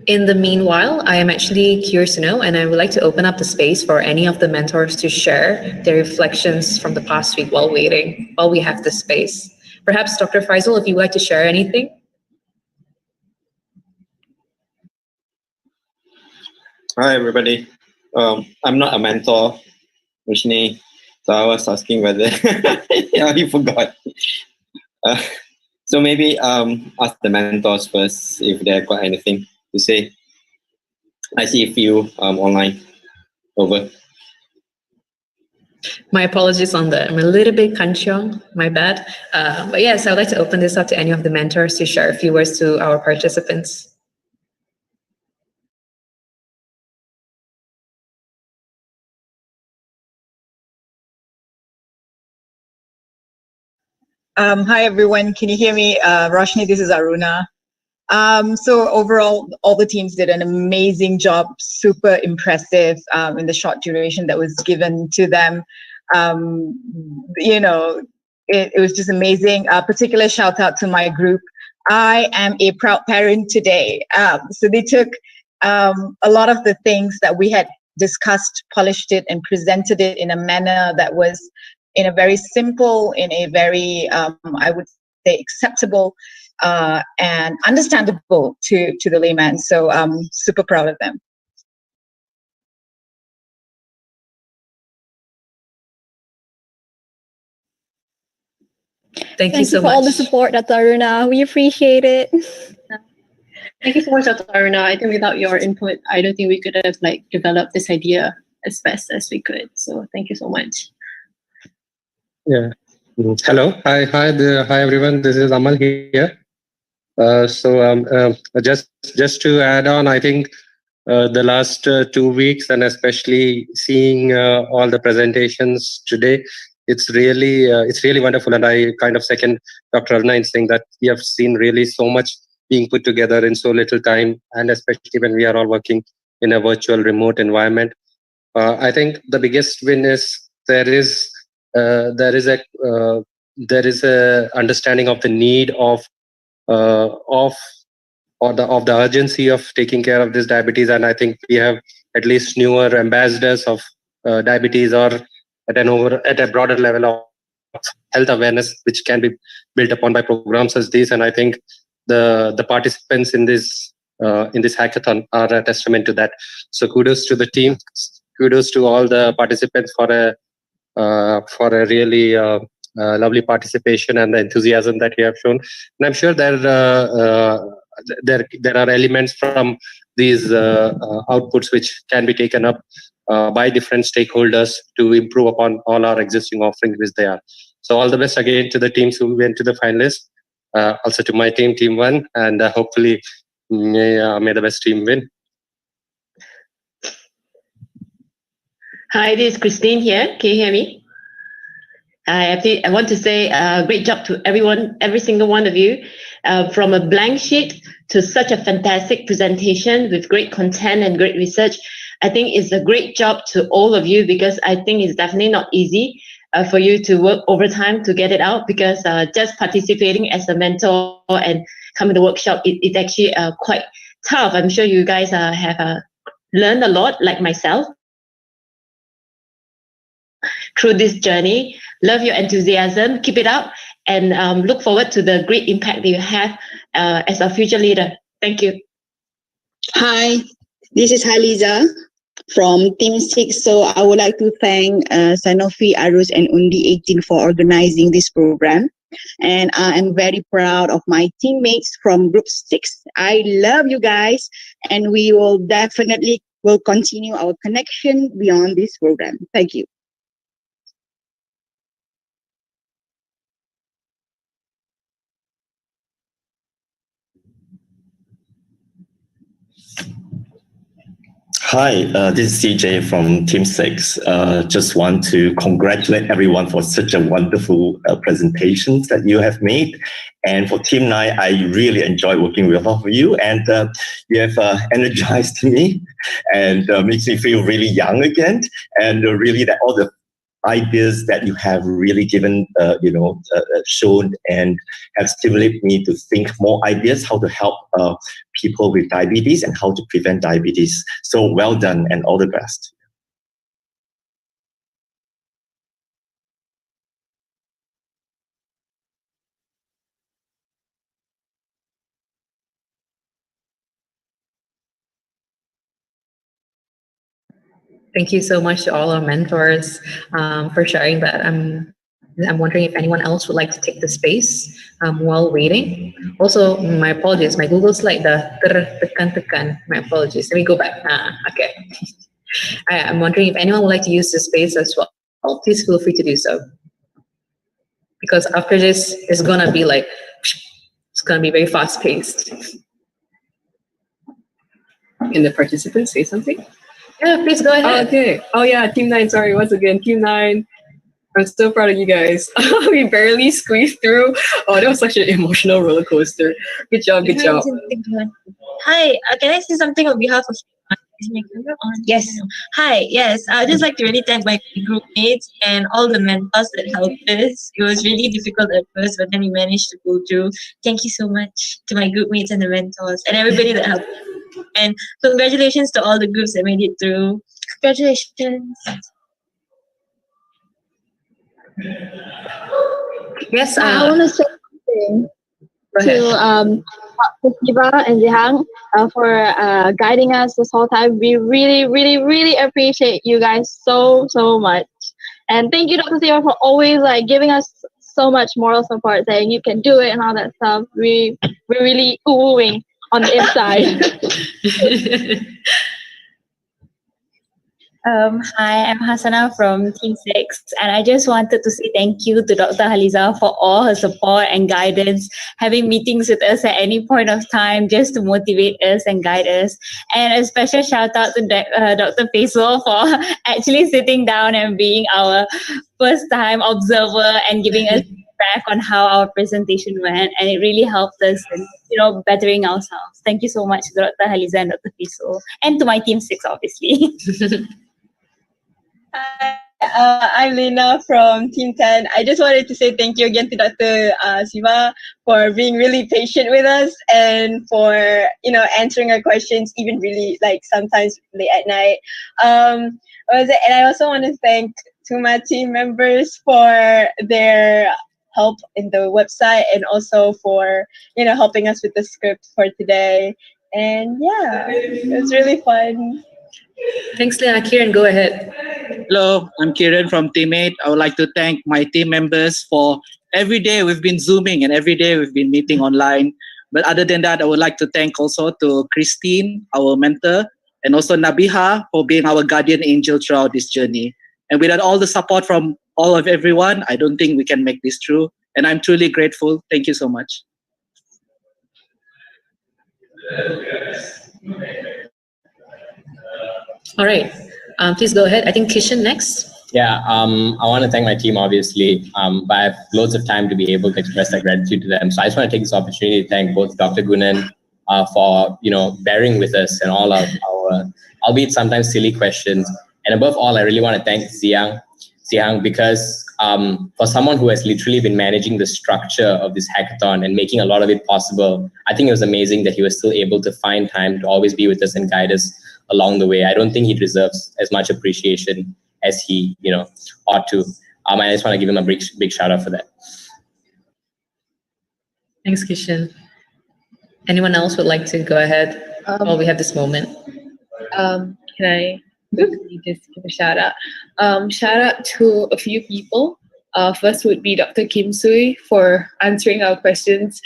In the meanwhile, I am actually curious to know, and I would like to open up the space for any of the mentors to share their reflections from the past week while waiting, while we have this space. Perhaps Dr. Faisal, if you would like to share anything? Hi, everybody. I'm not a mentor, Vishni, so I was asking whether yeah, you forgot. So maybe ask the mentors first if they've got anything to say. I see a few online. Over. My apologies on that. I'm a little bit kanchiong, my bad. But yes, I'd like to open this up to any of the mentors to share a few words to our participants. Hi, everyone. Can you hear me? Roshni, this is Aruna. So overall, all the teams did an amazing job, super impressive in the short duration that was given to them. You know, it was just amazing. A particular shout out to my group. I am a proud parent today. So they took a lot of the things that we had discussed, polished it, and presented it in a manner that was in a very simple, in a very, I would say, acceptable and understandable to the layman. So I'm super proud of them. Thank you for all the support, Dr. Aruna. We appreciate it. Thank you so much, Dr. Aruna. I think without your input, I don't think we could have developed this idea as best as we could. So thank you so much. Yeah. Hello. Hi. Hi, everyone. This is Amal here. Just to add on, I think the last 2 weeks, and especially seeing all the presentations today, it's really wonderful. And I kind of second Dr. Aruna in saying that we have seen really so much being put together in so little time, and especially when we are all working in a virtual remote environment. I think the biggest win is there is a understanding of the need of the urgency of taking care of this diabetes, and I think we have at least newer ambassadors of diabetes, or at a broader level of health awareness, which can be built upon by programs as these. And I think the participants in this hackathon are a testament to that. So kudos to the team, kudos to all the participants for a really lovely participation and the enthusiasm that you have shown. And I'm sure there are elements from these outputs which can be taken up by different stakeholders to improve upon all our existing offerings which they are. So all the best again to the teams who went to the finalists, also to my team, Team 1, and hopefully may the best team win. Hi, this is Christine here. Can you hear me? I want to say great job to everyone, every single one of you. From a blank sheet to such a fantastic presentation with great content and great research. I think it's a great job to all of you, because I think it's definitely not easy for you to work overtime to get it out, because just participating as a mentor and coming to the workshop, it's actually quite tough. I'm sure you guys have learned a lot, like myself, through this journey. Love your enthusiasm, keep it up, and look forward to the great impact that you have as a future leader. Thank you. Hi, this is Haliza from Team 6. So I would like to thank Sanofi, Arus, and Undi 18 for organizing this program. And I am very proud of my teammates from Group 6. I love you guys, and we will definitely continue our connection beyond this program. Thank you. Hi, this is CJ from Team 6. Just want to congratulate everyone for such a wonderful presentations that you have made. And for Team 9, I really enjoy working with all of you, and you have energized me and makes me feel really young again. And really that all the ideas that you have really given, shown and have stimulated me to think more ideas how to help people with diabetes and how to prevent diabetes. So well done and all the best. Thank you so much to all our mentors for sharing that. I'm wondering if anyone else would like to take the space while waiting. Also, my apologies. My Google slide, the tekan. My apologies. Let me go back. Okay. I'm wondering if anyone would like to use the space as well. Please feel free to do so. Because after this, it's gonna be very fast paced. Can the participants say something? Yeah, please go ahead. Oh, okay. Oh yeah, Team 9. Sorry, once again, Team 9. I'm so proud of you guys. We barely squeezed through. Oh, that was such an emotional roller coaster. Good job, good job. Hi, can I say something on behalf of? Is my camera on? Yes. Hi, yes. I'd just like to really thank my group mates and all the mentors that helped us. It was really difficult at first, but then we managed to go through. Thank you so much to my group mates and the mentors and everybody that helped. And congratulations to all the groups that made it through. Congratulations. Yes, I want to say something Go ahead. to Dr. Siva and Zihang for guiding us this whole time. We really, really, really appreciate you guys so, so much. And thank you, Dr. Siva, for always like giving us so much moral support, saying you can do it and all that stuff. We're really oohing on the inside. Hi, I'm Hasana from Team 6, and I just wanted to say thank you to Dr. Haliza for all her support and guidance, having meetings with us at any point of time just to motivate us and guide us. And a special shout out to Dr. Faisal for actually sitting down and being our first time observer and giving us feedback on how our presentation went, and it really helped us in, bettering ourselves. Thank you so much to Dr. Haliza and Dr. Faisal, and to my Team 6, obviously. Hi, I'm Lena from Team 10. I just wanted to say thank you again to Dr. Siva for being really patient with us and for, answering our questions even really like sometimes late at night. And I also want to thank to my team members for their help in the website and also for, helping us with the script for today. And yeah, it was really fun. Thanks, Lena. Kieran, go ahead. Hello, I'm Kieran from Team 8. I would like to thank my team members for every day we've been Zooming and every day we've been meeting online. But other than that, I would like to thank also to Christine, our mentor, and also Nabiha for being our guardian angel throughout this journey. And without all the support from all of everyone, I don't think we can make this through. And I'm truly grateful. Thank you so much. All right. Please go ahead. I think Kishan next. Yeah, I want to thank my team, obviously, but I have loads of time to be able to express that gratitude to them. So I just want to take this opportunity to thank both Dr. Gunan for, bearing with us and all of our, albeit sometimes silly questions. And above all, I really want to thank Zihang, because for someone who has literally been managing the structure of this hackathon and making a lot of it possible, I think it was amazing that he was still able to find time to always be with us and guide us along the way. I don't think he deserves as much appreciation as he, ought to. I just want to give him a big shout out for that. Thanks, Kishan. Anyone else would like to go ahead while we have this moment? Can I just give a shout out? Shout out to a few people. First would be Dr. Kim Sui for answering our questions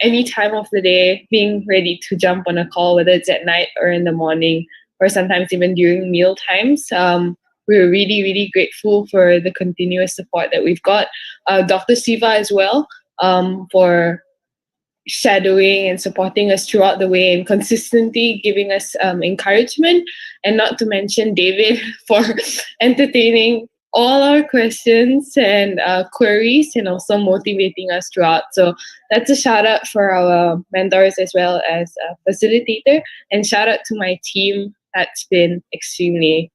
any time of the day, being ready to jump on a call, whether it's at night or in the morning, or sometimes even during meal times. We're really, really grateful for the continuous support that we've got. Dr. Siva as well for shadowing and supporting us throughout the way and consistently giving us encouragement. And not to mention David for entertaining all our questions and queries and also motivating us throughout. So that's a shout out for our mentors as well as a facilitator, and shout out to my team. That's been extremely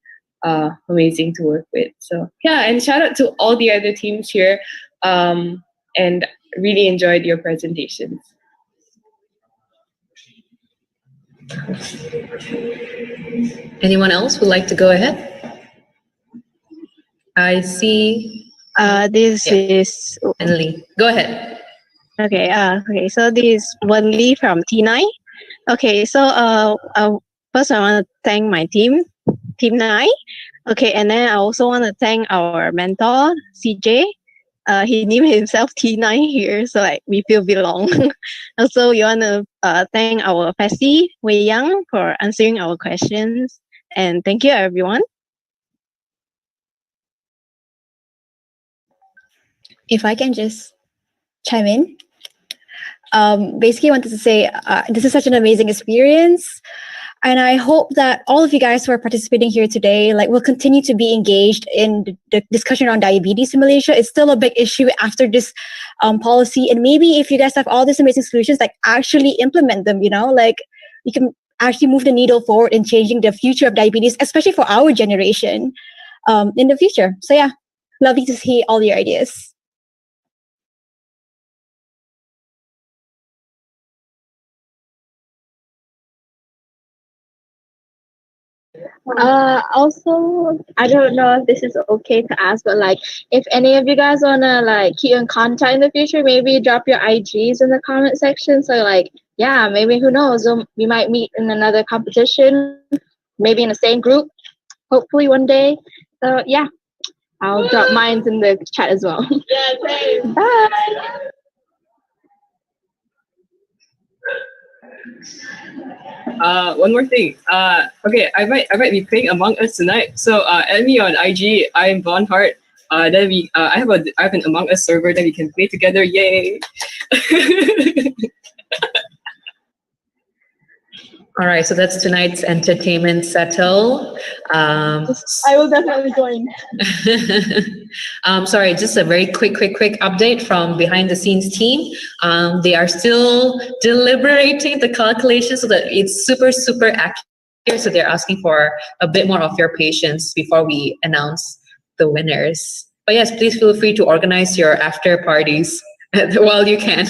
amazing to work with. So yeah, and shout out to all the other teams here, and really enjoyed your presentations. Anyone else would like to go ahead? I see. This is Wenli. Go ahead. Okay. Okay. So this is Wenli from T9. Okay. So first I want to thank my team, Team 9. Okay, and then I also want to thank our mentor, CJ. He named himself T9 here, so like we feel belong. Also, we want to thank our Fessy, Wei Yang, for answering our questions. And thank you, everyone. If I can just chime in. Basically, I wanted to say this is such an amazing experience. And I hope that all of you guys who are participating here today, will continue to be engaged in the discussion on diabetes in Malaysia. It's still a big issue after this policy. And maybe if you guys have all these amazing solutions, actually implement them, you can actually move the needle forward in changing the future of diabetes, especially for our generation in the future. So yeah, lovely to see all your ideas. Also, I don't know if this is okay to ask, but like, if any of you guys wanna like keep in contact in the future, maybe drop your IGs in the comment section. So like, yeah, maybe who knows, we might meet in another competition, maybe in the same group, hopefully one day. So yeah, I'll drop mine in the chat as well. Yeah, same. Bye. One more thing. Okay, I might be playing Among Us tonight. So add me on IG. I'm Von Hart. Then I have an Among Us server that we can play together. Yay! All right, so that's tonight's entertainment settle. I will definitely join. Sorry, just a very quick update from behind the scenes team. They are still deliberating the calculation so that it's super accurate. So they're asking for a bit more of your patience before we announce the winners. But yes, please feel free to organize your after parties while you can.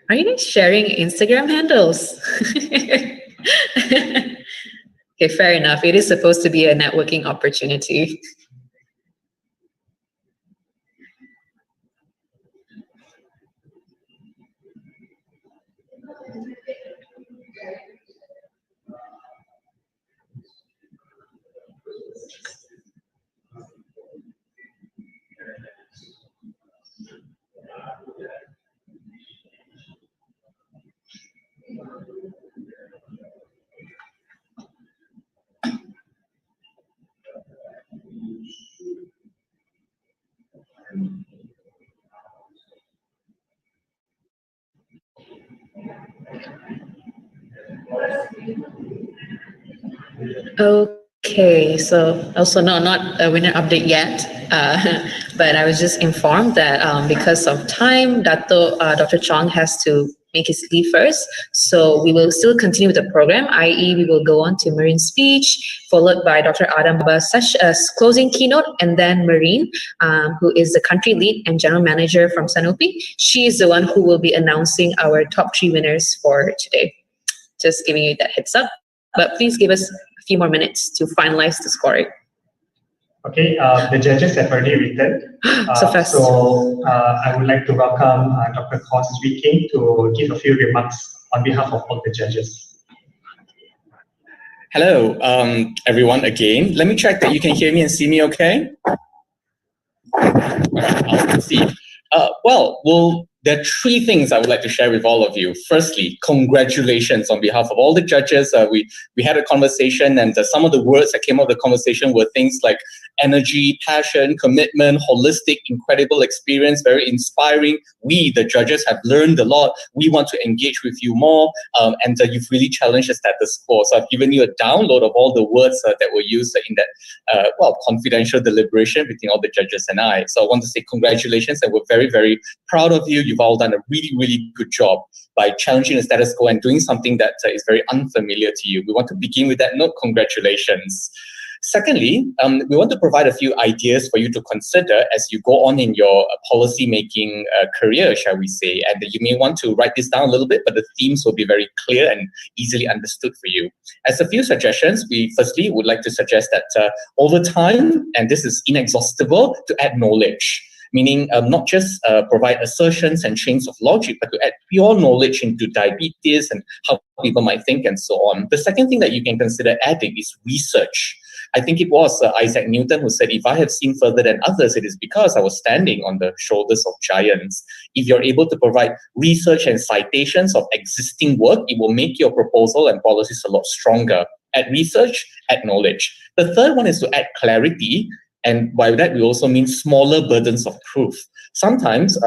Are you guys sharing Instagram handles? Okay, fair enough. It is supposed to be a networking opportunity. Okay, so also not a winner update yet, but I was just informed that because of time, Dr. Chong has to make his leave first. So we will still continue with the program, i.e. we will go on to Marine's speech, followed by Dr. Adam Baba's closing keynote, and then Marine, who is the country lead and general manager from Sanofi. She is the one who will be announcing our top 3 winners for today. Just giving you that heads up, but please give us a few more minutes to finalize the scoring. Okay, the judges have already written. So fast. I would like to welcome Dr. Kos Swee King to give a few remarks on behalf of all the judges. Hello, everyone again. Let me check that you can hear me and see me okay? I'll proceed. There are 3 things I would like to share with all of you. Firstly, congratulations on behalf of all the judges. We had a conversation, and some of the words that came out of the conversation were things like energy, passion, commitment, holistic, incredible experience, very inspiring. We, the judges, have learned a lot. We want to engage with you more, and you've really challenged the status quo. So I've given you a download of all the words that were used in that, confidential deliberation between all the judges and I. So I want to say congratulations, and we're very, very proud of you. You've all done a really, really good job by challenging the status quo and doing something that is very unfamiliar to you. We want to begin with that note. Congratulations. Secondly, we want to provide a few ideas for you to consider as you go on in your policy-making career, shall we say. And you may want to write this down a little bit, but the themes will be very clear and easily understood for you. As a few suggestions, we firstly would like to suggest that over time, and this is inexhaustible, to add knowledge. Meaning not just provide assertions and chains of logic, but to add pure knowledge into diabetes and how people might think and so on. The second thing that you can consider adding is research. I think it was Isaac Newton who said, if I have seen further than others, it is because I was standing on the shoulders of giants. If you're able to provide research and citations of existing work, it will make your proposal and policies a lot stronger. Add research, add knowledge. The third one is to add clarity. And by that, we also mean smaller burdens of proof. Sometimes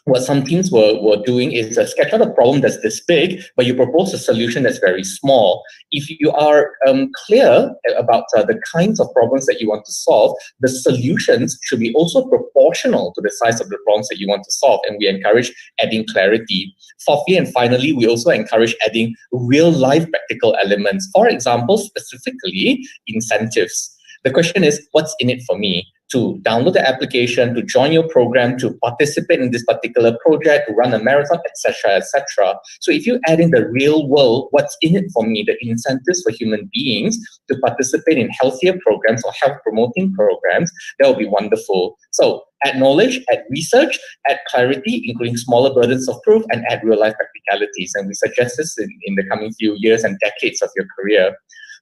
what some teams were doing is sketch out a problem that's this big, but you propose a solution that's very small. If you are clear about the kinds of problems that you want to solve, the solutions should be also proportional to the size of the problems that you want to solve, and we encourage adding clarity. Fourthly and finally, we also encourage adding real-life practical elements. For example, specifically, incentives. The question is, what's in it for me? to download the application, to join your program, to participate in this particular project, to run a marathon, etc., etc. So if you add in the real world, what's in it for me, the incentives for human beings to participate in healthier programs or health promoting programs, that would be wonderful. So add knowledge, add research, add clarity, including smaller burdens of proof, and add real-life practicalities. And we suggest this in the coming few years and decades of your career.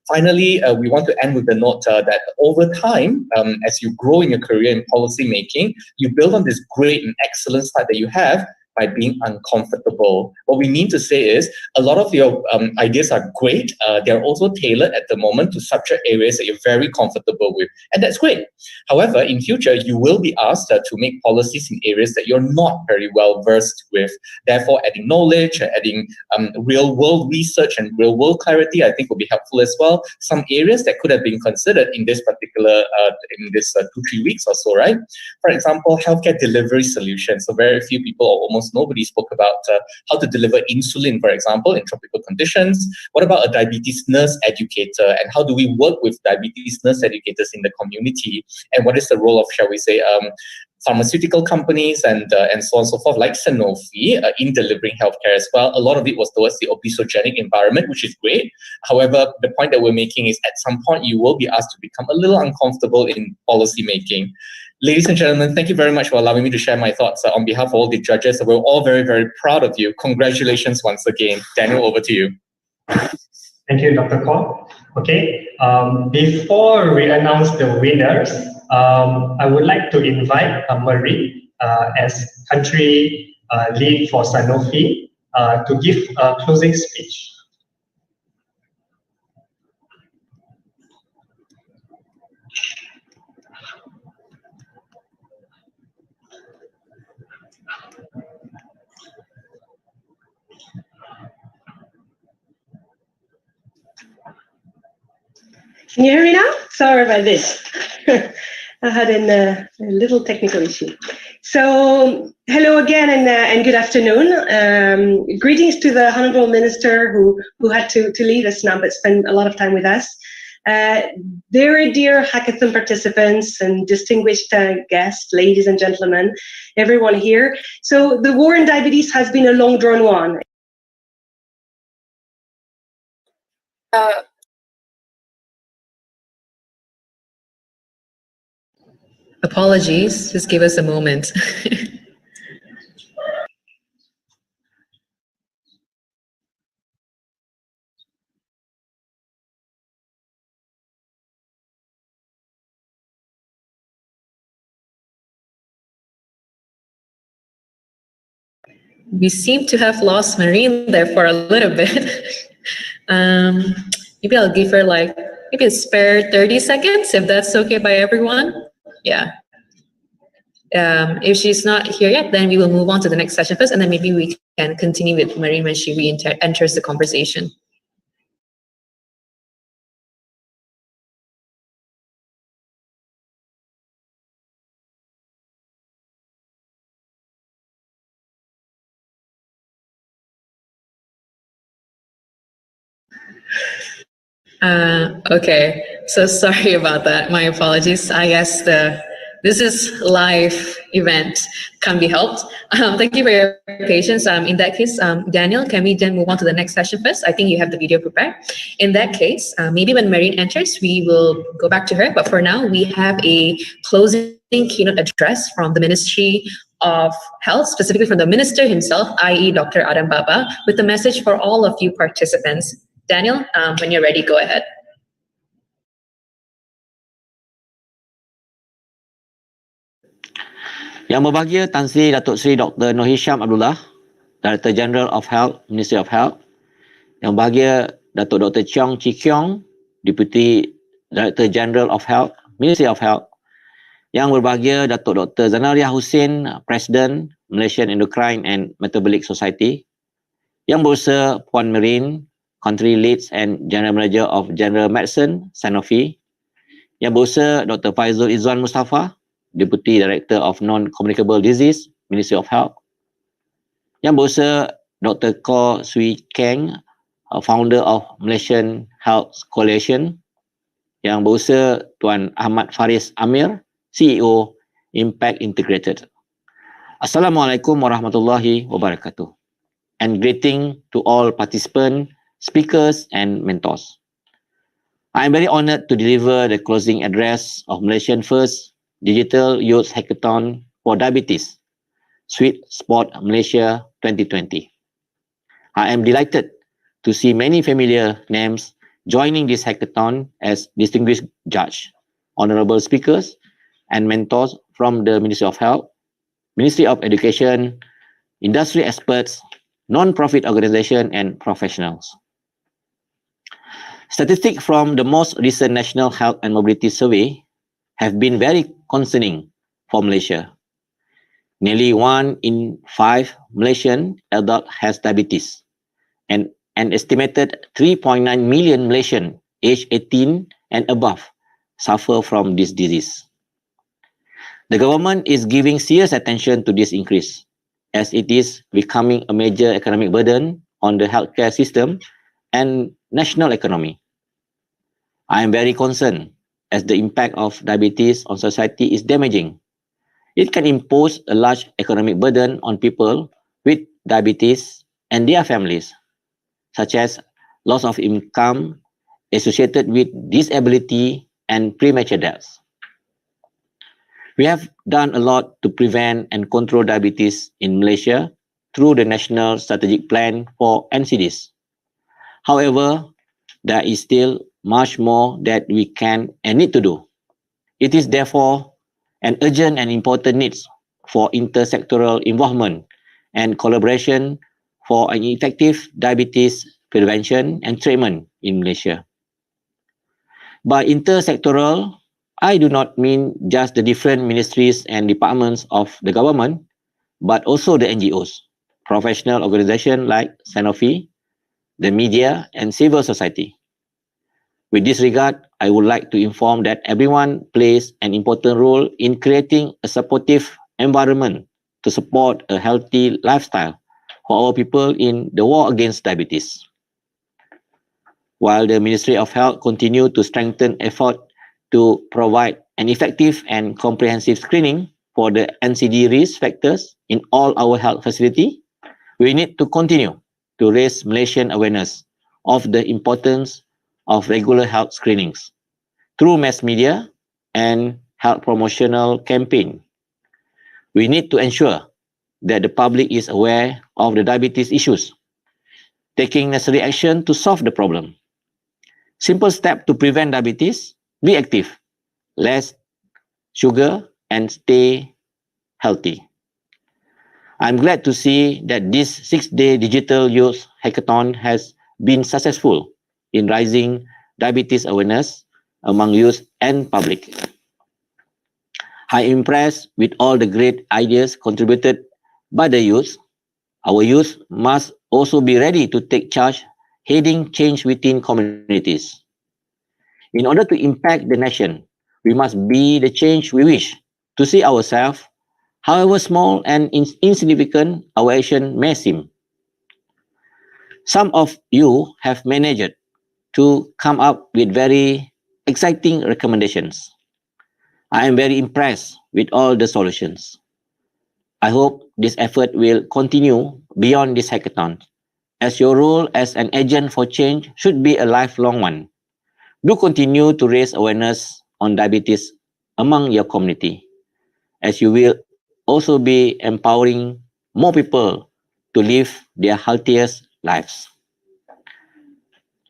Finally, we want to end with the note that over time, as you grow in your career in policy making, you build on this great and excellent start that you have by being uncomfortable. What we mean to say is a lot of your ideas are great. They're also tailored at the moment to subject areas that you're very comfortable with, and that's great. However, in future, you will be asked to make policies in areas that you're not very well versed with. Therefore, adding knowledge, adding real world research and real world clarity, I think will be helpful as well. Some areas that could have been considered in this particular, in this 2-3 weeks or so, right? For example, healthcare delivery solutions. So very few people, or almost nobody, spoke about how to deliver insulin, for example, in tropical conditions. What about a diabetes nurse educator, and how do we work with diabetes nurse educators in the community? And what is the role of, shall we say, pharmaceutical companies and so on and so forth, like Sanofi, in delivering healthcare as well? A lot of it was towards the obesogenic environment, which is great. However, the point that we're making is at some point you will be asked to become a little uncomfortable in policy making. Ladies and gentlemen, thank you very much for allowing me to share my thoughts on behalf of all the judges. We're all very, very proud of you. Congratulations once again. Daniel, over to you. Thank you, Dr. Kwok. Okay, before we announce the winners, I would like to invite Marie as country lead for Sanofi to give a closing speech. Can you hear me now? Sorry about this. I had a little technical issue. So, hello again and good afternoon. Greetings to the Honorable Minister who had to leave us now but spent a lot of time with us. Very dear Hackathon participants and distinguished guests, ladies and gentlemen, everyone here. So, the war on diabetes has been a long drawn one. Apologies, just give us a moment. We seem to have lost Marine there for a little bit. Maybe I'll give her like maybe a spare 30 seconds, if that's okay by everyone. Yeah. If she's not here yet, then we will move on to the next session first, and then maybe we can continue with Marine when she enters the conversation. Okay, so sorry about that. My apologies. I guess this is live event can be helped. Thank you for your patience. In that case, Daniel, can we then move on to the next session first? I think you have the video prepared. In that case, maybe when Marine enters, we will go back to her. But for now, we have a closing keynote address from the Ministry of Health, specifically from the Minister himself, i.e. Dr. Adam Baba, with a message for all of you participants. Daniel, when you're ready, go ahead. Yang berbahagia Tan Sri Datuk Seri Dr. Noor Hisham Abdullah, Director General of Health, Ministry of Health. Yang berbahagia Datuk Dr. Cheong Chee Kiong, Deputy Director General of Health, Ministry of Health. Yang berbahagia Datuk Dr. Zanaria Hussein, President, Malaysian Endocrine and Metabolic Society. Yang berusaha Puan Marine, Country Leads and General Manager of General Medicine, Sanofi. Yang berusaha Dr. Faizul Izzuan Mustafa, Deputy Director of Non-Communicable Disease, Ministry of Health. Yang berusaha Dr. Ko Swee Keng, Founder of Malaysian Health Coalition. Yang berusaha Tuan Ahmad Faris Amir, CEO, Impact Integrated. Assalamualaikum warahmatullahi wabarakatuh. And greeting to all participants, speakers, and mentors. I am very honored to deliver the closing address of Malaysian First Digital Youth Hackathon for Diabetes, Sweet Spot Malaysia 2020. I am delighted to see many familiar names joining this hackathon as distinguished judge, honorable speakers, and mentors from the Ministry of Health, Ministry of Education, industry experts, non-profit organizations, and professionals. Statistics from the most recent National Health and Mobility Survey have been very concerning for Malaysia. Nearly 1 in 5 Malaysian adults has diabetes, and an estimated 3.9 million Malaysians aged 18 and above suffer from this disease. The government is giving serious attention to this increase, as it is becoming a major economic burden on the healthcare system and national economy. I am very concerned as the impact of diabetes on society is damaging. It can impose a large economic burden on people with diabetes and their families, such as loss of income associated with disability and premature deaths. We have done a lot to prevent and control diabetes in Malaysia through the National Strategic Plan for NCDs. However, there is still much more that we can and need to do. It is therefore an urgent and important need for intersectoral involvement and collaboration for an effective diabetes prevention and treatment in Malaysia. By intersectoral, I do not mean just the different ministries and departments of the government, but also the NGOs, professional organizations like Sanofi, the media, and civil society. With this regard, I would like to inform that everyone plays an important role in creating a supportive environment to support a healthy lifestyle for our people in the war against diabetes. While the Ministry of Health continue to strengthen effort to provide an effective and comprehensive screening for the NCD risk factors in all our health facilities, we need to continue to raise Malaysian awareness of the importance of regular health screenings through mass media and health promotional campaign. We need to ensure that the public is aware of the diabetes issues, taking necessary action to solve the problem. Simple step to prevent diabetes: be active, less sugar, and stay healthy. I'm glad to see that this 6-day digital youth hackathon has been successful in raising diabetes awareness among youth and public. I am impressed with all the great ideas contributed by the youth. Our youth must also be ready to take charge, heading change within communities. In order to impact the nation, we must be the change we wish to see ourselves, however small and insignificant our action may seem. Some of you have managed to come up with very exciting recommendations. I am very impressed with all the solutions. I hope this effort will continue beyond this hackathon, as your role as an agent for change should be a lifelong one. Do continue to raise awareness on diabetes among your community, as you will also be empowering more people to live their healthiest lives.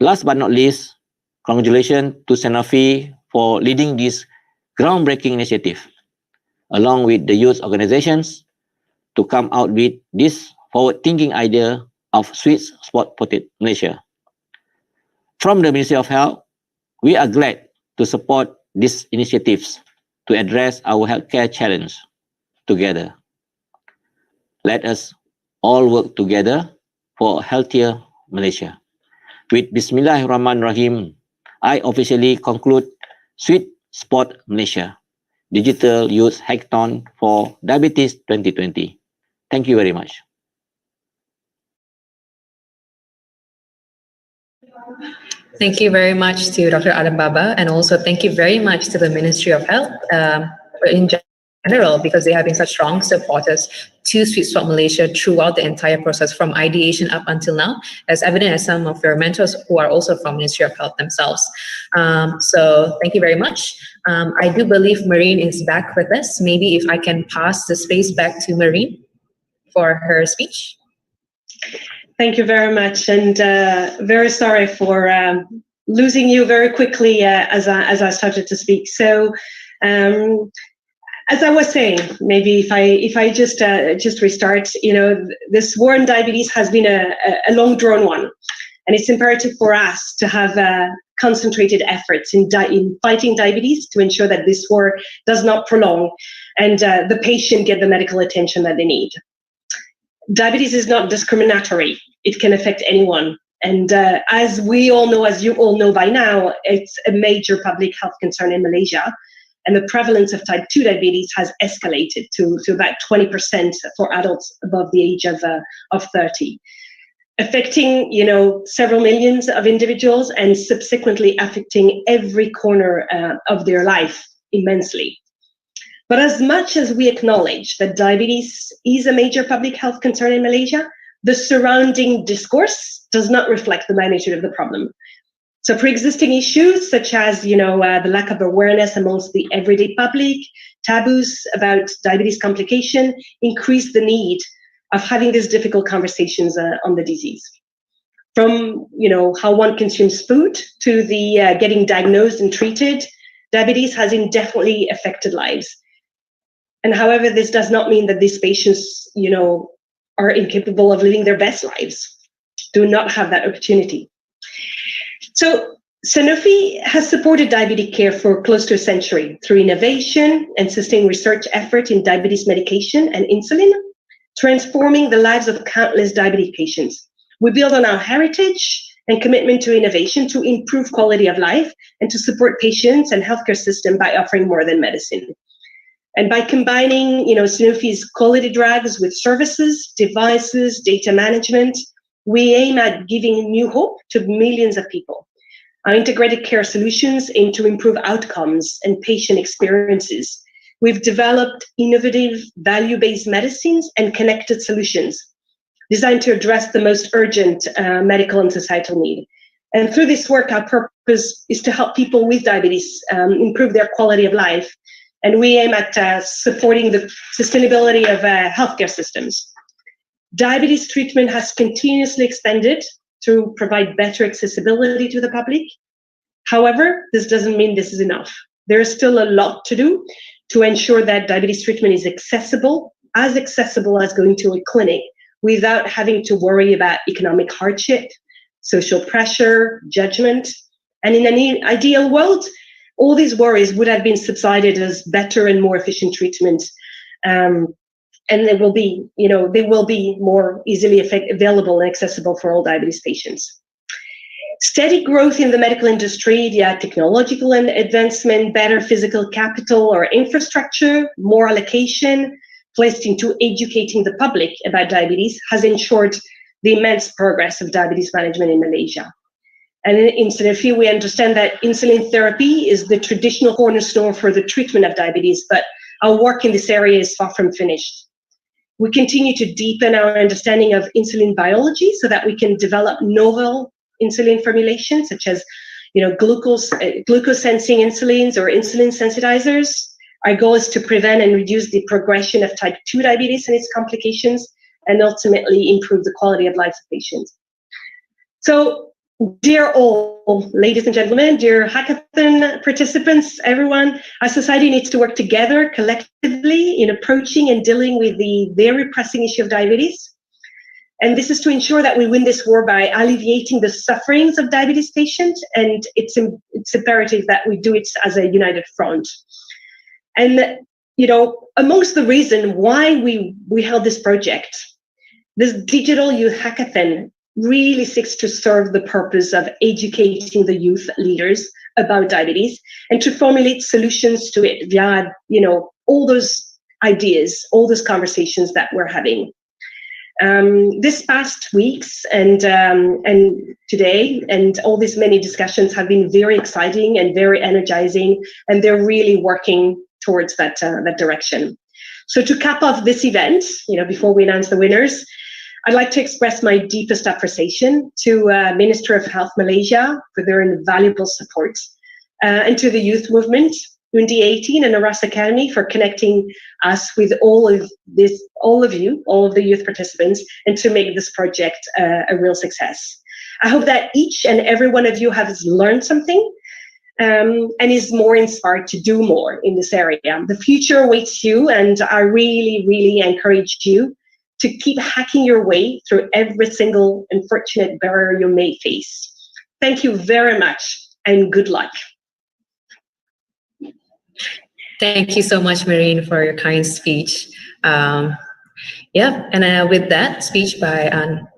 Last but not least, congratulations to Sanofi for leading this groundbreaking initiative, along with the youth organizations, to come out with this forward-thinking idea of Sweet Spot Malaysia. From the Ministry of Health, we are glad to support these initiatives to address our healthcare challenge together. Let us all work together for a healthier Malaysia. With Bismillahirrahmanirrahim, I officially conclude Sweet Spot Malaysia Digital Youth Hackathon for Diabetes 2020. Thank you very much. Thank you very much to Dr. Adam Baba, and also thank you very much to the Ministry of Health in general, because they have been such strong supporters to Sweet Spot Malaysia throughout the entire process from ideation up until now, as evident as some of your mentors who are also from Ministry of Health themselves. So thank you very much. I do believe Maureen is back with us. Maybe if I can pass the space back to Maureen for her speech. Thank you very much, and very sorry for losing you very quickly as I started to speak. So, as I was saying, maybe if I just restart, this war on diabetes has been a long drawn one, and it's imperative for us to have concentrated efforts in fighting diabetes to ensure that this war does not prolong and the patient get the medical attention that they need. Diabetes is not discriminatory. It can affect anyone. And as we all know, as you all know by now, it's a major public health concern in Malaysia. And the prevalence of type 2 diabetes has escalated to about 20% for adults above the age of 30, affecting several millions of individuals and subsequently affecting every corner of their life immensely. But as much as we acknowledge that diabetes is a major public health concern in Malaysia, the surrounding discourse does not reflect the magnitude of the problem. So pre-existing issues such as, the lack of awareness amongst the everyday public, taboos about diabetes complication, increase the need of having these difficult conversations on the disease. From, how one consumes food to the getting diagnosed and treated, diabetes has indefinitely affected lives. And however, this does not mean that these patients, are incapable of living their best lives, do not have that opportunity. So Sanofi has supported diabetic care for close to a century through innovation and sustained research effort in diabetes medication and insulin, transforming the lives of countless diabetic patients. We build on our heritage and commitment to innovation to improve quality of life and to support patients and healthcare system by offering more than medicine. And by combining, Sanofi's quality drugs with services, devices, data management, we aim at giving new hope to millions of people. Our integrated care solutions aim to improve outcomes and patient experiences. We've developed innovative value-based medicines and connected solutions designed to address the most urgent medical and societal need. And through this work, our purpose is to help people with diabetes improve their quality of life. And we aim at supporting the sustainability of healthcare systems. Diabetes treatment has continuously expanded to provide better accessibility to the public. However, this doesn't mean this is enough. There is still a lot to do to ensure that diabetes treatment is accessible as going to a clinic without having to worry about economic hardship, social pressure, judgment. And in an ideal world, all these worries would have been subsided as better and more efficient treatment. And they will be more easily available and accessible for all diabetes patients. Steady growth in the medical industry via technological advancement, better physical capital or infrastructure, more allocation placed into educating the public about diabetes has ensured the immense progress of diabetes management in Malaysia. And in Sanofi, we understand that insulin therapy is the traditional cornerstone for the treatment of diabetes, but our work in this area is far from finished. We continue to deepen our understanding of insulin biology so that we can develop novel insulin formulations, such as, glucose sensing insulins or insulin sensitizers. Our goal is to prevent and reduce the progression of type 2 diabetes and its complications, and ultimately improve the quality of life of patients. So, dear all, ladies and gentlemen, dear hackathon participants, everyone, our society needs to work together collectively in approaching and dealing with the very pressing issue of diabetes. And this is to ensure that we win this war by alleviating the sufferings of diabetes patients, and it's imperative that we do it as a united front. And, amongst the reason why we held this project, this digital youth hackathon really seeks to serve the purpose of educating the youth leaders about diabetes and to formulate solutions to it via, all those ideas, all those conversations that we're having. This past weeks and today and all these many discussions have been very exciting and very energizing, and they're really working towards that direction. So to cap off this event, before we announce the winners, I'd like to express my deepest appreciation to Minister of Health Malaysia for their invaluable support, and to the youth movement, Undi 18 and Aras Academy, for connecting us with all of the youth participants, and to make this project a real success. I hope that each and every one of you has learned something and is more inspired to do more in this area. The future awaits you, and I really, really encourage you to keep hacking your way through every single unfortunate barrier you may face. Thank you very much, and good luck. Thank you so much, Marine, for your kind speech. And with that speech by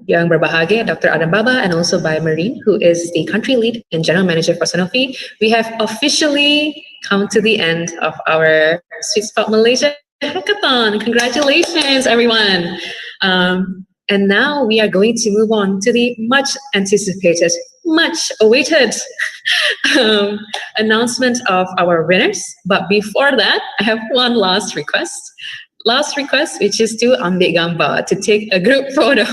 Yang Berbahagia, Dr. Adam Baba, and also by Marine, who is the country lead and general manager for Sanofi, we have officially come to the end of our Sweet Spot Malaysia Hackathon. Congratulations, everyone. And now we are going to move on to the much anticipated, much awaited announcement of our winners. But before that, I have one last request. Which is to ambil gambar, to take a group photo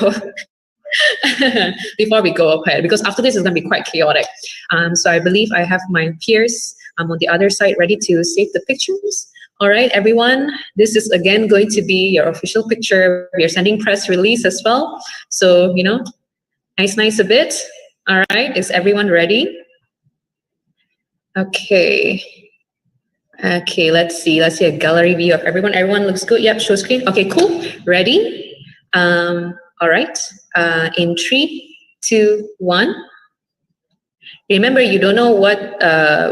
before we go ahead, because after this is going to be quite chaotic. So I believe I have my peers on the other side ready to save the pictures. All right, everyone, this is again going to be your official picture. We are sending press release as well. So, nice a bit. All right, is everyone ready? Okay, let's see a gallery view of everyone. Everyone looks good. Yep, show screen. Okay, cool. Ready? All right, in 3, 2, 1. Remember, you don't know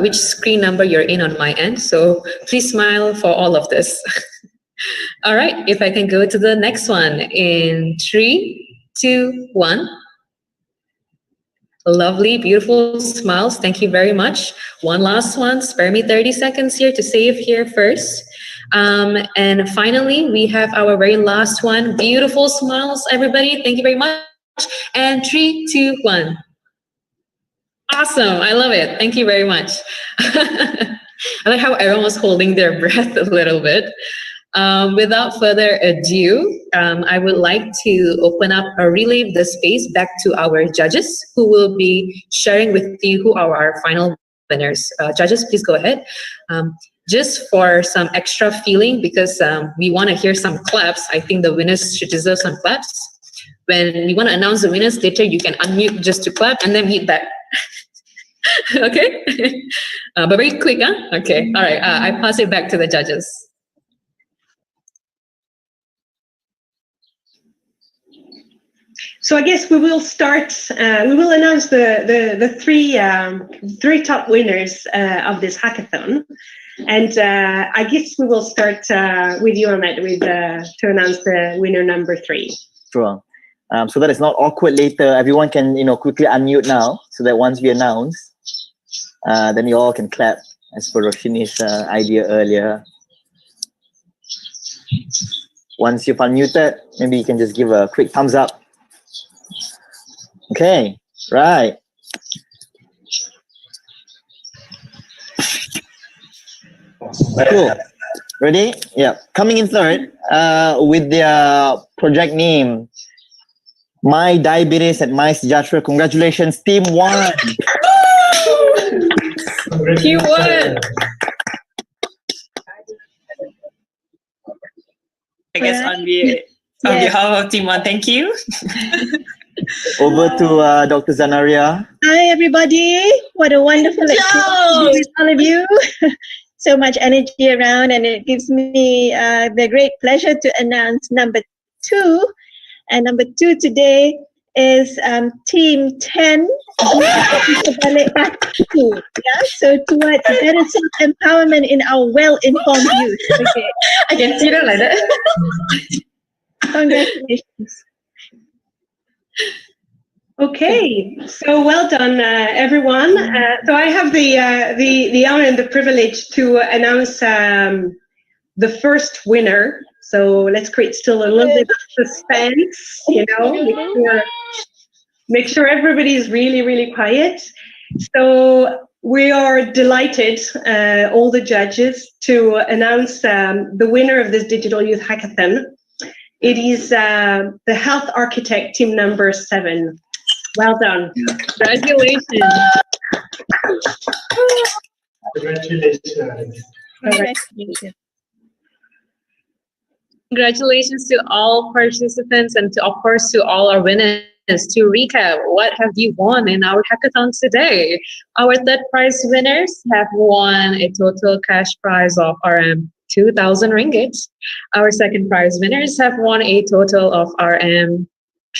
which screen number you're in on my end, so please smile for all of this. All right, if I can go to the next one in 3, 2, 1. Lovely, beautiful smiles. Thank you very much. One last one. Spare me 30 seconds here to save here first. And finally, we have our very last one. Beautiful smiles, everybody. Thank you very much. And 3, 2, 1. Awesome. I love it. Thank you very much. I like how everyone was holding their breath a little bit. Without further ado, I would like to open up or relay the space back to our judges, who will be sharing with you who are our final winners. Judges, please go ahead. Just for some extra feeling, because we want to hear some claps, I think the winners should deserve some claps. When we want to announce the winners later, you can unmute just to clap and then hit that. Okay? But very quick, huh? Okay, all right, I pass it back to the judges. So I guess we will start. We will announce the three top winners of this hackathon, and I guess we will start with you, Ahmed, to announce the winner number 3. Sure. So that it's not awkward later. Everyone can quickly unmute now, so that once we announce, then you all can clap as per Roshini's idea earlier. Once you've unmuted, maybe you can just give a quick thumbs up. Okay, right. Cool. Ready? Yeah. Coming in third, with their project name, My Diabetes at My Sejahtera. Congratulations, Team 1. Team 1. I guess on behalf of Team 1, thank you. Over to Dr. Zanaria. Hi, everybody. What a wonderful experience with all of you. So much energy around, and it gives me the great pleasure to announce number 2. And number 2 today is Team 10. Yeah, so towards better self-empowerment in our well-informed youth. Okay. I can see them like that. Congratulations. Okay, so well done, everyone. So I have the honor and the privilege to announce the first winner. So let's create still a little bit of suspense, make sure everybody is really, really quiet. So we are delighted, all the judges, to announce the winner of this Digital Youth Hackathon. It is the Health Architect team number 7. Well done. Congratulations. Congratulations. Congratulations. Congratulations to all participants and of course to all our winners. To recap, what have you won in our hackathon today? Our third prize winners have won a total cash prize of RM 2,000 ringgit. Our second prize winners have won a total of RM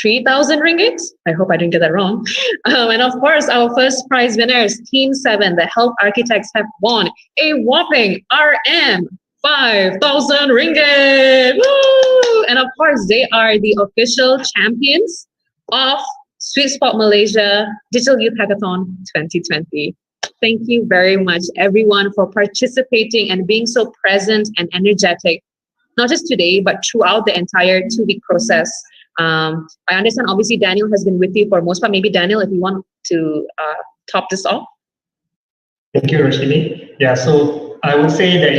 3,000 ringgit. I hope I didn't get that wrong. And of course, our first prize winners, Team 7, the Health Architects, have won a whopping RM 5,000 ringgit. Woo! And of course, they are the official champions of Sweet Spot Malaysia Digital Youth Hackathon 2020. Thank you very much, everyone, for participating and being so present and energetic, not just today, but throughout the entire 2-week process. I understand, obviously, Daniel has been with you for most part. Maybe, Daniel, if you want to top this off. Thank you, Roshini. Yeah, so I would say that,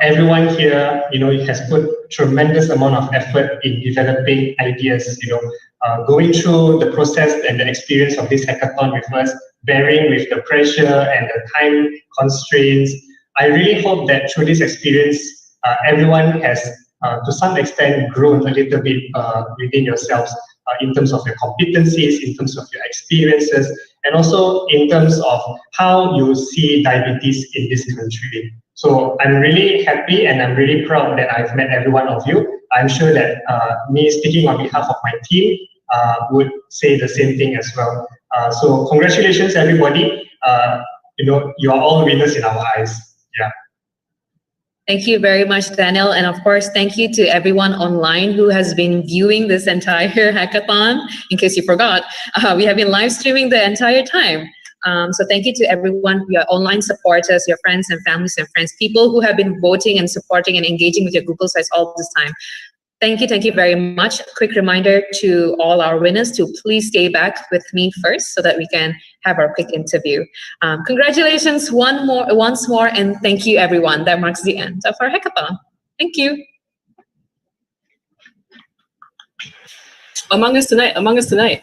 everyone here, has put tremendous amount of effort in developing ideas, going through the process and the experience of this hackathon with us, bearing with the pressure and the time constraints. I really hope that through this experience, everyone has, to some extent, grown a little bit within yourselves in terms of your competencies, in terms of your experiences, and also in terms of how you see diabetes in this country. So I'm really happy and I'm really proud that I've met every one of you. I'm sure that me speaking on behalf of my team would say the same thing as well. So congratulations, everybody. You are all winners in our eyes. Yeah. Thank you very much, Daniel. And of course, thank you to everyone online who has been viewing this entire hackathon. In case you forgot, we have been live streaming the entire time. So thank you to everyone, your online supporters, your friends and families and friends, people who have been voting and supporting and engaging with your Google Sites all this time. Thank you very much. Quick reminder to all our winners to please stay back with me first so that we can have our quick interview. Congratulations once more, and thank you everyone. That marks the end of our hackathon. Thank you. Among us tonight.